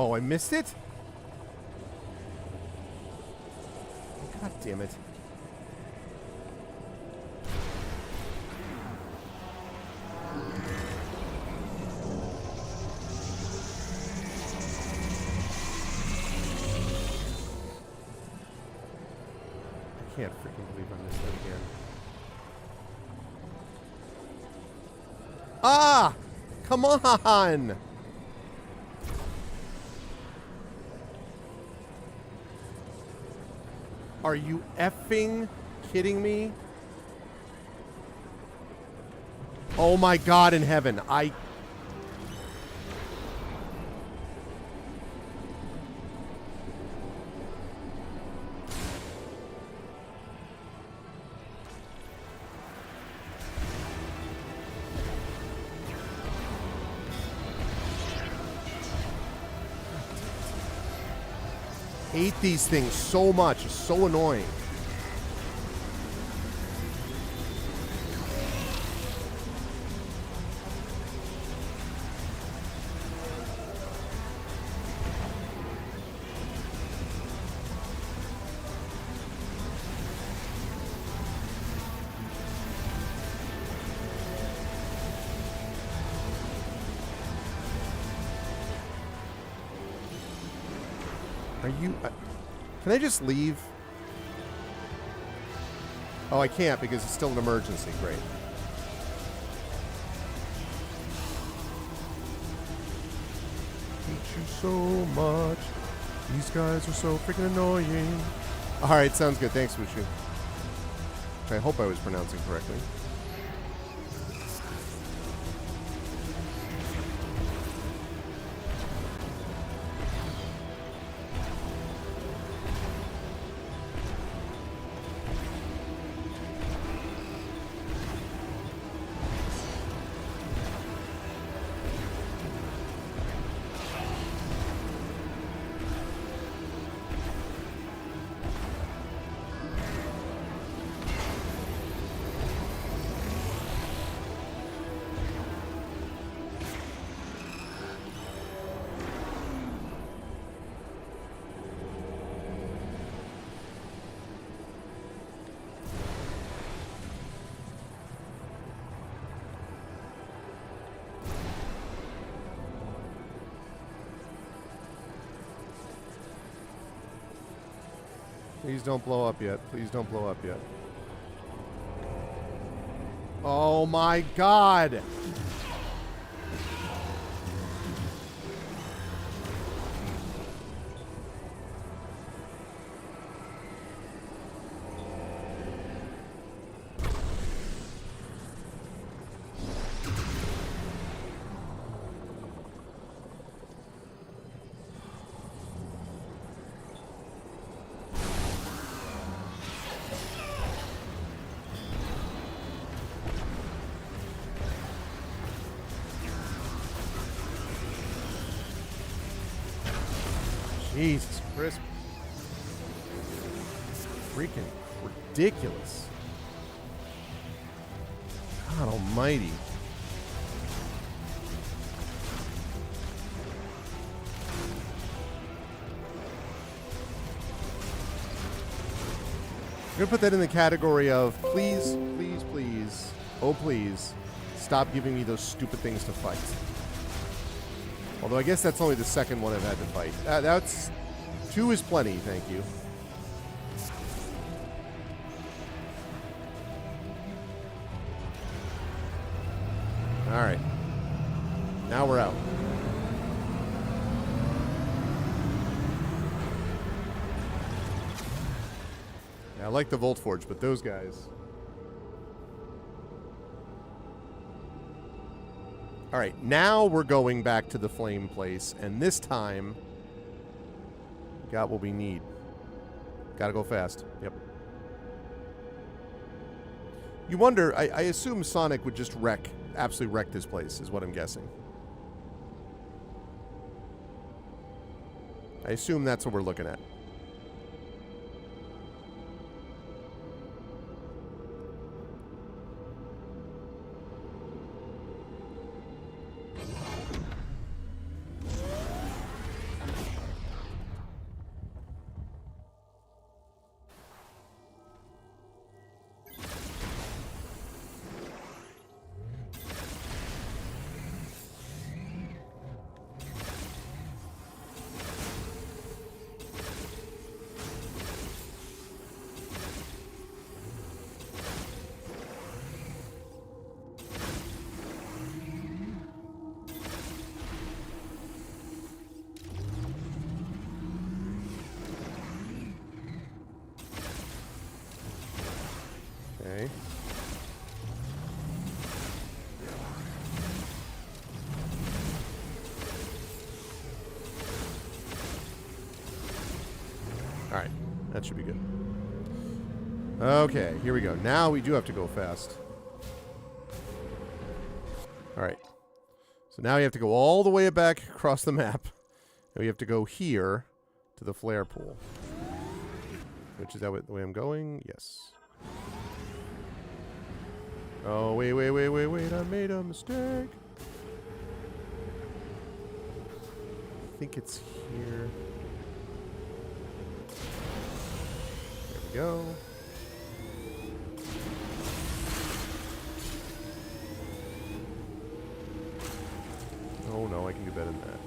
Oh, I missed it? God damn it. I can't freaking believe I missed that again. Ah! Come on! Are you effing kidding me? Oh my God in heaven. I hate these things so much. It's so annoying. Are you... can I just leave? Oh, I can't because it's still an emergency. Great. Hate you so much. These guys are so freaking annoying. All right, sounds good. Thanks, Wushu. Which I hope I was pronouncing correctly. Please don't blow up yet. Please don't blow up yet. Oh my God! Jesus Christ. Freaking ridiculous. God almighty. I'm gonna put that in the category of please, please, please, oh please, stop giving me those stupid things to fight. Although I guess that's only the second one I've had to fight. That's... 2 is plenty, thank you. Alright. Now we're out. Yeah, I like the Volt Forge, but those guys... All right, now we're going back to the flame place, and this time, got what we need. Gotta go fast. Yep. You wonder, I assume Sonic would just absolutely wreck this place, is what I'm guessing. I assume that's what we're looking at. Alright, that should be good. Okay, here we go. Now we do have to go fast. Alright. So now you have to go all the way back across the map. And we have to go here to the flare pool. Which is that the way I'm going? Yes. Oh, wait. I made a mistake. I think it's here. There we go. Oh no, I can do better than that.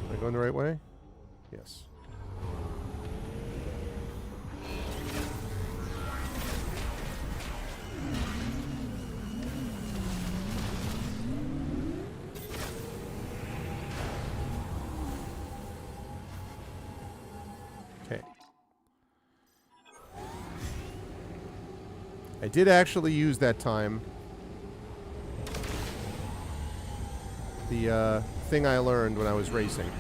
Am I going the right way? Yes. Okay. I did actually use that time the thing I learned when I was racing.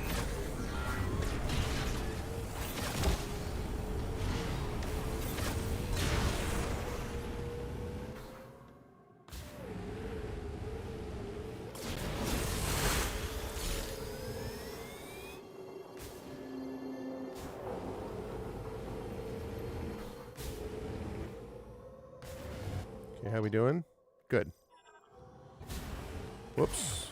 Okay, how we doing? Good. Whoops.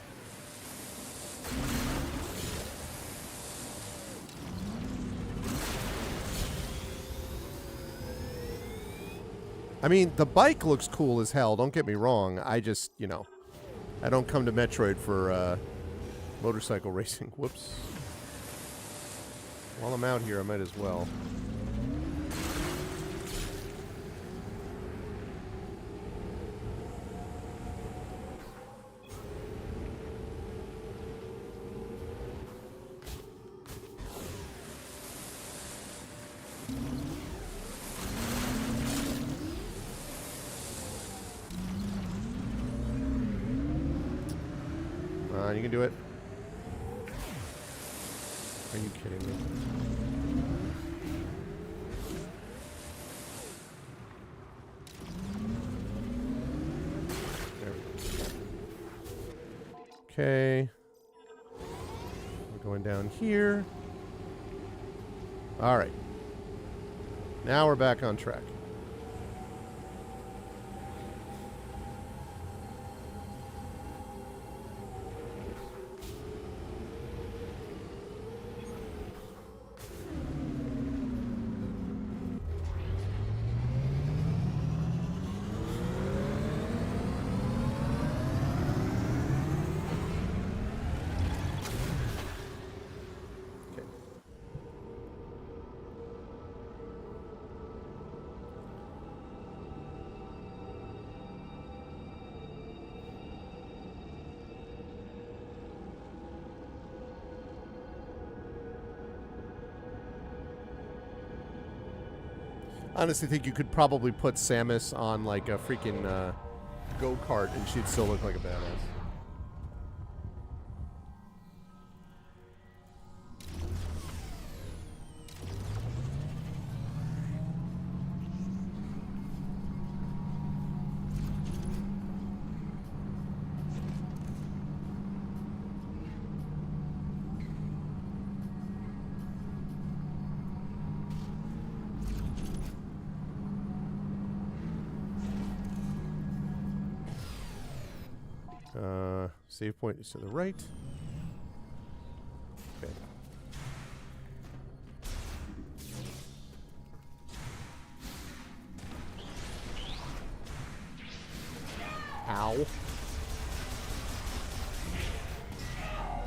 I mean, the bike looks cool as hell, don't get me wrong. I just, you know, I don't come to Metroid for motorcycle racing. Whoops. While I'm out here, I might as well. You can do it. Are you kidding me? There we go. Okay. We're going down here. All right. Now we're back on track. Honestly, think you could probably put Samus on like a freaking go-kart and she'd still look like a badass. Save point is to the right. Okay. Ow.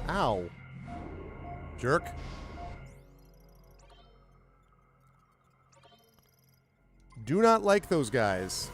Ow. Jerk. Do not like those guys.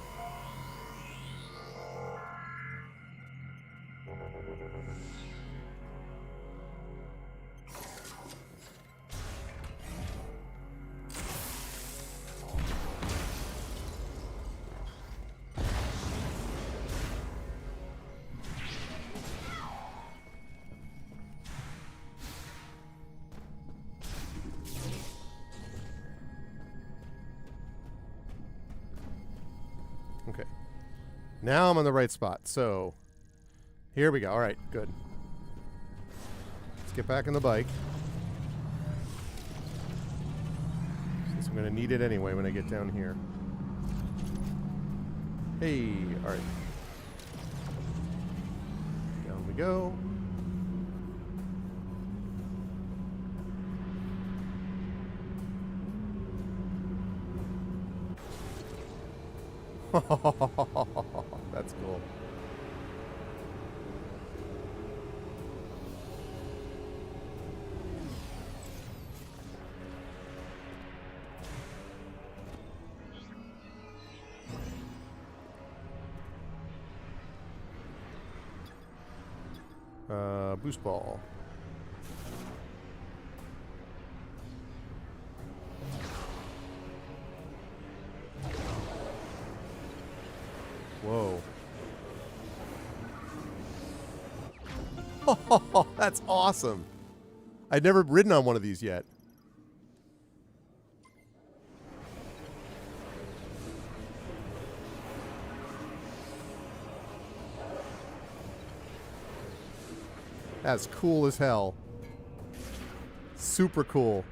Now I'm on the right spot. So, here we go. All right, good. Let's get back on the bike. Since I'm going to need it anyway when I get down here. Hey, all right. Down we go. That's cool. Boost ball. Whoa. Oh, that's awesome. I'd never ridden on one of these yet. That's cool as hell. Super cool.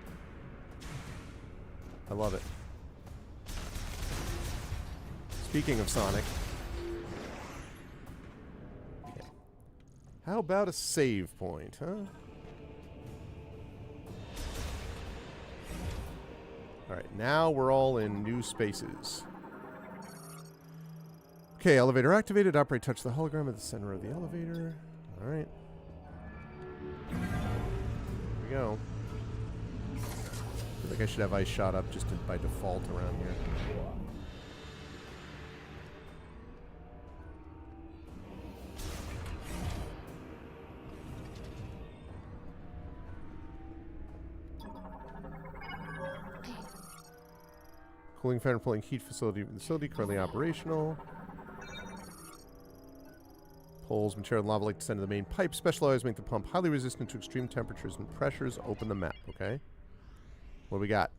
I love it. Speaking of Sonic. Okay. How about a save point, huh? Alright, now we're all in new spaces. Okay, elevator activated. Operate touch the hologram at the center of the elevator. Alright. Here we go. I feel like I should have ice shot up just by default around here. Cooling fan and pulling heat facility currently operational. Poles, material and lava lake descend to the main pipe. Special alloys make the pump highly resistant to extreme temperatures and pressures. Open the map, okay? What do we got?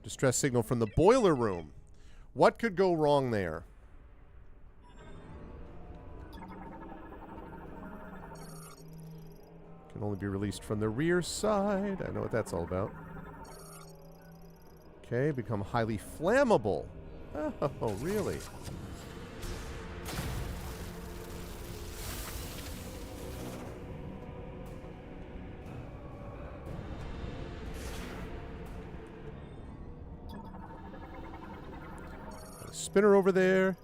Distress signal from the boiler room. What could go wrong there? Can only be released from the rear side. I know what that's all about. Okay, become highly flammable. Oh, really? Spinner over there.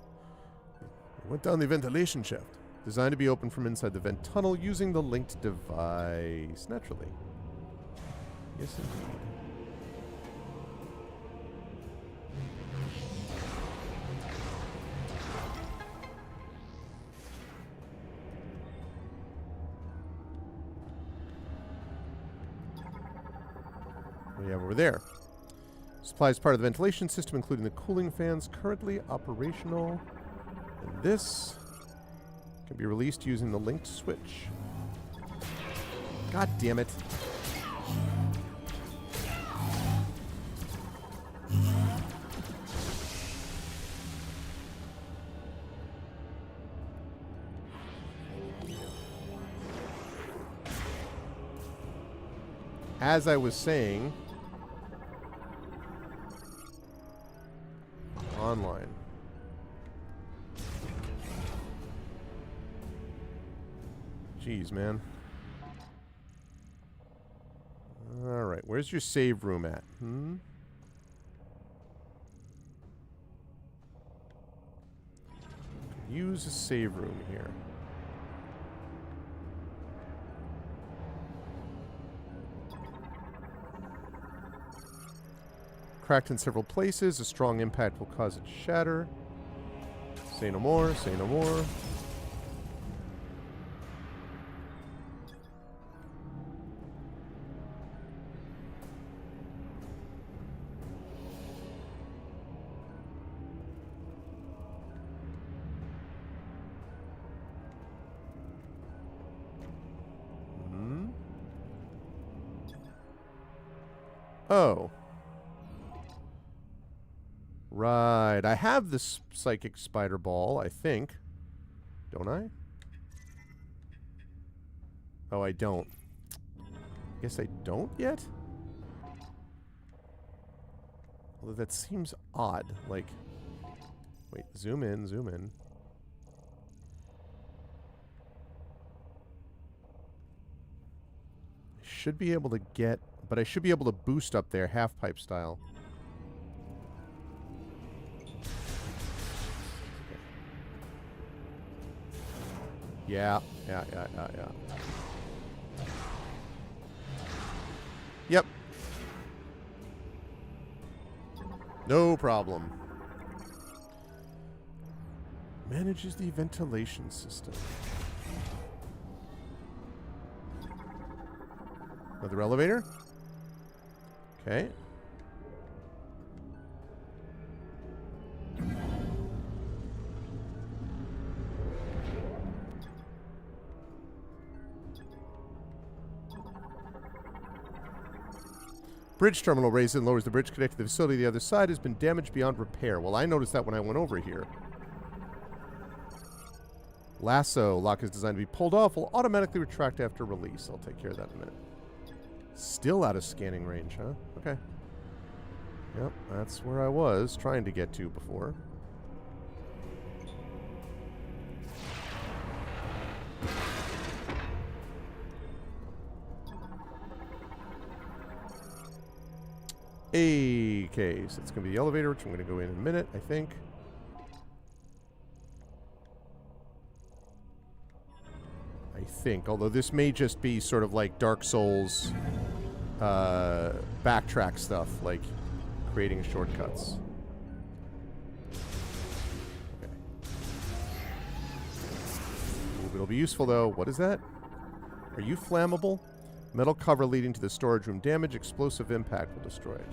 Went down the ventilation shaft. Designed to be opened from inside the vent tunnel using the linked device. Naturally. Yes, indeed. We have over there. Supplies part of the ventilation system, including the cooling fans currently operational. And this can be released using the linked switch. God damn it. As I was saying, online. Jeez, man. Alright, where's your save room at? Use a save room here. Cracked in several places. A strong impact will cause it to shatter. Say no more. Say no more. Oh. Right. I have this psychic spider ball, I think. Don't I? Oh, I don't. I guess I don't yet? Although that seems odd. Like, wait, zoom in, zoom in. I should be able to get, but I should be able to boost up there, half pipe style. Yeah. Yep. No problem. Manages the ventilation system. Another elevator? Okay. Bridge terminal raises and lowers the bridge connected to the facility. The other side has been damaged beyond repair. Well, I noticed that when I went over here. Lasso lock is designed to be pulled off. Will automatically retract after release. I'll take care of that in a minute. Still out of scanning range, huh? Okay. Yep, that's where I was trying to get to before. Okay, so it's going to be the elevator, which I'm going to go in a minute, I think. Although this may just be sort of like Dark Souls backtrack stuff, like creating shortcuts. Okay. Ooh, it'll be useful, though. What is that? Are you flammable? Metal cover leading to the storage room damage. Explosive impact will destroy it.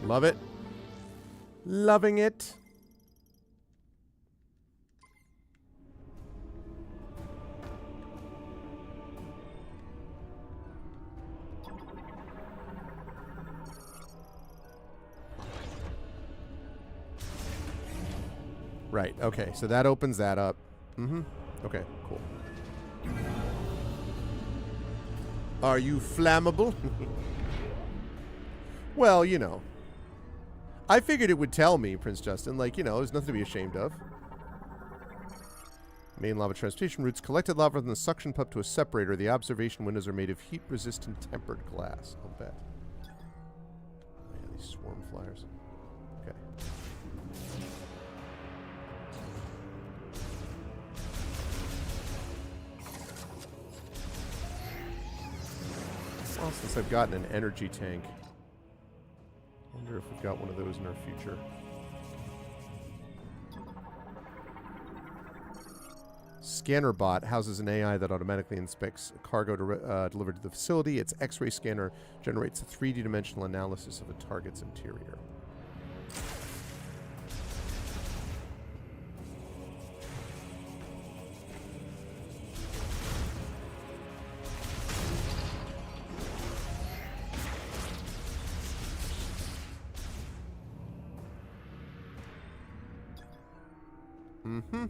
Love it. Loving it. Right, okay, so that opens that up. Mm-hmm. Okay, cool. Are you flammable? Well, you know. I figured it would tell me, Prince Justin. Like, you know, there's nothing to be ashamed of. Main lava transportation routes. Collected lava from the suction pump to a separator. The observation windows are made of heat-resistant tempered glass. I'll bet. Man, these swarm flyers. Okay. Well, since I've gotten an energy tank, I wonder if we've got one of those in our future. Scanner bot houses an AI that automatically inspects cargo delivered to the facility. Its X-ray scanner generates a 3D dimensional analysis of a target's interior. Mm-hmm.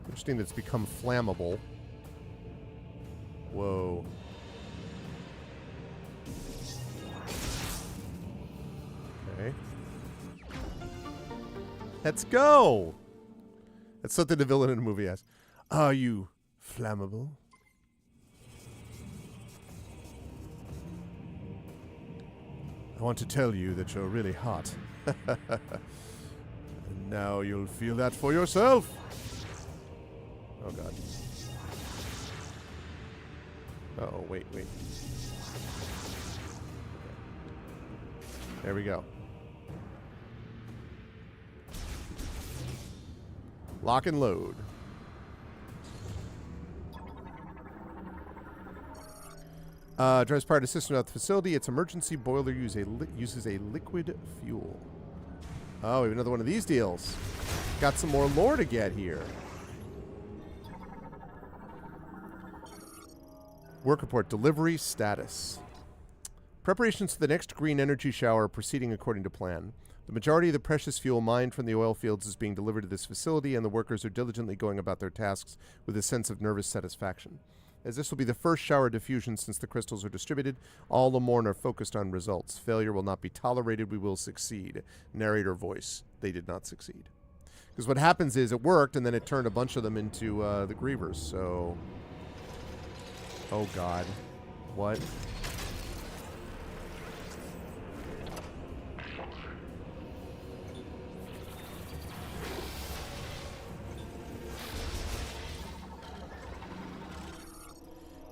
Interesting that it's become flammable. Whoa. Okay. Let's go! That's something the villain in a movie has. Are you flammable? I want to tell you that you're really hot. And now you'll feel that for yourself. Oh, God. Uh-oh, wait. Okay. There we go. Lock and load. Drives power to system at the facility. Its emergency boiler uses a liquid fuel. Oh, we have another one of these deals. Got some more lore to get here. Work report. Delivery status. Preparations for the next green energy shower are proceeding according to plan. The majority of the precious fuel mined from the oil fields is being delivered to this facility, and the workers are diligently going about their tasks with a sense of nervous satisfaction. As this will be the first shower diffusion since the crystals are distributed, all Lamorne are focused on results. Failure will not be tolerated. We will succeed. Narrator voice. They did not succeed. Because what happens is it worked, and then it turned a bunch of them into the Grievers. So, oh God, what?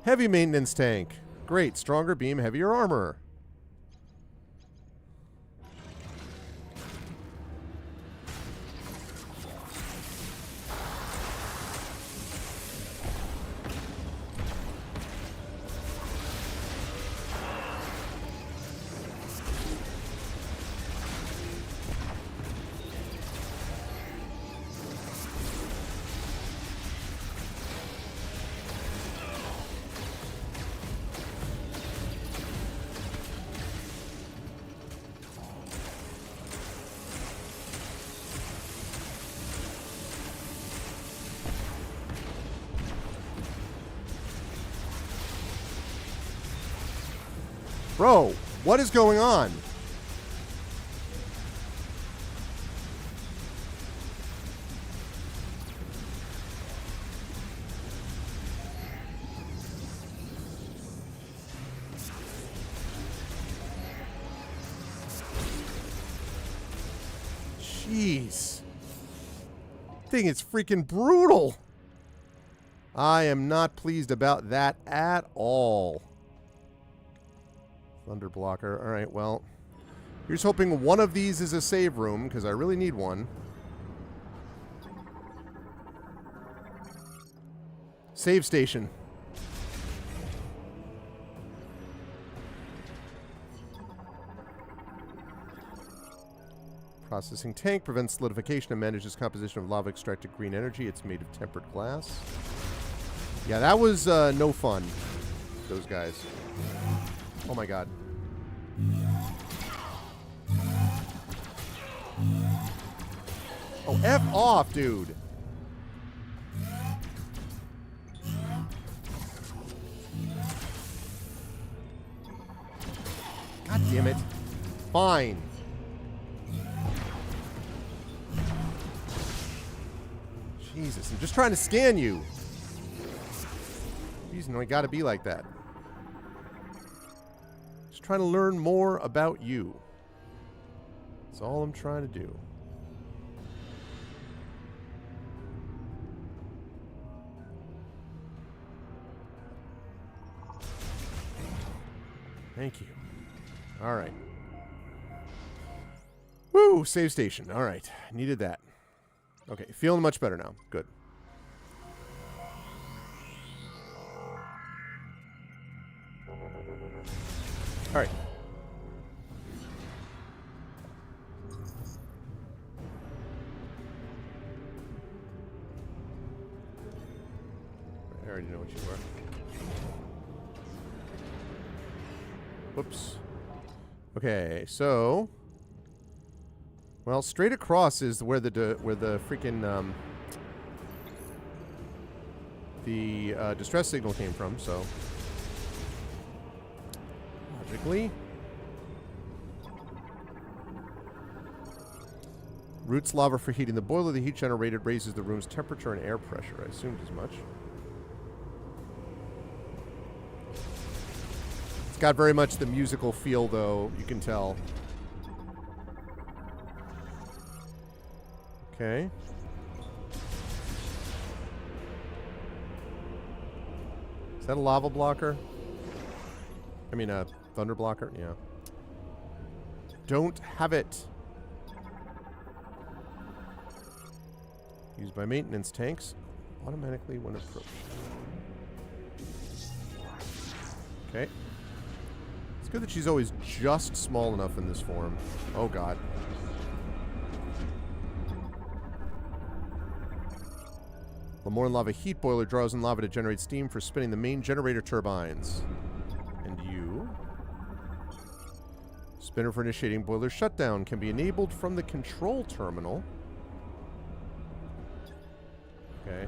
Heavy maintenance tank. Great. Stronger beam, heavier armor. Bro, what is going on? Jeez. Thing is freaking brutal. I am not pleased about that at all. Thunder blocker. All right, well, here's hoping one of these is a save room, because I really need one. Save station. Processing tank prevents solidification and manages composition of lava extracted green energy. It's made of tempered glass. Yeah, that was no fun, those guys. Oh my God. Oh, F off, dude. God damn it. Fine. Jesus, I'm just trying to scan you. Jeez, no, I gotta be like that. Just trying to learn more about you. That's all I'm trying to do. Thank you. All right. Woo! Save station. All right. Needed that. Okay. Feeling much better now. Good. All right. I already know what you are. Whoops. Okay, so, well, straight across is where the freaking distress signal came from. So, logically, roots lava for heating the boiler. The heat generated raises the room's temperature and air pressure. I assumed as much. It's got very much the musical feel, though, you can tell. Okay. Is that a lava blocker? I mean, a thunder blocker? Yeah. Don't have it. Used by maintenance tanks. Automatically when approached. Okay. It's good that she's always just small enough in this form. Oh, God. Lemoyne lava heat boiler draws in lava to generate steam for spinning the main generator turbines. And you... Spinner for initiating boiler shutdown can be enabled from the control terminal. Okay.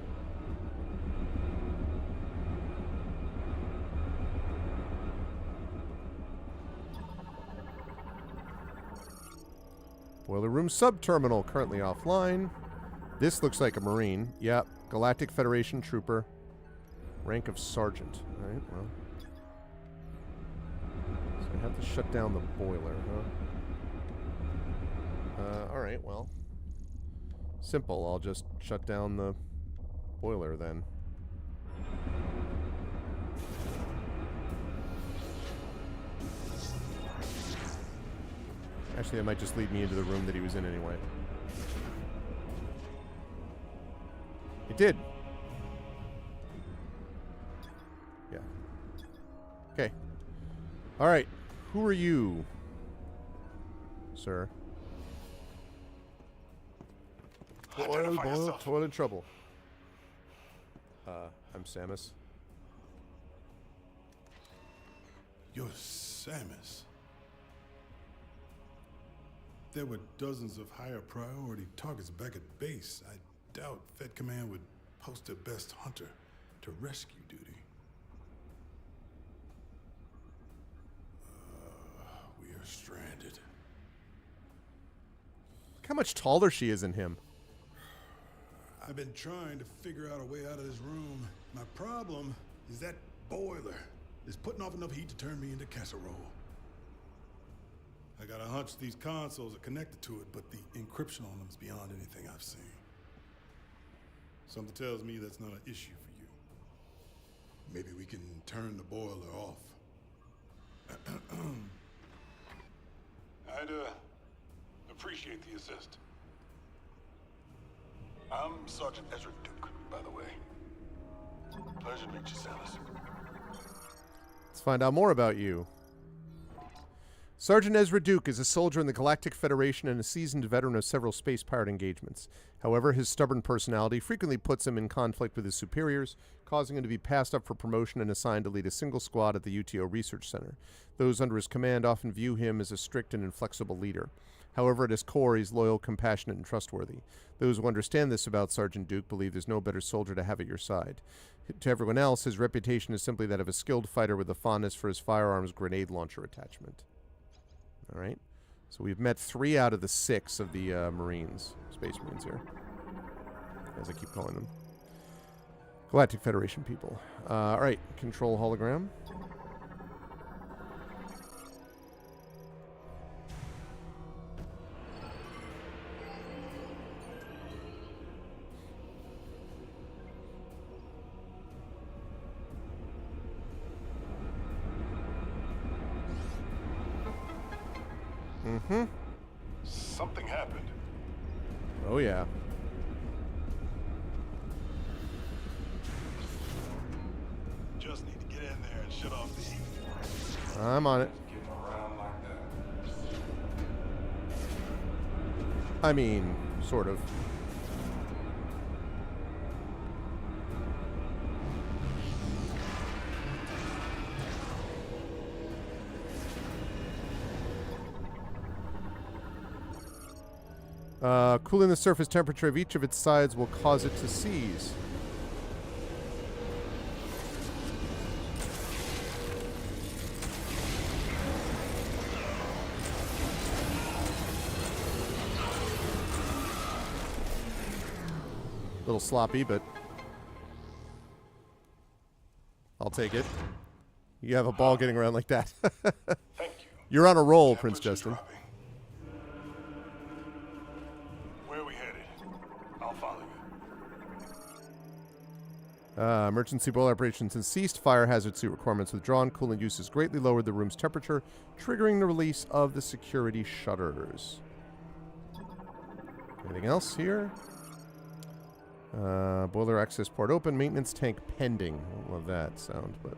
Boiler room sub-terminal currently offline. This looks like a Marine. Yep. Galactic Federation trooper. Rank of Sergeant. Alright, well. So I have to shut down the boiler, huh? Alright, well. Simple. I'll just shut down the boiler then. Actually, that might just lead me into the room that he was in anyway. It did. Yeah. Okay. Alright. Who are you, sir? Toilet trouble. I'm Samus. You're Samus. There were dozens of higher priority targets back at base. I doubt Fed Command would post their best hunter to rescue duty. We are stranded. Look how much taller she is than him. I've been trying to figure out a way out of this room. My problem is that boiler is putting off enough heat to turn me into casserole. I got a hunch these consoles are connected to it, but the encryption on them is beyond anything I've seen. Something tells me that's not an issue for you. Maybe we can turn the boiler off. I'd appreciate the assist. I'm Sergeant Ezra Duke, by the way. Pleasure to meet you, Samus. Let's find out more about you. Sergeant Ezra Duke is a soldier in the Galactic Federation and a seasoned veteran of several space pirate engagements. However, his stubborn personality frequently puts him in conflict with his superiors, causing him to be passed up for promotion and assigned to lead a single squad at the UTO Research Center. Those under his command often view him as a strict and inflexible leader. However, at his core, he's loyal, compassionate, and trustworthy. Those who understand this about Sergeant Duke believe there's no better soldier to have at your side. To everyone else, his reputation is simply that of a skilled fighter with a fondness for his firearm's grenade launcher attachment. All right. So we've met 3 out of the 6 of the Marines, Space Marines here, as I keep calling them. Galactic Federation people. All right. Control hologram. Mm-hmm. Something happened. Oh, yeah. Just need to get in there and shut off the heat. I'm on it. I mean, sort of. Cooling the surface temperature of each of its sides will cause it to seize. A little sloppy, but I'll take it. You have a ball getting around like that. Thank you. You're on a roll, Prince Justin. Dropping. Where are we headed? I'll follow you. Emergency boiler operations has ceased. Fire hazard suit requirements withdrawn. Coolant use has greatly lowered the room's temperature, triggering the release of the security shutters. Anything else here? Boiler access port open. Maintenance tank pending. I don't love that sound, but...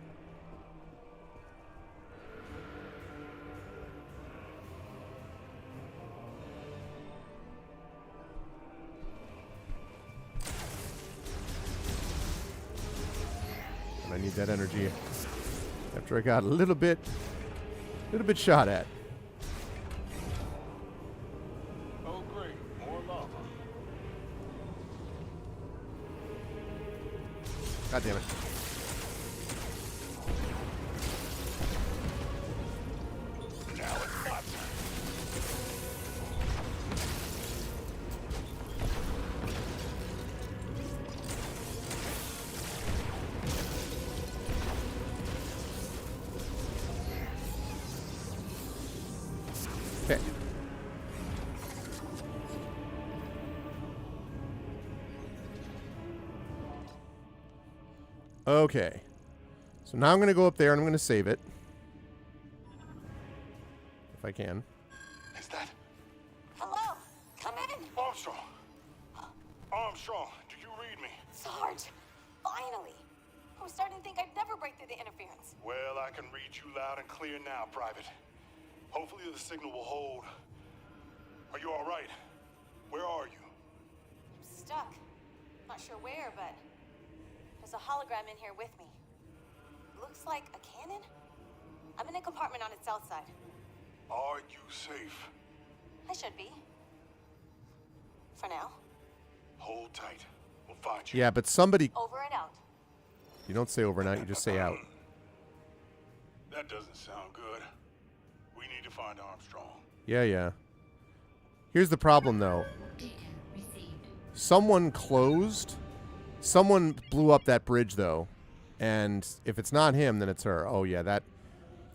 need that energy. After I got a little bit shot at. Oh, great. More lava. God damn it. Now it's not. Okay. Okay. So now I'm going to go up there and I'm going to save it. If I can. Is that Hello? Come in. Armstrong? Armstrong, do you read me? Sarge, finally. I was starting to think I'd never break through the interference. Well, I can read you loud and clear now, Private. Hopefully the signal will hold. Are you all right? Where are you? I'm stuck. Not sure where, but there's a hologram in here with me. Looks like a cannon? I'm in a compartment on its south side. Are you safe? I should be. For now. Hold tight. We'll find you. Yeah, but somebody... Over and out. You don't say overnight, you just say out. That doesn't sound good. We need to find Armstrong. Yeah. Here's the problem, though. Someone closed. Someone blew up that bridge, though. And if it's not him, then it's her. Oh, yeah, that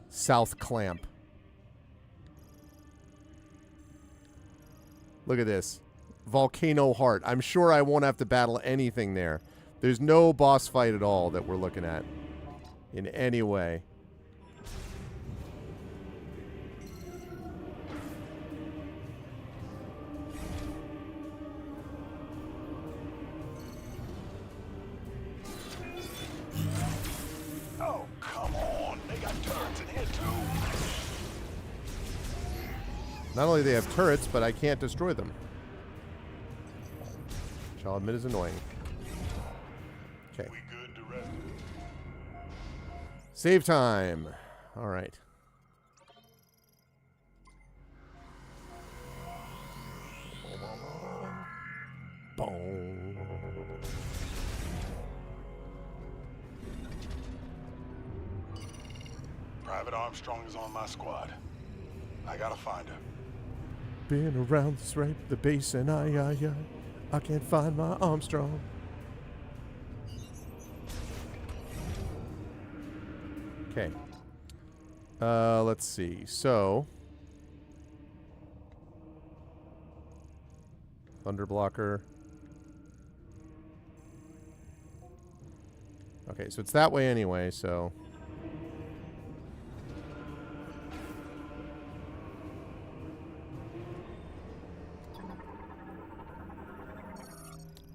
south clamp. Look at this. Volcano Heart. I'm sure I won't have to battle anything there. There's no boss fight at all that we're looking at in any way. Oh, come on. They got turrets in here, too. Not only do they have turrets, but I can't destroy them. Which I'll admit is annoying. Okay. We good to rest? Save time. All right. Boom. Private Armstrong is on my squad. I gotta find her. Been around this right, the base, and I can't find my Armstrong. Okay. Let's see. So, Thunder Blocker. Okay, so it's that way anyway, so...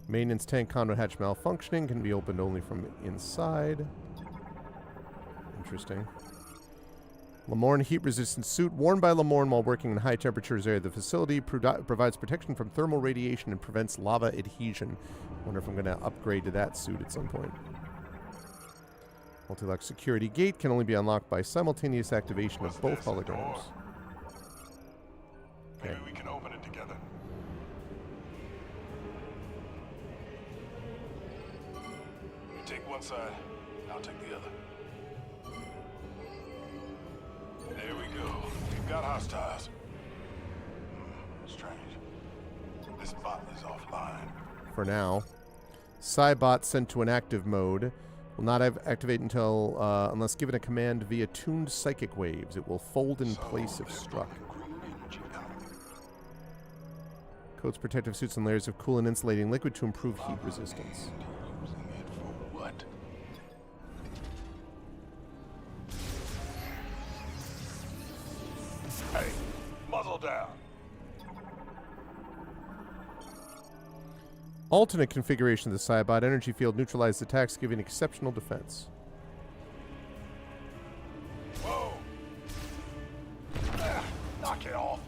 Maintenance tank conduit hatch malfunctioning, can be opened only from inside. Interesting. Lamorne heat-resistant suit worn by Lamorne while working in high temperatures area of the facility provides protection from thermal radiation and prevents lava adhesion. Wonder if I'm going to upgrade to that suit at some point. Multi-lock security gate can only be unlocked by simultaneous activation of both holograms. Okay. Maybe we can open it together. You take one side, I'll take the other. There we go. We've got hostiles. Strange. This bot is offline. For now. Cybot sent to an active mode. Will not activate until unless given a command via tuned psychic waves. It will fold in place if struck. Coats protective suits and layers of cool and insulating liquid to improve heat resistance. Using it for what? Hey, muzzle down. Alternate configuration of the Cybot energy field neutralized attacks, giving exceptional defense. Whoa! Knock it off.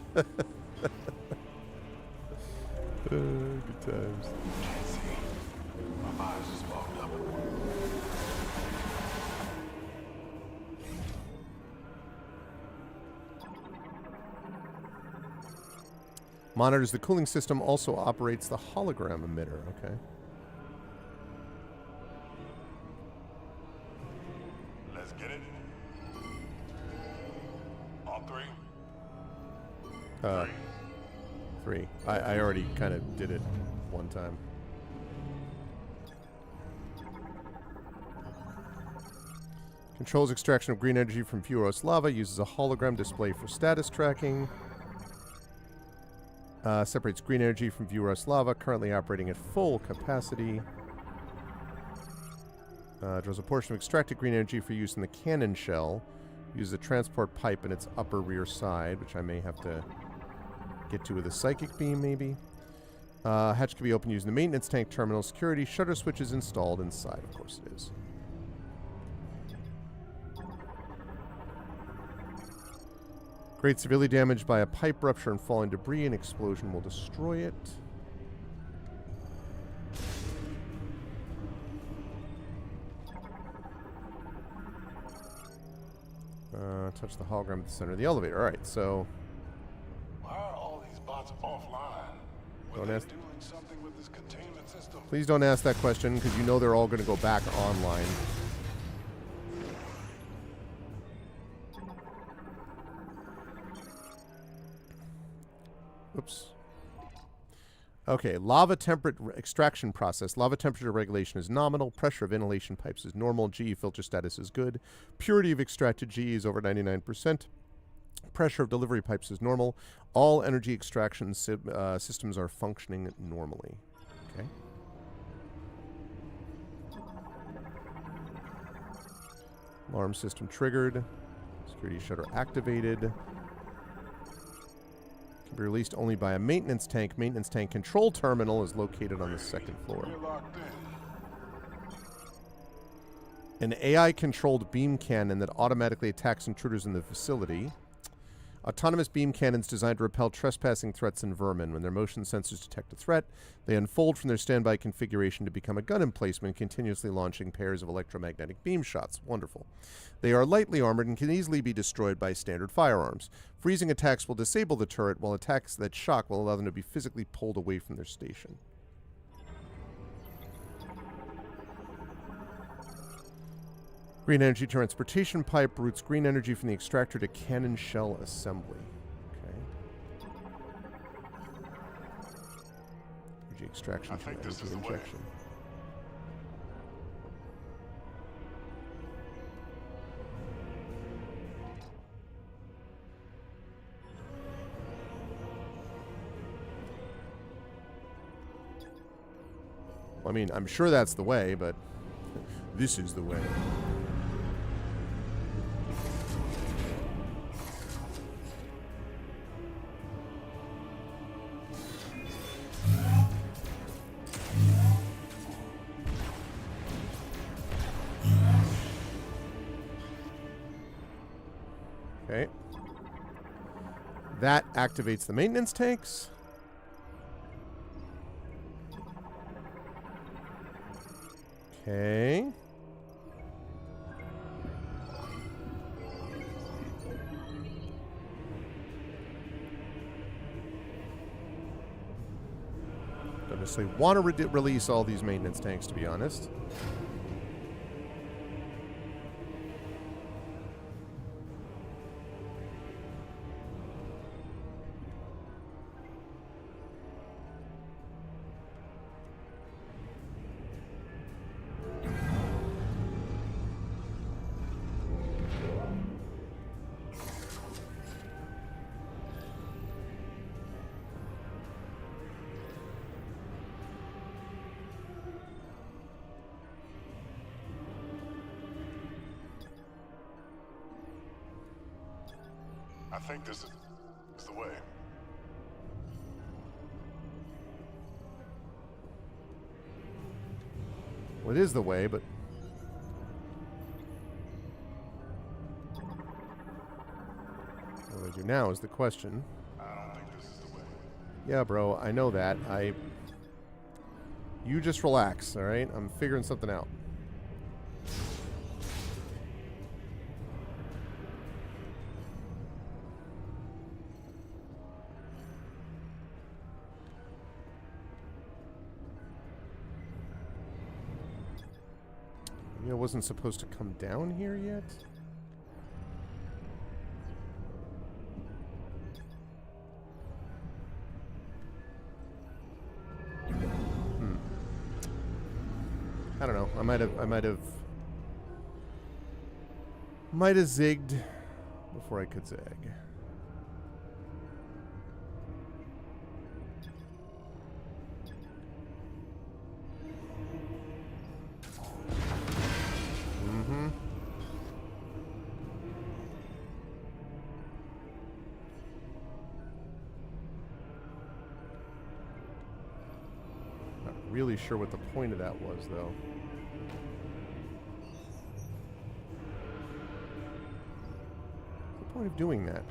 Good times. Can't see. My eyes just fogged up. Monitors the cooling system, also operates the hologram emitter. Okay. Let's get it. On three. Three. I already kind of did it one time. Controls extraction of green energy from Vuros lava. Uses a hologram display for status tracking. Separates green energy from Vuros lava. Currently operating at full capacity. Draws a portion of extracted green energy for use in the cannon shell. Uses a transport pipe in its upper rear side, which I may have to get to with a psychic beam, maybe. Hatch can be opened using the maintenance tank terminal. Security shutter switch is installed inside. Of course it is. Crate severely damaged by a pipe rupture and falling debris. An explosion will destroy it. Touch the hologram at the center of the elevator. All right, so... Why are all these bots offline? Were they doing something with this containment system? Please don't ask that question, because you know they're all going to go back online. Oops. Okay, lava extraction process. Lava temperature regulation is nominal. Pressure of inhalation pipes is normal. GE filter status is good. Purity of extracted GE is over 99%. Pressure of delivery pipes is normal. All energy extraction systems are functioning normally. Okay. Alarm system triggered. Security shutter activated. Be released only by a maintenance tank. Maintenance tank control terminal is located on the second floor. An AI-controlled beam cannon that automatically attacks intruders in the facility. Autonomous beam cannons designed to repel trespassing threats and vermin. When their motion sensors detect a threat, they unfold from their standby configuration to become a gun emplacement, continuously launching pairs of electromagnetic beam shots. Wonderful. They are lightly armored and can easily be destroyed by standard firearms. Freezing attacks will disable the turret, while attacks that shock will allow them to be physically pulled away from their station. Green energy transportation pipe routes green energy from the extractor to cannon shell assembly. Okay. Energy extraction from energy injection. Well, I mean, I'm sure that's the way, but this is the way. Okay. That activates the maintenance tanks. Okay. Don't necessarily want to release all these maintenance tanks, to be honest. I think this is the way. Well, it is the way, but... what do I do now is the question. I don't think this is the way. Yeah, bro, I know that. You just relax, all right? I'm figuring something out. Maybe I wasn't supposed to come down here yet? I don't know. I might have zigged before I could zag. Mm-hmm. Not really sure what the point of that was, though. What's the point of doing that?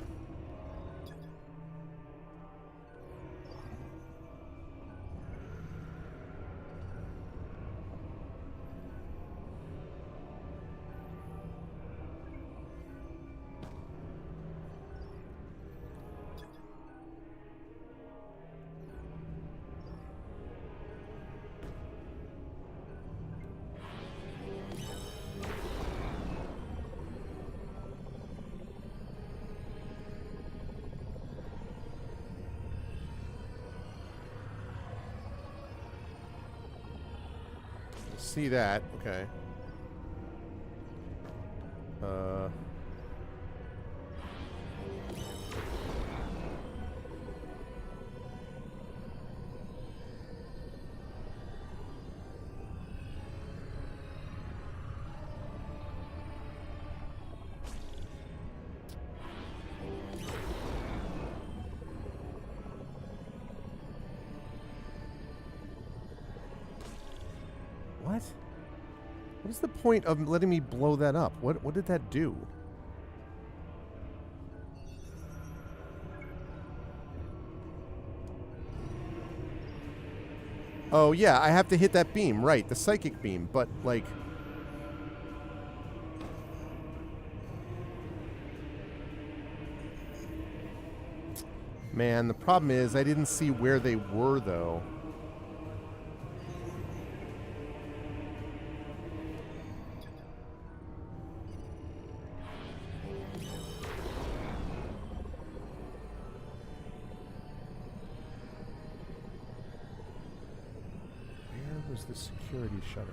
See that? Okay. What? What is the point of letting me blow that up? What did that do? Oh, yeah, I have to hit that beam, right, the psychic beam, but, like... Man, the problem is I didn't see where they were, though. Was the security shutter?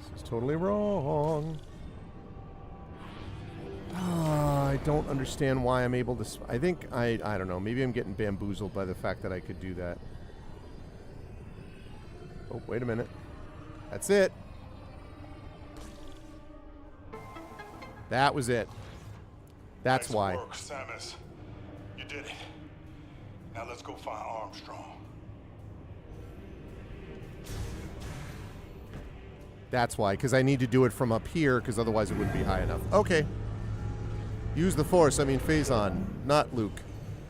This is totally wrong. I don't understand why I'm able to... I think I don't know. Maybe I'm getting bamboozled by the fact that I could do that. Oh, wait a minute. That's it. That was it. That's Nice why. work, Samus. You did it. Now let's go find Armstrong. That's why, because I need to do it from up here, because otherwise it wouldn't be high enough. Okay. Use the Force, I mean Phazon, not Luke.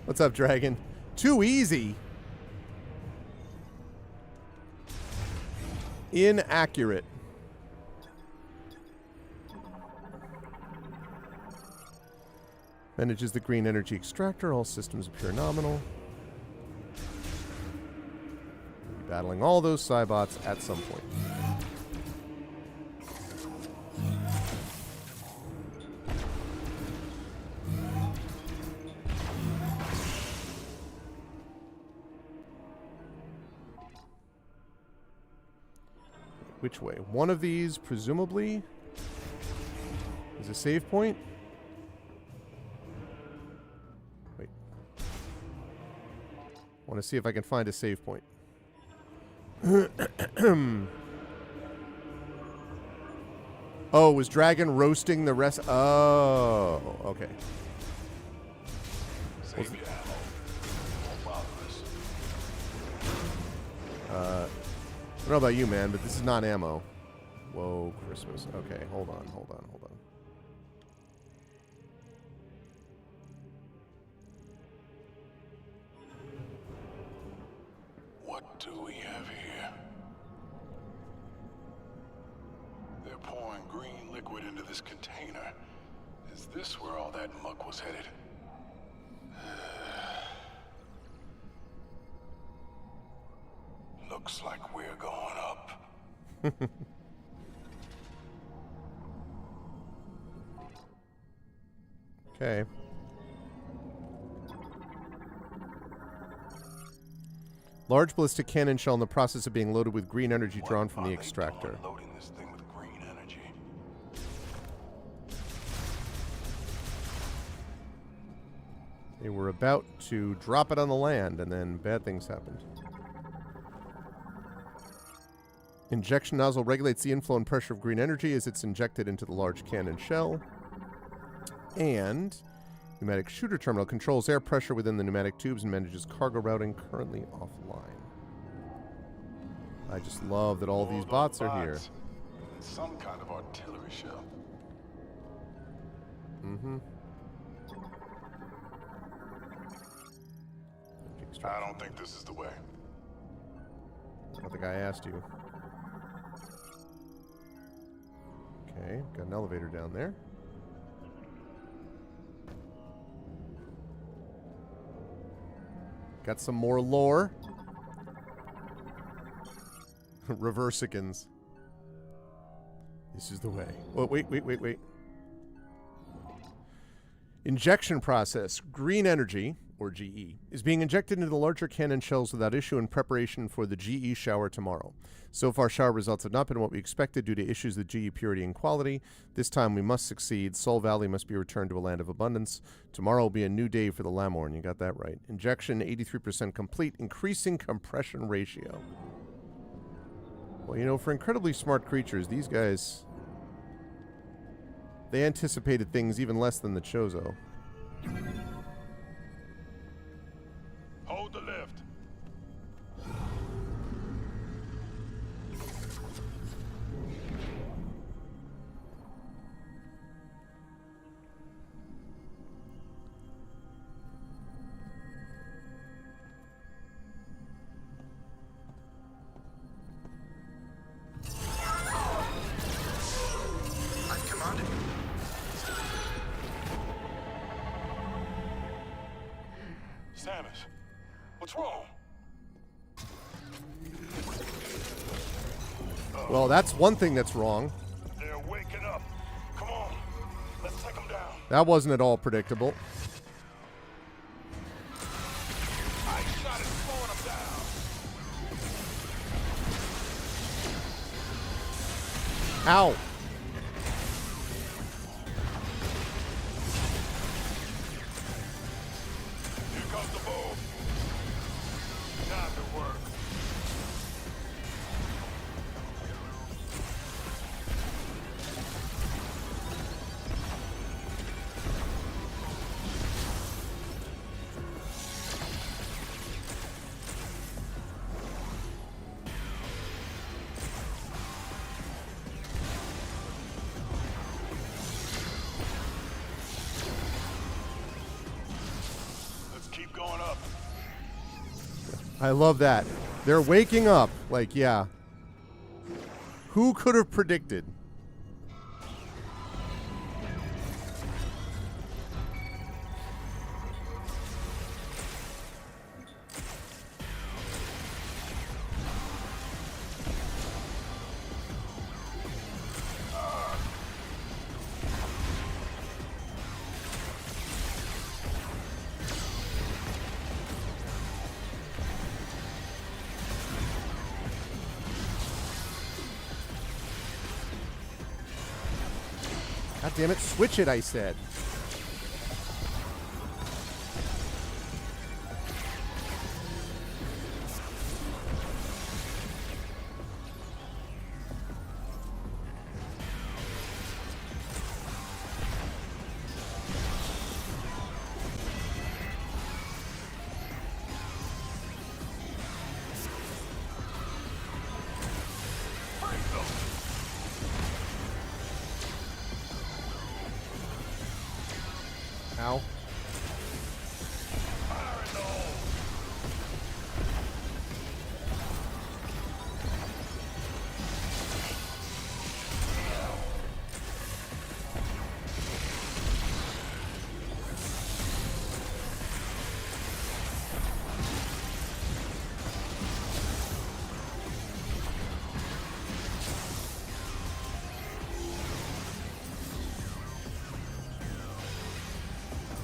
What's up, Dragon? Too easy. Inaccurate. Manages the green energy extractor. All systems appear nominal. Battling all those Cybots at some point. Which way? One of these, presumably, is a save point. Wait. I want to see if I can find a save point. Oh, was Dragon roasting the rest? Oh, okay. Save your ammo. Won't bother us. I don't know about you, man, but this is not ammo. Whoa, Christmas. Okay, hold on. What do we have here? pouring green liquid into this container. Is this where all that muck was headed? Looks like we're going up. Okay. Large ballistic cannon shell in the process of being loaded with green energy drawn from the extractor. Loading this thing with green energy. They were about to drop it on the land, and then bad things happened. Injection nozzle regulates the inflow and pressure of green energy as it's injected into the large cannon shell. And pneumatic shooter terminal controls air pressure within the pneumatic tubes and manages cargo routing, currently offline. I just love that all these bots are here. Some kind of artillery shell. Mm-hmm. I don't think this is the way. I don't think I asked you. Okay, got an elevator down there. Got some more lore. Reversikins. This is the way. Oh, wait. Injection process. Green energy, or GE, is being injected into the larger cannon shells without issue in preparation for the GE shower tomorrow. So far, shower results have not been what we expected due to issues with GE purity and quality. This time we must succeed. Soul Valley must be returned to a land of abundance. Tomorrow will be a new day for the Lamorn. You got that right. Injection 83% complete, increasing compression ratio. Well, you know, for incredibly smart creatures, these guys, they anticipated things even less than the Chozo. Hold the lift. I've commanded. Samus, what's wrong? Well, that's one thing that's wrong. They're waking up. Come on, let's take them down. That wasn't at all predictable. I shot it, slowing them down. Ow. Here comes the boom. Now it works. Let's keep going up. I love that. They're waking up. Like, yeah. Who could have predicted? God damn it, switch it, I said.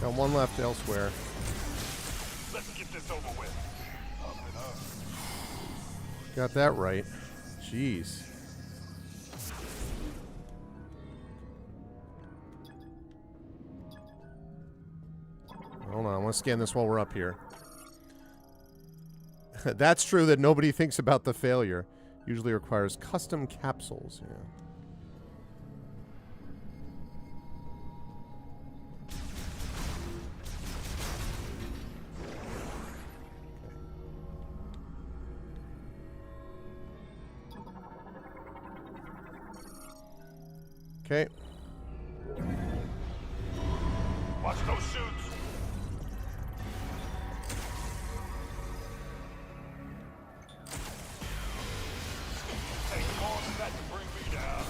Got one left elsewhere. Let's get this over with. Up and up. Got that right. Jeez. Hold on, I want to scan this while we're up here. That's true that nobody thinks about the failure. Usually requires custom capsules. Yeah. Okay. Watch those shoots. Take more than that to bring me down.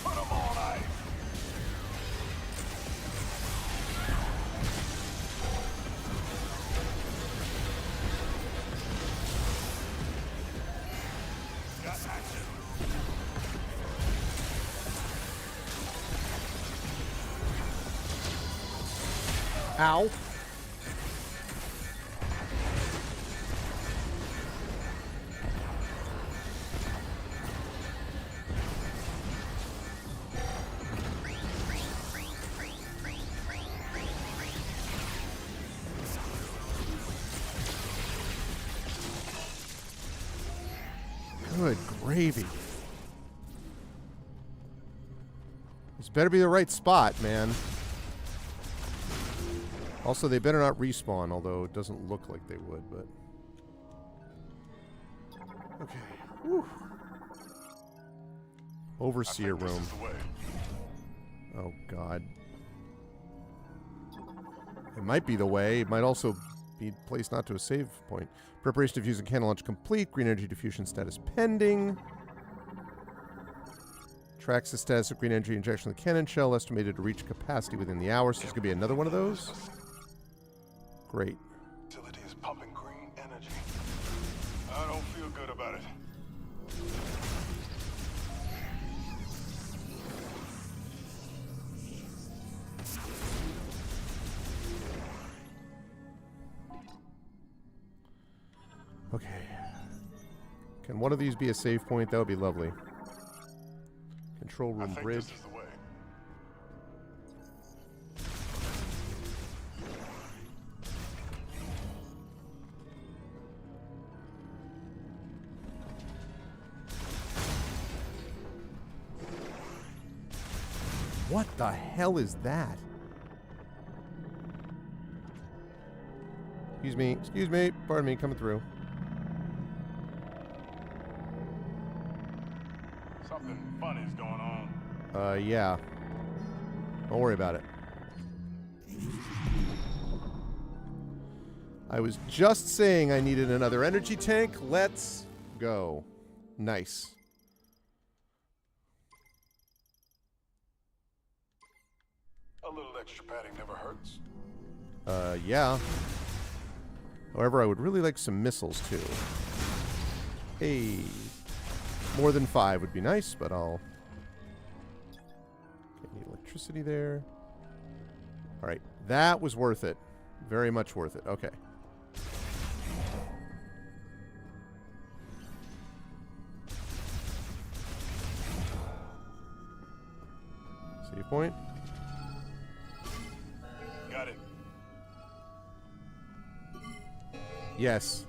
Put them on ice. Got action. Ow. Good gravy. This better be the right spot, man. Also, they better not respawn, although it doesn't look like they would, but... Okay. Whew. Overseer I think room. this is the way. Oh, God. It might be the way. It might also be placed not to a save point. Preparation to fuse and cannon launch complete. Green energy diffusion status pending. Tracks the status of green energy injection of the cannon shell. Estimated to reach capacity within the hour. So there's going to be another one of those. Great. Facility is pumping green energy. I don't feel good about it. Okay. Can one of these be a save point? That would be lovely. Control I room think bridge. this is the way. What the hell is that? Excuse me, pardon me, coming through. Something funny's going on. Yeah. Don't worry about it. I was just saying I needed another energy tank. Let's go. Nice. A little extra padding never hurts. Yeah. However, I would really like some missiles, too. Hey. More than 5 would be nice, but I'll... Okay, need electricity there. Alright, that was worth it. Very much worth it. Okay. Save point. Got it. Yes.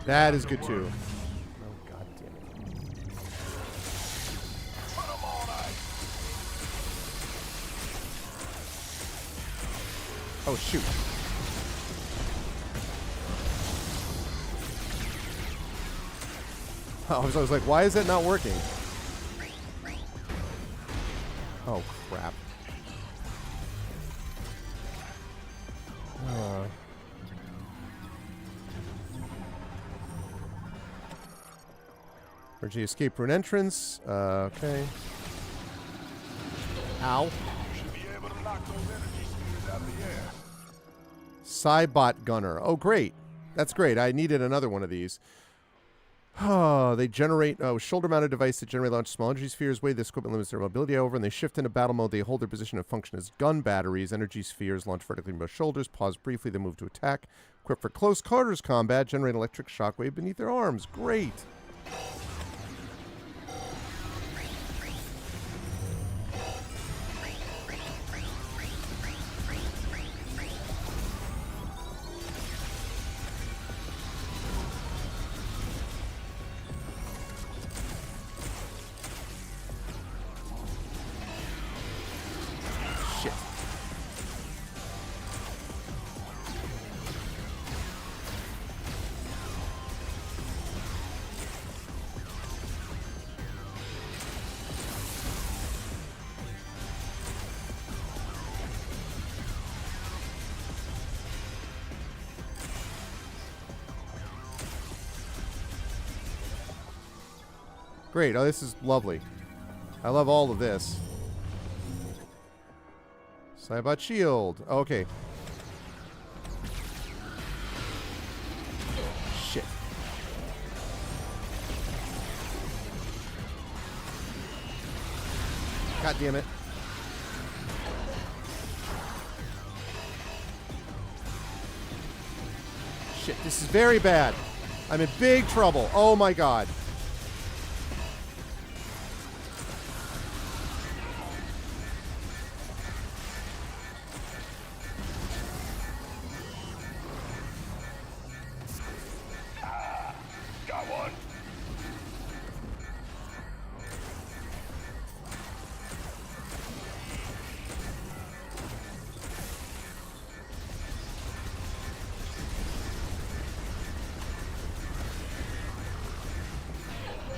That is good too. Oh, God damn it. Put 'em on ice. Oh, shoot. I was like, why is that not working? Oh, crap. Energy escape room entrance. Okay. Ow. You should be able to knock those energy spheres out of the air. Cybot gunner. Oh, great. That's great. I needed another one of these. They generate shoulder-mounted device that generate launch small energy spheres. Way this equipment limits their mobility. However, when they shift into battle mode, they hold their position and function as gun batteries. Energy spheres launch vertically from both shoulders. Pause briefly, then move to attack. Equipped for close quarters combat. Generate electric shockwave beneath their arms. Great. Great. Oh, this is lovely. I love all of this. Cybot shield. Okay. Shit. God damn it. Shit, this is very bad. I'm in big trouble. Oh my god.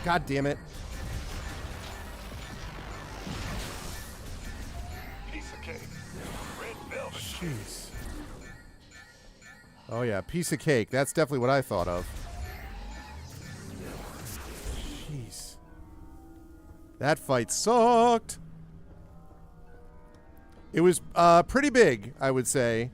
God damn it. Piece of cake. Red velvet. Jeez. Oh yeah, piece of cake. That's definitely what I thought of. Jeez. That fight sucked. It was pretty big, I would say.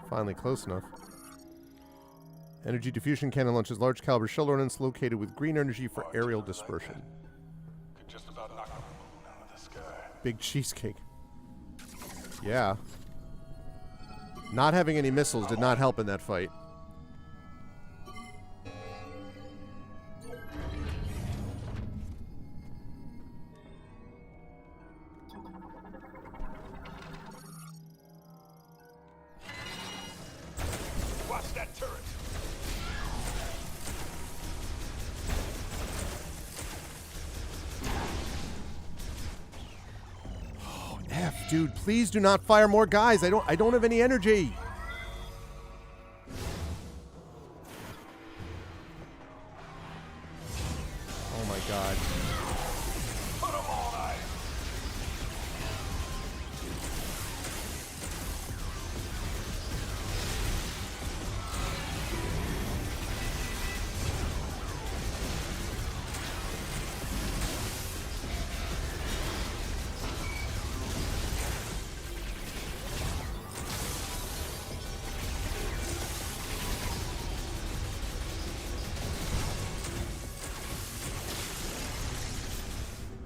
Finally close enough. Energy diffusion cannon launches large caliber shell ordnance located with green energy for aerial dispersion. Could just about knock the moon out of the sky. Big cheesecake. Yeah. Not having any missiles did not help in that fight. Watch that turret. F, dude, please do not fire more guys. I don't have any energy. Oh my god. Put 'em on ice.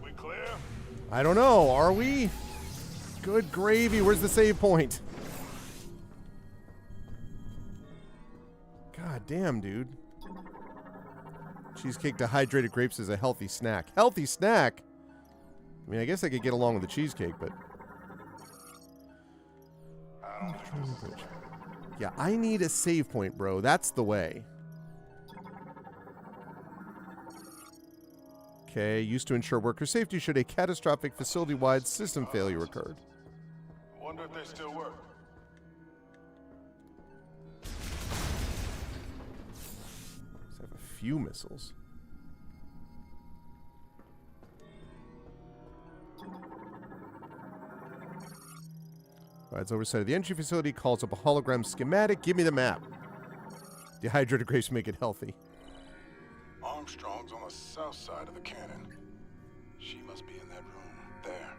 We clear? I don't know. Are we? Good gravy. Where's the save point? God damn, dude. Cheesecake dehydrated grapes is a healthy snack. Healthy snack? I mean, I guess I could get along with the cheesecake, but... Yeah, I need a save point, bro. That's the way. Okay, used to ensure worker safety should a catastrophic facility-wide system failure occur. Wonder if they still work. Let's have a few missiles. Provides oversight of the entry facility, calls up a hologram schematic. Give me the map. Dehydrated grapes make it healthy. Armstrong's on the south side of the cannon. She must be in that room there.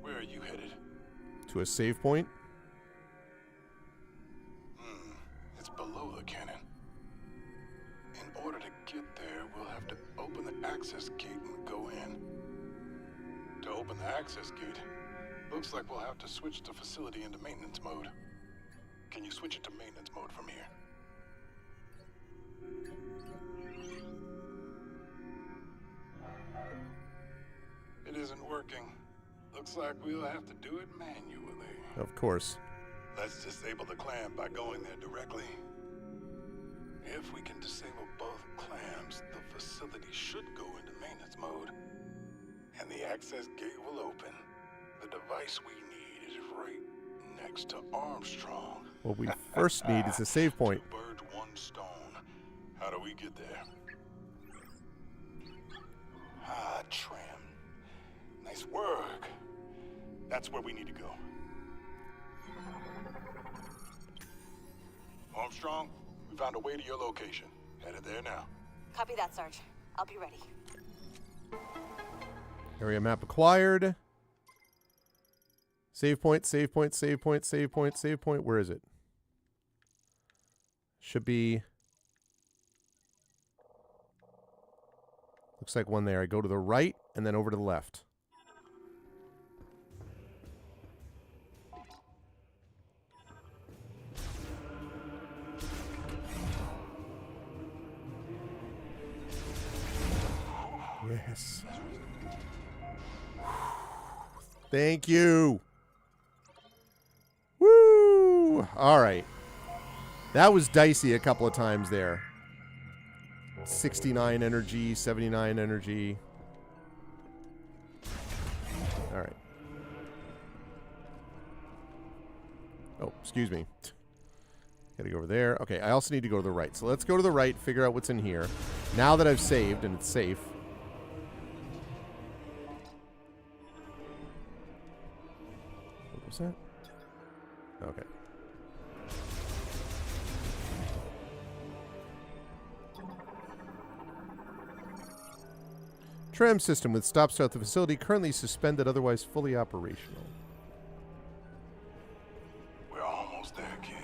Where are you headed? To a save point. It's below the cannon. In order to get there, we'll have to open the access gate and go in. To open the access gate, looks like we'll have to switch the facility into maintenance mode. Can you switch it to maintenance mode from here? It isn't working. Looks like we'll have to do it manually. Of course. Let's disable the clam by going there directly. If we can disable both clams, the facility should go into maintenance mode. And the access gate will open. The device we need is right next to Armstrong. What we first need is a save point. 2 birds, 1 stone. How do we get there? Tram. Nice work. That's where we need to go. Armstrong, we found a way to your location. Headed there now. Copy that, Sarge. I'll be ready. Area map acquired. Save point, save point, save point, save point, save point. Where is it? Should be... Looks like one there. I go to the right and then over to the left. Yes. Thank you. Woo! All right. That was dicey a couple of times there. 69 energy, 79 energy. All right. Oh, excuse me. Gotta go over there. Okay, I also need to go to the right. So let's go to the right, figure out what's in here. Now that I've saved and it's safe. What was that? Okay. Tram system with stops throughout the facility currently suspended, otherwise fully operational. We're almost there, kid.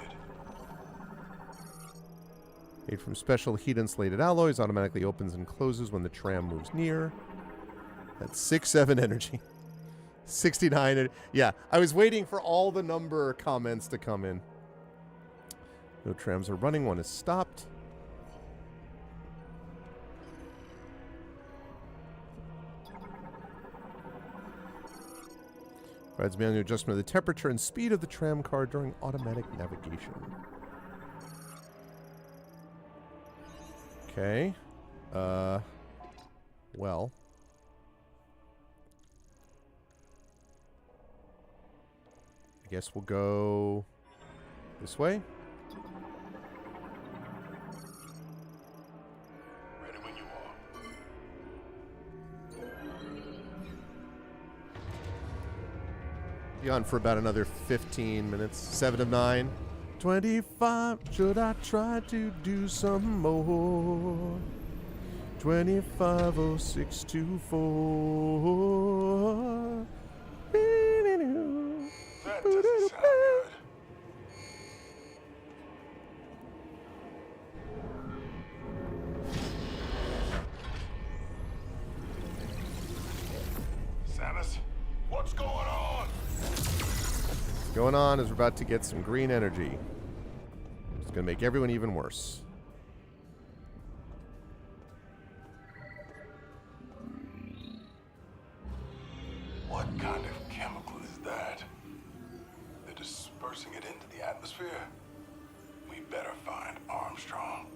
Made from special heat insulated alloys, automatically opens and closes when the tram moves near. That's 6-7 energy. 69. Yeah, I was waiting for all the number comments to come in. No trams are running. One is stopped. Provides manual adjustment of the temperature and speed of the tram car during automatic navigation. Okay. Well. I guess we'll go this way. Ready when you are. Be on for about another 15 minutes. 7 of 9. 25. Should I try to do some more? 250624. That doesn't sound good. Samus, what's going on? What's going on is we're about to get some green energy. It's going to make everyone even worse. What kind of chemical is that? They're dispersing it into the atmosphere. We better find Armstrong.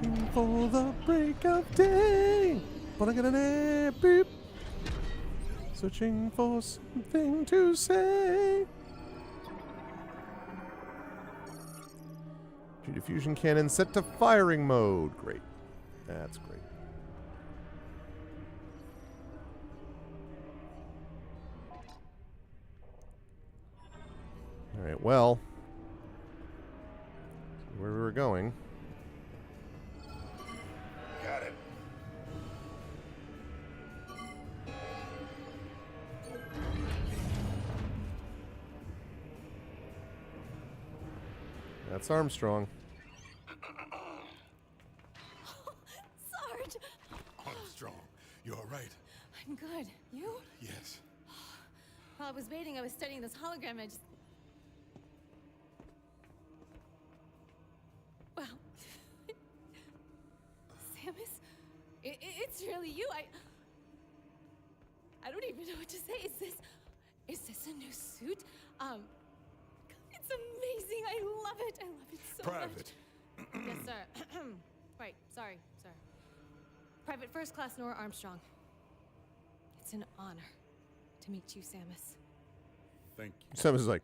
Waiting for the break of day. Wanna get an air beep. Searching for something to say. Diffusion cannon set to firing mode. Great. That's great. All right, well, where we were going. Got it. That's Armstrong. Sarge! Armstrong, you all right? I'm good. You? Yes. While I was waiting, I was studying this hologram. I just. Wow. Samus? It's really you. I don't even know what to say. Is this a new suit? It's amazing. I love it. I love it so Private. much. Yes, sir. Right. Sorry, sir. Private First Class Nora Armstrong. It's an honor to meet you, Samus. Thank you. Samus is like,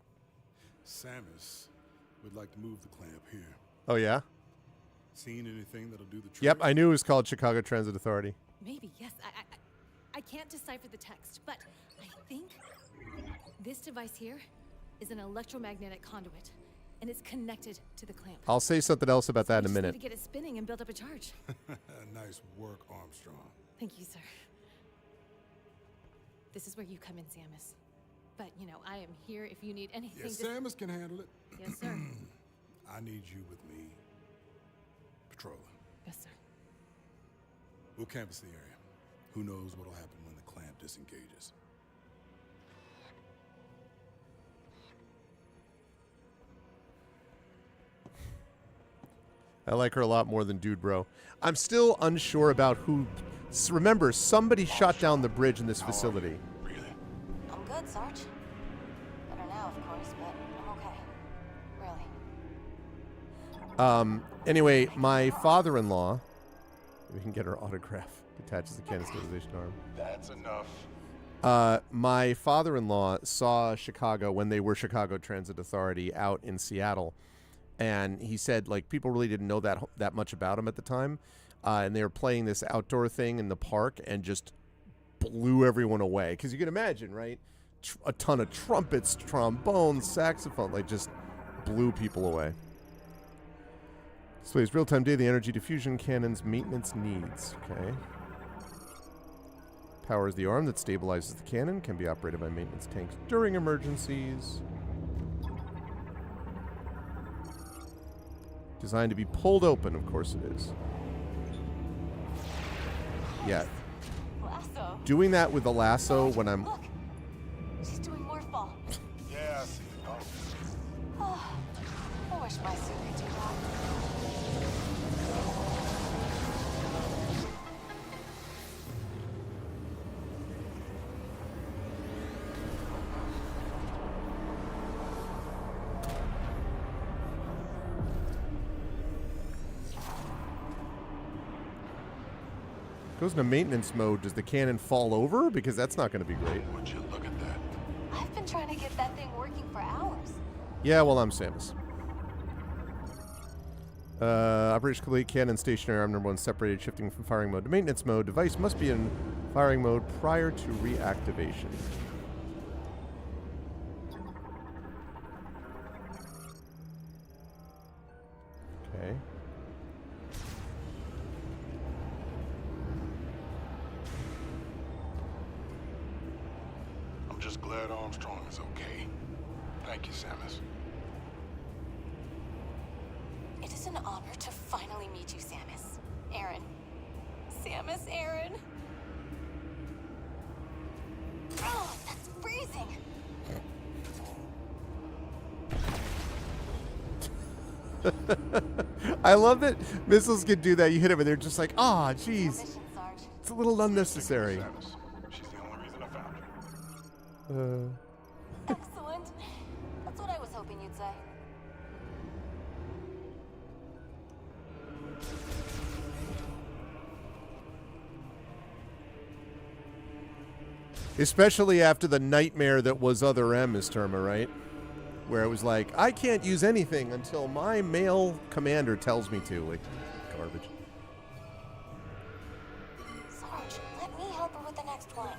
Samus would like to move the clamp here. oh, yeah? Seen anything that'll do the trick? Yep, I knew it was called Chicago Transit Authority. Maybe, yes. I can't decipher the text, but I think this device here is an electromagnetic conduit, and it's connected to the clamp. I'll say something else about that in a We just minute. need to get it spinning and build up a charge. Nice work, Armstrong. Thank you, sir. This is where you come in, Samus. But, you know, I am here if you need anything. Yes, Samus can handle it. Yes, sir. I need you with me. Patrolling. Yes, sir. We'll canvass the area. Who knows what'll happen when the clamp disengages. I like her a lot more than Dude Bro. I'm still unsure about who. Remember, somebody shot down the bridge in this facility. Really? I'm good, Sarge. Better now, of course, but I'm okay. Really. Anyway, my father-in-law, we can get her autograph, attaches the cannon stabilization arm. That's enough. My father-in-law saw Chicago when they were Chicago Transit Authority out in Seattle, and he said like people really didn't know that much about him at the time, and they were playing this outdoor thing in the park and just blew everyone away. Because you can imagine, right? A ton of trumpets, trombones, saxophone, like just blew people away. Displays real-time data, the energy diffusion cannon's maintenance needs. Okay. Powers the arm that stabilizes the cannon, can be operated by maintenance tanks during emergencies. Designed to be pulled open, of course it is. Yeah. Lasso. Doing that with a lasso when I'm... Look. She's doing more fall. Yeah, I see it. Oh, I wish my suit could do that. Goes into maintenance mode. Does the cannon fall over? Because that's not going to be great. Would you look at that? I've been trying to get that thing working for hours. Yeah, well, I'm Samus. Operation complete. Cannon stationary. Arm number 1 separated, shifting from firing mode to maintenance mode. Device must be in firing mode prior to reactivation. Okay. I'm just glad Armstrong is okay. Thank you, Samus. It is an honor to finally meet you, Samus. Aaron. Samus, Aaron. Oh, that's freezing. I love that missiles can do that. You hit it, but they're just like, ah, Your jeez. mission, Sarge. It's a little unnecessary. Samus. She's the only reason I found her. Excellent. That's what I was hoping you'd say. Especially after the nightmare that was Other M, Miss Terma, right? Where it was like, I can't use anything until my male commander tells me to. Like, garbage. Sarge, let me help her with the next one.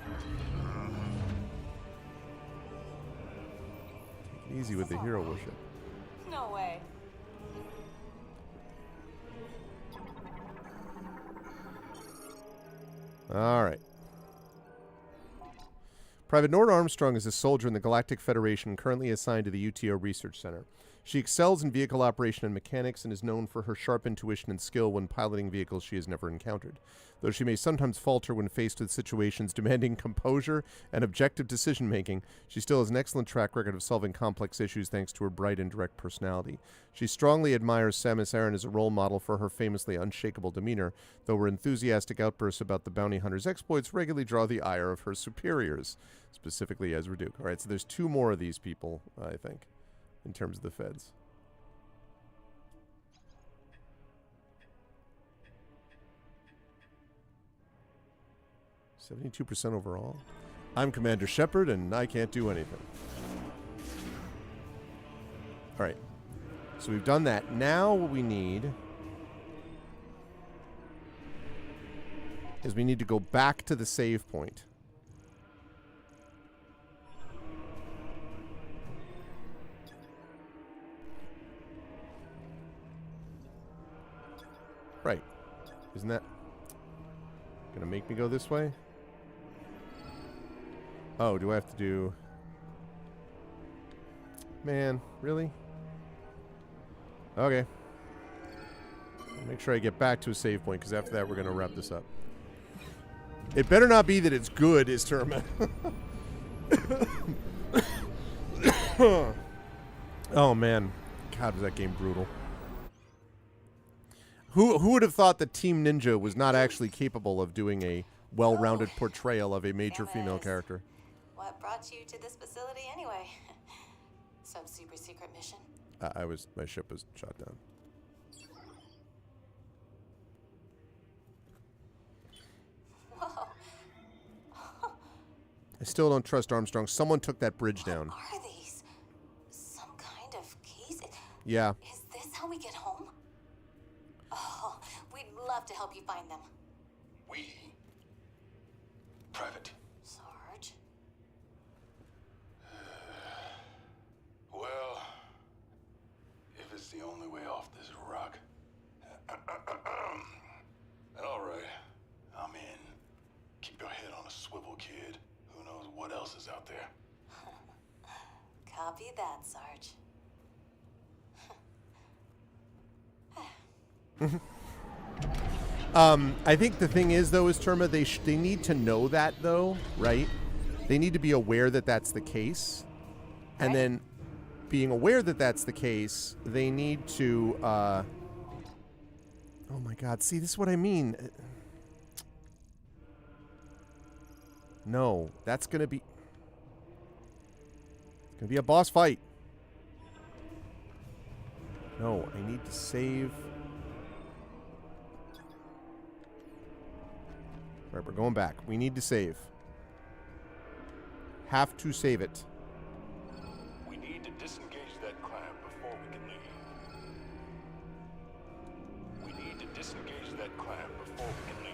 Take it Easy with the hero worship. No way. All right. Private Nora Armstrong is a soldier in the Galactic Federation currently assigned to the UTO Research Center. She excels in vehicle operation and mechanics and is known for her sharp intuition and skill when piloting vehicles she has never encountered. Though she may sometimes falter when faced with situations demanding composure and objective decision-making, she still has an excellent track record of solving complex issues thanks to her bright and direct personality. She strongly admires Samus Aran as a role model for her famously unshakable demeanor, though her enthusiastic outbursts about the bounty hunter's exploits regularly draw the ire of her superiors, specifically Ezra Duke. All right, so there's 2 more of these people, I think, in terms of the feds. $72% overall. I'm Commander Shepard, and I can't do anything. All right. So we've done that. Now what we need is we need to go back to the save point. Right. Isn't that gonna make me go this way? Oh, do I have to do... Man, really? Okay. I'll make sure I get back to a save point, because after that we're gonna wrap this up. It better not be that it's good, is Terma. Oh, man. God, was that game brutal. Who would have thought that Team Ninja was not actually capable of doing a well-rounded portrayal of a major female character? What brought you to this facility anyway? Some super secret mission? My ship was shot down. Whoa. I still don't trust Armstrong. Someone took that bridge down. What are these? Some kind of keys? Yeah. Is this how we get home? Oh, we'd love to help you find them. We? Private. Sarge? Well, if it's the only way off this rock. All right, I'm in. Keep your head on a swivel, kid. Who knows what else is out there? Copy that, Sarge. I think the thing is, though, is Terma, they need to know that, though, right? They need to be aware that that's the case. And then, being aware that that's the case, they need to, oh my god, see, this is what I mean. No, that's gonna be... It's gonna be a boss fight. No, I need to save... All right, we're going back. We need to save. Have to save it. We need to disengage that clamp before we can leave. We need to disengage that clamp before we can leave.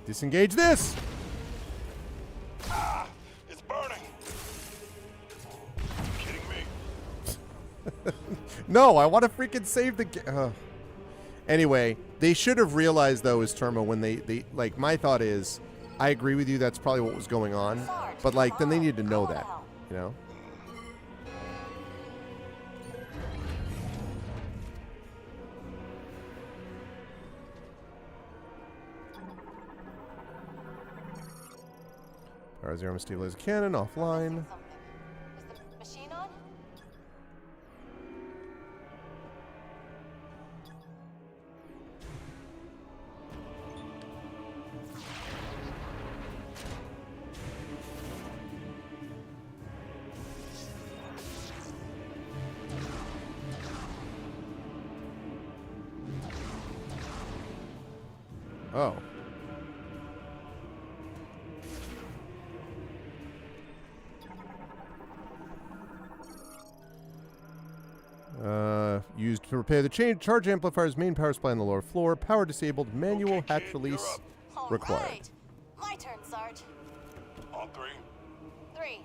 Disengage this! Ah! It's burning! Are you kidding me? No, I want to freaking save the game. Anyway, they should have realized, though, as Terma, when they like, my thought is, I agree with you, that's probably what was going on. But, like, then they need to know that, you know? Power zero, stabilize cannon, offline. Is the machine on? Oh. Used to repair the charge amplifier's main power supply on the lower floor. Power disabled. Manual Okay, hatch kid, release you're up. All required. right. My turn, Sarge. On 3. 3.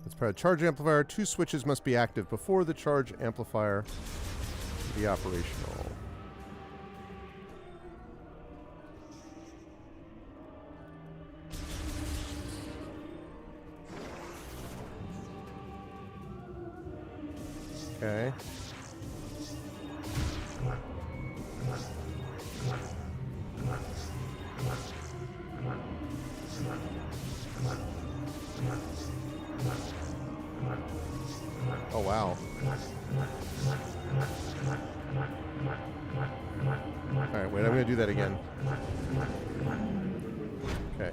Let's power the charge amplifier. 2 switches must be active before the charge amplifier be operational. Okay. Oh, wow. Alright, wait, I'm going to do that again. Okay.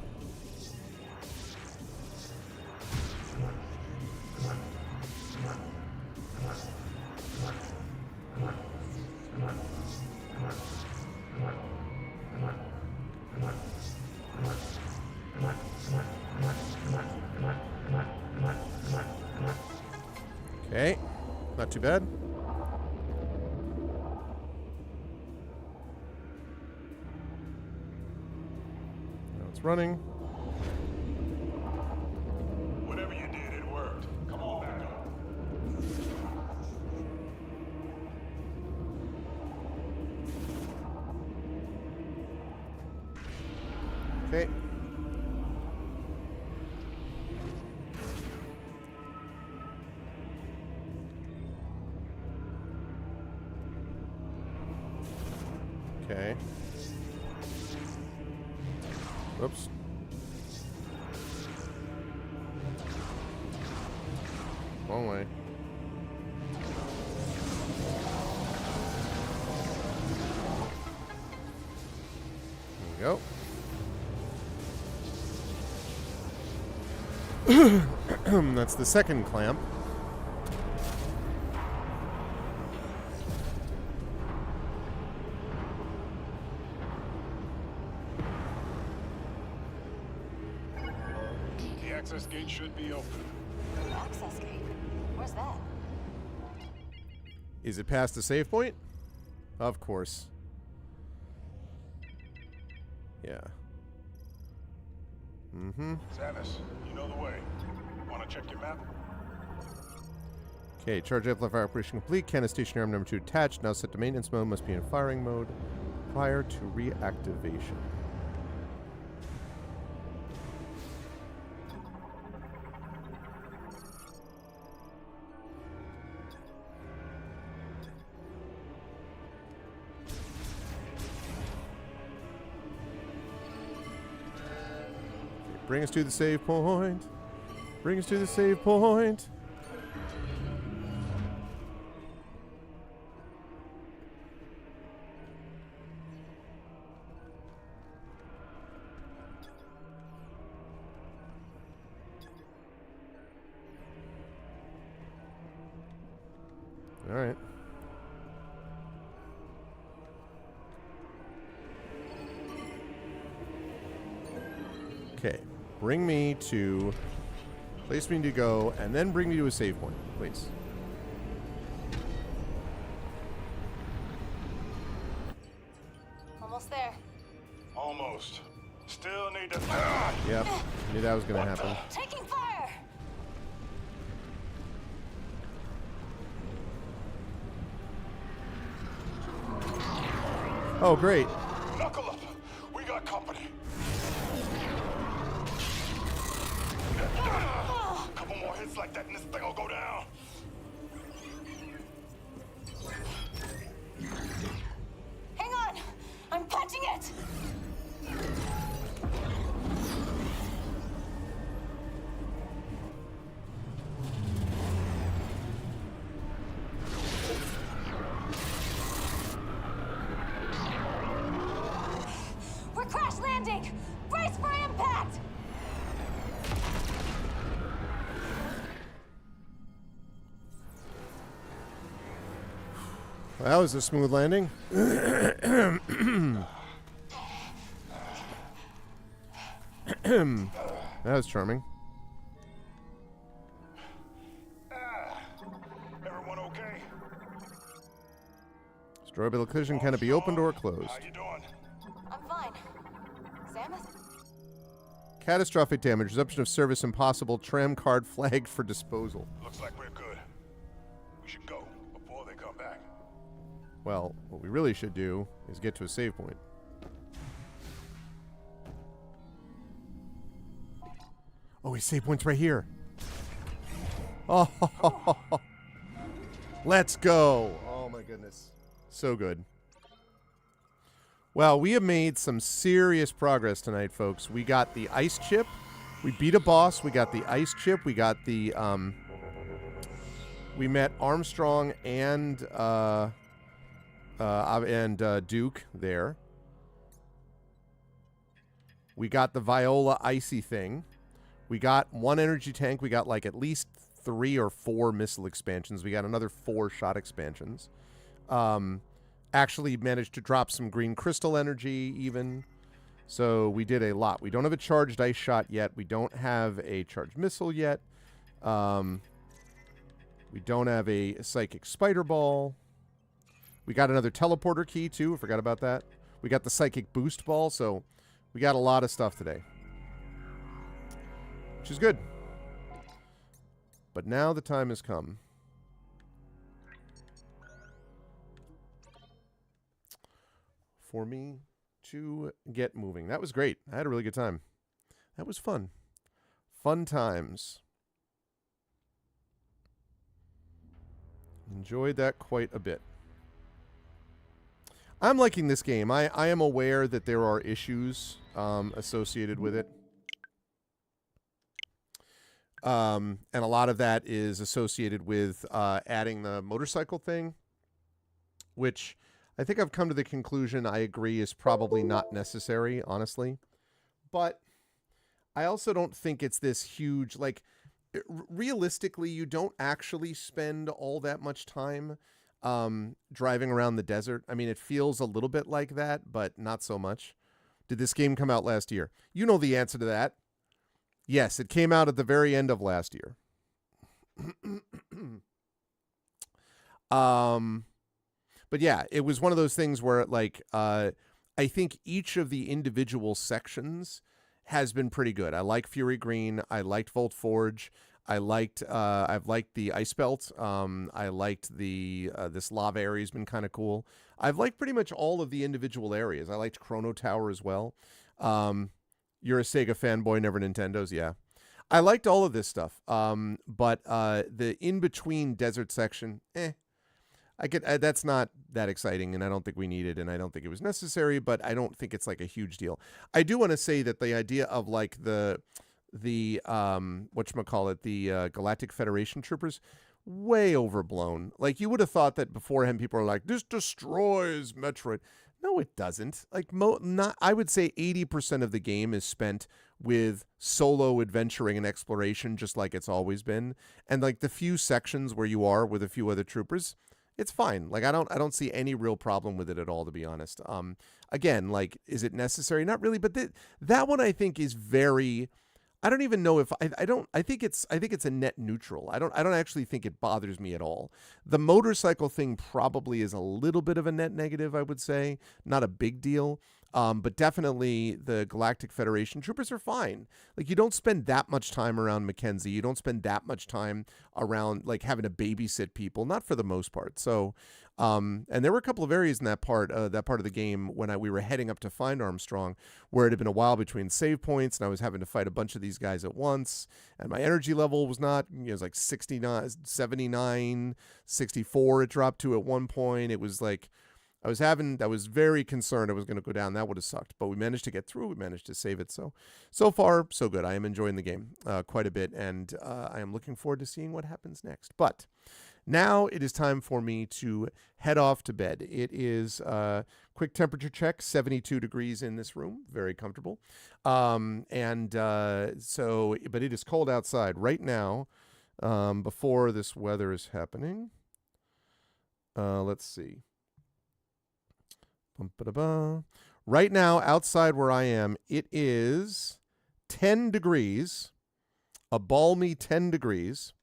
Okay, not too bad. Now it's running. Whatever you did, it worked. Come on back up. Okay. Okay. Whoops. Wrong way. There we go. That's the second clamp. The access gate should be open. Access gate. Where's that? Is it past the save point? Of course. Yeah. Mm-hmm. Samus, you know the way. Want to check your map? Okay, charge amplifier operation complete. Cannon stationary arm number 2 attached. Now set to maintenance mode. Must be in firing mode prior to reactivation. Bring us to the save point. Bring us to the save point. All right. Okay. Bring me to place me to go, and then bring me to a save point, please. Almost there. Almost. Still need to... Yep. Knew that was going to happen. Taking fire! Oh, great. Knuckle up. We got company. Couple more hits like that and this thing will go down. Hang on! I'm punching it! We're crash landing! Brace for impact! That was a smooth landing. That was charming. Everyone okay? Destroyable collision can it be opened or closed? How you doing? I'm fine. Samus? Catastrophic damage. Resumption of service impossible. Tram card flagged for disposal. Looks like we're good. We should go before they come back. Well, what we really should do is get to a save point. Oh, his save point's right here. Oh, let's go. Oh, my goodness. So good. Well, we have made some serious progress tonight, folks. We got the ice chip. We beat a boss. We got the ice chip. We got the, we met Armstrong and Duke there. We got the Viola icy thing. We got one energy tank. We got like at least 3 or 4 missile expansions. We got another 4 shot expansions. Actually managed to drop some green crystal energy even. So we did a lot. We don't have a charged ice shot yet. We don't have a charged missile yet. We don't have a psychic spider ball. We got another teleporter key too. I forgot about that. We got the psychic boost ball. So we got a lot of stuff today, which is good. But now the time has come for me to get moving. That was great. I had a really good time. That was fun. Fun times. Enjoyed that quite a bit. I'm liking this game. I am aware that there are issues associated with it. And a lot of that is associated with adding the motorcycle thing, which I think I've come to the conclusion I agree is probably not necessary, honestly. But I also don't think it's this huge, like, realistically, you don't actually spend all that much time driving around the desert. I mean, it feels a little bit like that, but not so much. Did this game come out last year? You know the answer to that. Yes, it came out at the very end of last year. But yeah, it was one of those things where, like, I think each of the individual sections has been pretty good. I like Fury Green. I liked Volt Forge. I've liked the Ice Belt. I liked the this lava area has been kind of cool. I've liked pretty much all of the individual areas. I liked Chrono Tower as well. You're a Sega fanboy, never Nintendo's. Yeah, I liked all of this stuff. But the in between desert section, that's not that exciting, and I don't think we need it, and I don't think it was necessary. But I don't think it's like a huge deal. I do want to say that the idea of like the whatchamacallit, the Galactic Federation troopers, way overblown. Like, you would have thought that beforehand people are like, this destroys Metroid. No, it doesn't. Like, I would say 80% of the game is spent with solo adventuring and exploration, just like it's always been. And like the few sections where you are with a few other troopers, it's fine. Like, I don't see any real problem with it at all, to be honest. Again, like, is it necessary? Not really. But that one I think is very. I don't even know if I think it's a net neutral. I don't actually think it bothers me at all. The motorcycle thing probably is a little bit of a net negative, I would say. Not a big deal. But definitely the Galactic Federation troopers are fine. Like, you don't spend that much time around Mackenzie. You don't spend that much time around, like, having to babysit people, not for the most part. So, and there were a couple of areas in that part of the game when we were heading up to find Armstrong, where it had been a while between save points, and I was having to fight a bunch of these guys at once, and my energy level was not, it was like 69, 79, 64 it dropped to at one point. It was like, I was very concerned I was going to go down. That would have sucked. But we managed to get through. We managed to save it. So far, so good. I am enjoying the game quite a bit, and I am looking forward to seeing what happens next. But now it is time for me to head off to bed. It is quick temperature check, 72 degrees in this room. Very comfortable. But it is cold outside right now before this weather is happening. Let's see. Bum-ba-da-ba. Right now, outside where I am, it is 10 degrees, a balmy 10 degrees.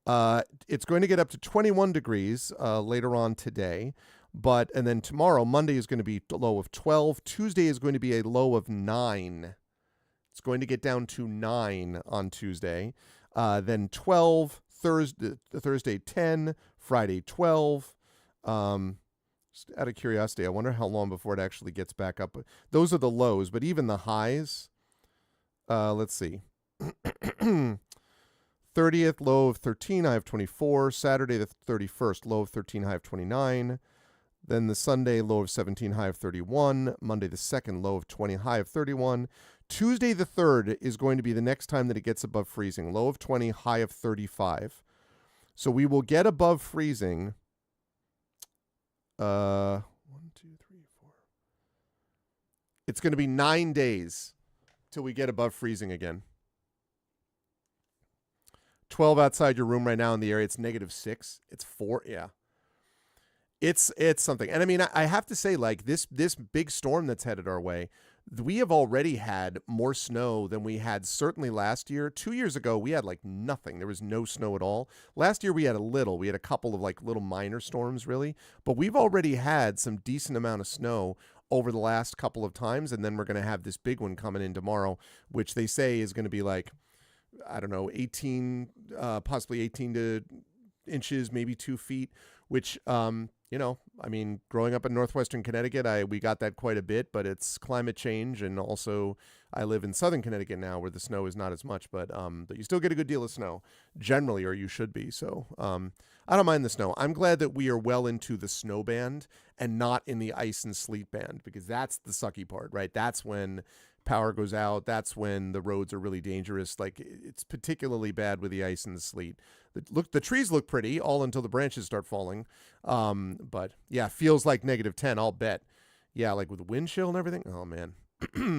It's going to get up to 21 degrees later on today. And then tomorrow, Monday, is going to be a low of 12. Tuesday is going to be a low of 9. It's going to get down to 9 on Tuesday. Then 12, Thursday 10, Friday 12. Just out of curiosity, I wonder how long before it actually gets back up. Those are the lows, but even the highs, let's see. 30th, low of 13, high of 24. Saturday the 31st, low of 13, high of 29. Then the Sunday, low of 17, high of 31. Monday the 2nd, low of 20, high of 31. Tuesday the 3rd is going to be the next time that it gets above freezing. Low of 20, high of 35. So we will get above freezing. 1, 2, 3, 4. It's going to be 9 days till we get above freezing again. 12 outside your room right now in the area. It's -6. It's 4. Yeah. It's something. And I mean, I have to say, like, this big storm that's headed our way, we have already had more snow than we had certainly last year. 2 years ago, we had like nothing. There was no snow at all. Last year, we had a little. We had a couple of like little minor storms, really. But we've already had some decent amount of snow over the last couple of times. And then we're going to have this big one coming in tomorrow, which they say is going to be like, I don't know, 18, possibly 18 inches, maybe 2 feet, which, you know, I mean, growing up in northwestern Connecticut, we got that quite a bit, but it's climate change. And also I live in southern Connecticut now where the snow is not as much, but you still get a good deal of snow generally, or you should be. So I don't mind the snow. I'm glad that we are well into the snow band and not in the ice and sleet band, because that's the sucky part, right? That's when power goes out. That's when the roads are really dangerous. Like, it's particularly bad with the ice and the sleet. The trees look pretty all until the branches start falling. But yeah, feels like -10, I'll bet. Yeah, like with wind chill and everything. Oh man.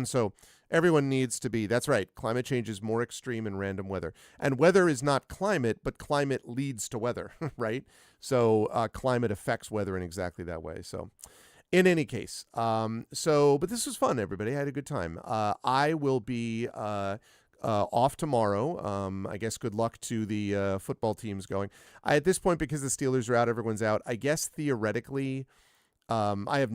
So everyone needs to be, that's right. Climate change is more extreme in random weather, and weather is not climate, but climate leads to weather, right? So climate affects weather in exactly that way. So in any case, but this was fun, everybody. I had a good time. I will be off tomorrow. I guess good luck to the football teams going. At this point, because the Steelers are out, everyone's out. I guess theoretically, I have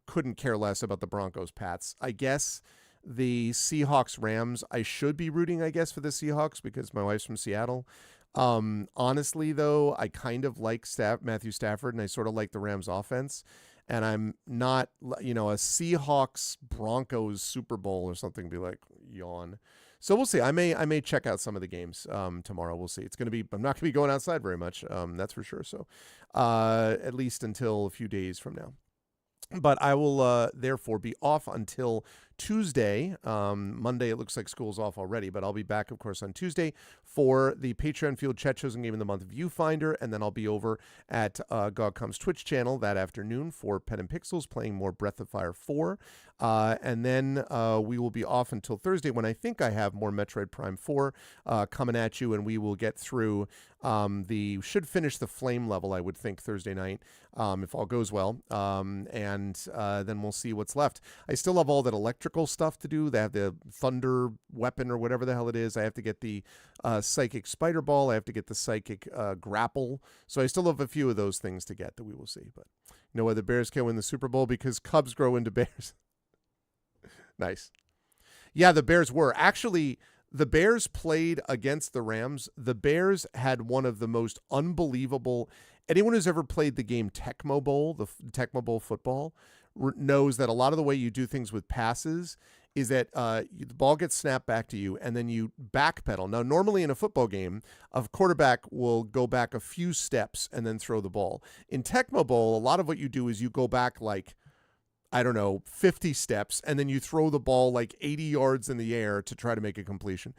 couldn't care less about the Broncos Pats. I guess the Seahawks Rams, I should be rooting, I guess, for the Seahawks because my wife's from Seattle. Honestly, though, I kind of like Matthew Stafford, and I sort of like the Rams offense. And I'm not, a Seahawks Broncos Super Bowl or something be like, yawn. So we'll see. I may check out some of the games tomorrow. We'll see. I'm not going to be going outside very much. That's for sure. So at least until a few days from now. But I will therefore be off until Tuesday. Monday, it looks like school's off already, but I'll be back, of course, on Tuesday for the Patreon Field Chat Chosen Game of the Month Viewfinder, and then I'll be over at GogCom's Twitch channel that afternoon for Pen and Pixels, playing more Breath of Fire 4. And then we will be off until Thursday when I think I have more Metroid Prime 4 coming at you, and we will get through should finish the flame level, I would think, Thursday night, if all goes well. And then we'll see what's left. I still have all that electrical stuff to do. They have the thunder weapon or whatever the hell it is. I have to get the psychic spider ball. I have to get the psychic grapple. So I still have a few of those things to get that we will see. But you know why the Bears can't win the Super Bowl? Because Cubs grow into bears. Nice. Yeah, the Bears were. Actually, the Bears played against the Rams. The Bears had one of the most unbelievable. Anyone who's ever played the game Tecmo Bowl, the Tecmo Bowl football, knows that a lot of the way you do things with passes is that the ball gets snapped back to you and then you backpedal. Now, normally in a football game, a quarterback will go back a few steps and then throw the ball. In Tecmo Bowl, a lot of what you do is you go back like, I don't know, 50 steps, and then you throw the ball like 80 yards in the air to try to make a completion.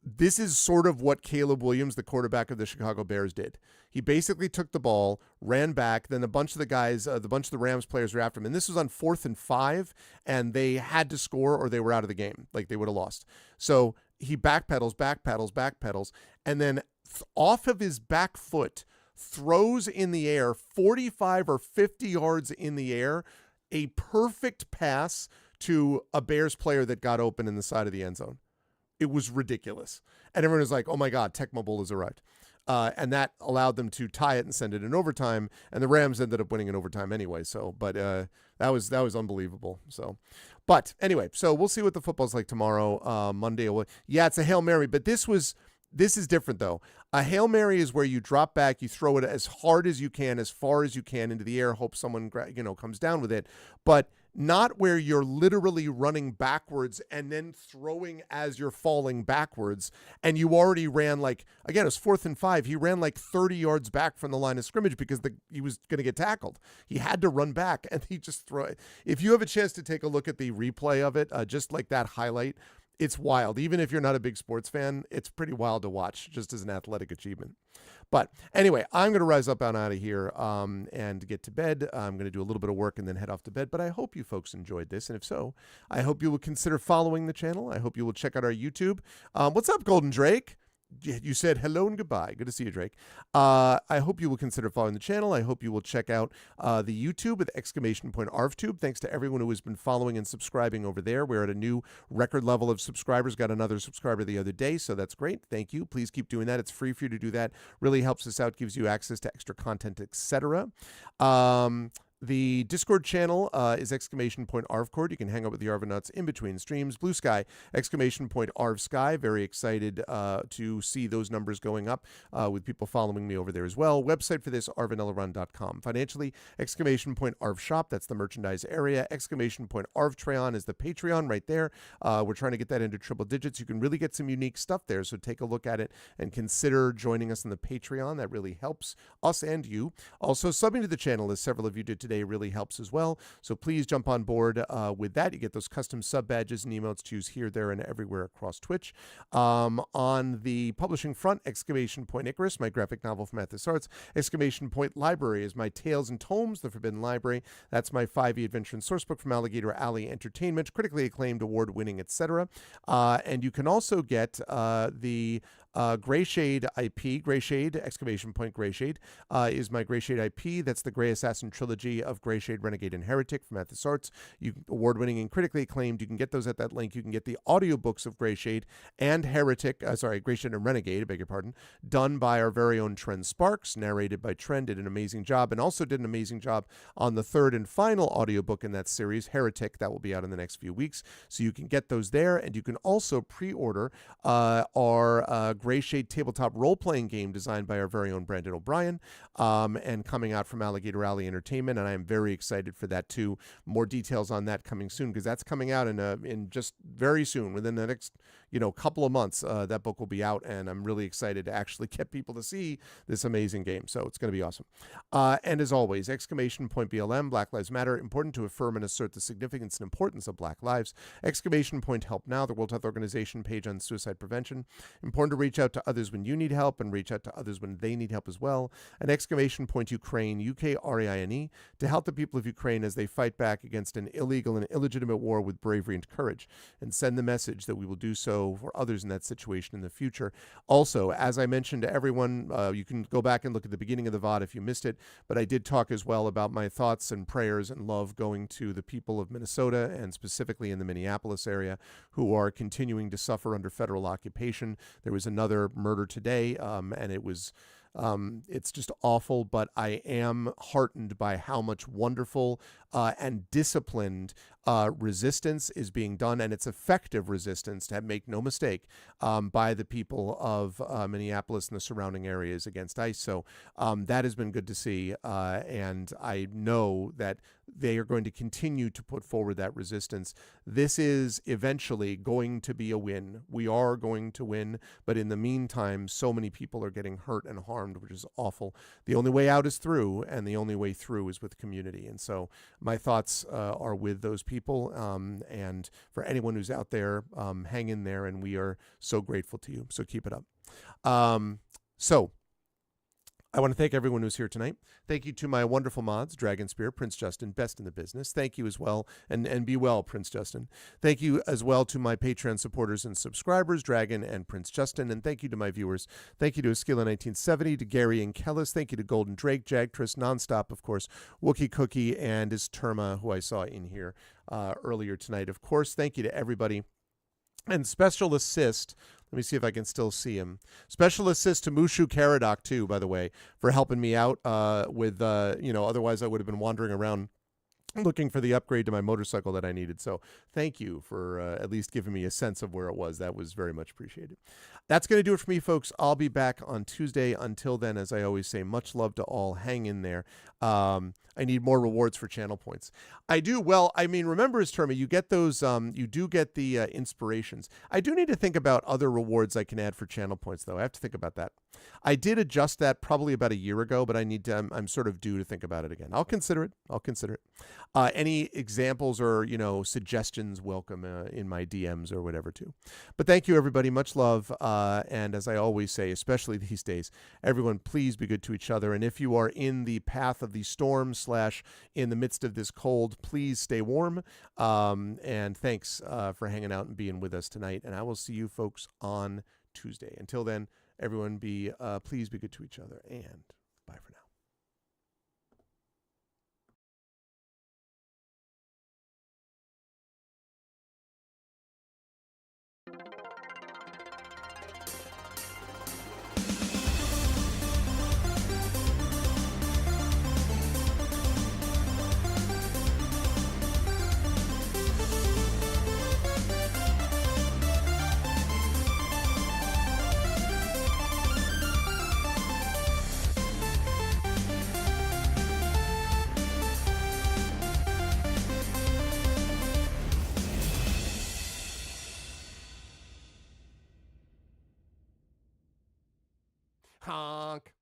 This is sort of what Caleb Williams, the quarterback of the Chicago Bears, did. He basically took the ball, ran back, then a bunch of the guys, the Rams players were after him. And this was on 4th and 5, and they had to score or they were out of the game. Like, they would have lost. So he backpedals, and then off of his back foot, throws in the air 45 or 50 yards in the air, a perfect pass to a Bears player that got open in the side of the end zone. It was ridiculous. And everyone was like, oh my God, Tecmo Bowl has arrived. And that allowed them to tie it and send it in overtime. And the Rams ended up winning in overtime anyway. So, but that was unbelievable. So, but anyway, so we'll see what the football's like tomorrow, Monday. Yeah, it's a Hail Mary, but this is different though. A Hail Mary is where you drop back, you throw it as hard as you can, as far as you can into the air, hope someone comes down with it, but not where you're literally running backwards and then throwing as you're falling backwards. And you already ran again, it was 4th and 5. He ran 30 yards back from the line of scrimmage because he was going to get tackled. He had to run back and he just threw it. If you have a chance to take a look at the replay of it, just like that highlight, it's wild. Even if you're not a big sports fan, it's pretty wild to watch just as an athletic achievement. But anyway, I'm going to rise up and out of here and get to bed. I'm going to do a little bit of work and then head off to bed. But I hope you folks enjoyed this. And if so, I hope you will consider following the channel. I hope you will check out our YouTube. What's up, Golden Drake? You said hello and goodbye. Good to see you, Drake. I hope you will consider following the channel. I hope you will check out the YouTube with !ArvTube. Thanks to everyone who has been following and subscribing over there. We're at a new record level of subscribers. Got another subscriber the other day, so that's great. Thank you. Please keep doing that. It's free for you to do that. Really helps us out, gives you access to extra content, etc. The Discord channel is !ArvCord. You can hang out with the Arvanauts in between streams. Blue Sky, !ArvSky. Very excited to see those numbers going up with people following me over there as well. Website for this, arvanellaron.com. Financially, !ArvShop. That's the merchandise area. !ArvTrayon is the Patreon right there. We're trying to get that into triple digits. You can really get some unique stuff there, so take a look at it and consider joining us on the Patreon. That really helps us and you. Also, subbing to the channel, as several of you did today, really helps as well. So please jump on board with that. You get those custom sub badges and emotes to use here, there, and everywhere across Twitch. On the publishing front, Icarus, my graphic novel from Athos Arts. Library is my Tales and Tomes, The Forbidden Library. That's my 5e adventure and sourcebook from Alligator Alley Entertainment, critically acclaimed, award-winning, etc. And you can also get the Greyshade IP, Greyshade, Greyshade, is my Greyshade IP. That's the Grey Assassin trilogy of Greyshade, Renegade, and Heretic from Athos Arts. Award-winning and critically acclaimed. You can get those at that link. You can get the audiobooks of Greyshade and Greyshade and Renegade, I beg your pardon, done by our very own Trent Sparks, narrated by Trent, did an amazing job, and also did an amazing job on the third and final audiobook in that series, Heretic, that will be out in the next few weeks. So you can get those there, and you can also pre-order our Greyshade tabletop role-playing game designed by our very own Brandon O'Brien, and coming out from Alligator Alley Entertainment, and I am very excited for that too. More details on that coming soon, because that's coming out in just very soon, within the next couple of months. That book will be out, and I'm really excited to actually get people to see this amazing game. So it's going to be awesome. And as always, BLM, Black Lives Matter, important to affirm and assert the significance and importance of Black lives. Help Now, the World Health Organization page on suicide prevention. Important to reach out to others when you need help and reach out to others when they need help as well. And Ukraine, Ukraine, to help the people of Ukraine as they fight back against an illegal and illegitimate war with bravery and courage, and send the message that we will do so for others in that situation in the future. Also, as I mentioned to everyone, you can go back and look at the beginning of the VOD if you missed it, but I did talk as well about my thoughts and prayers and love going to the people of Minnesota, and specifically in the Minneapolis area, who are continuing to suffer under federal occupation. There was another murder today, and it's just awful, but I am heartened by how much wonderful and disciplined resistance is being done, and it's effective resistance, to make no mistake, by the people of Minneapolis and the surrounding areas against ICE. So that has been good to see, and I know that they are going to continue to put forward that resistance. This is eventually going to be a win. We are going to win, but in the meantime, so many people are getting hurt and harmed, which is awful. The only way out is through, and the only way through is with community. And so my thoughts are with those people, and for anyone who's out there, hang in there, and we are so grateful to you. So keep it up. So I want to thank everyone who's here tonight. Thank you to my wonderful mods, Dragon Spear, Prince Justin, best in the business. Thank you as well, and be well, Prince Justin. Thank you as well to my Patreon supporters and subscribers, Dragon and Prince Justin, and thank you to my viewers. Thank you to Eskila1970, to Gary and Kellis. Thank you to Golden Drake, Jagtress, Nonstop, of course, Wookie Cookie, and is Terma, who I saw in here earlier tonight. Of course, thank you to everybody. And special assist, let me see if I can still see him. Special assist to Mushu Caradoc, too, by the way, for helping me out with, otherwise I would have been wandering around looking for the upgrade to my motorcycle that I needed. So thank you for at least giving me a sense of where it was. That was very much appreciated. That's going to do it for me, folks. I'll be back on Tuesday. Until then, as I always say, much love to all. Hang in there. I need more rewards for channel points. I do. Well, I mean, remember, as Terma, you get those, you do get the inspirations. I do need to think about other rewards I can add for channel points, though. I have to think about that. I did adjust that probably about a year ago, but I need to, I'm sort of due to think about it again. I'll consider it. Any examples or, suggestions, welcome in my DMs or whatever, too. But thank you, everybody. Much love. And as I always say, especially these days, everyone, please be good to each other. And if you are in the path of the storm / in the midst of this cold, please stay warm. And thanks for hanging out and being with us tonight. And I will see you folks on Tuesday. Until then, everyone, please be good to each other. And bye for now. Honk.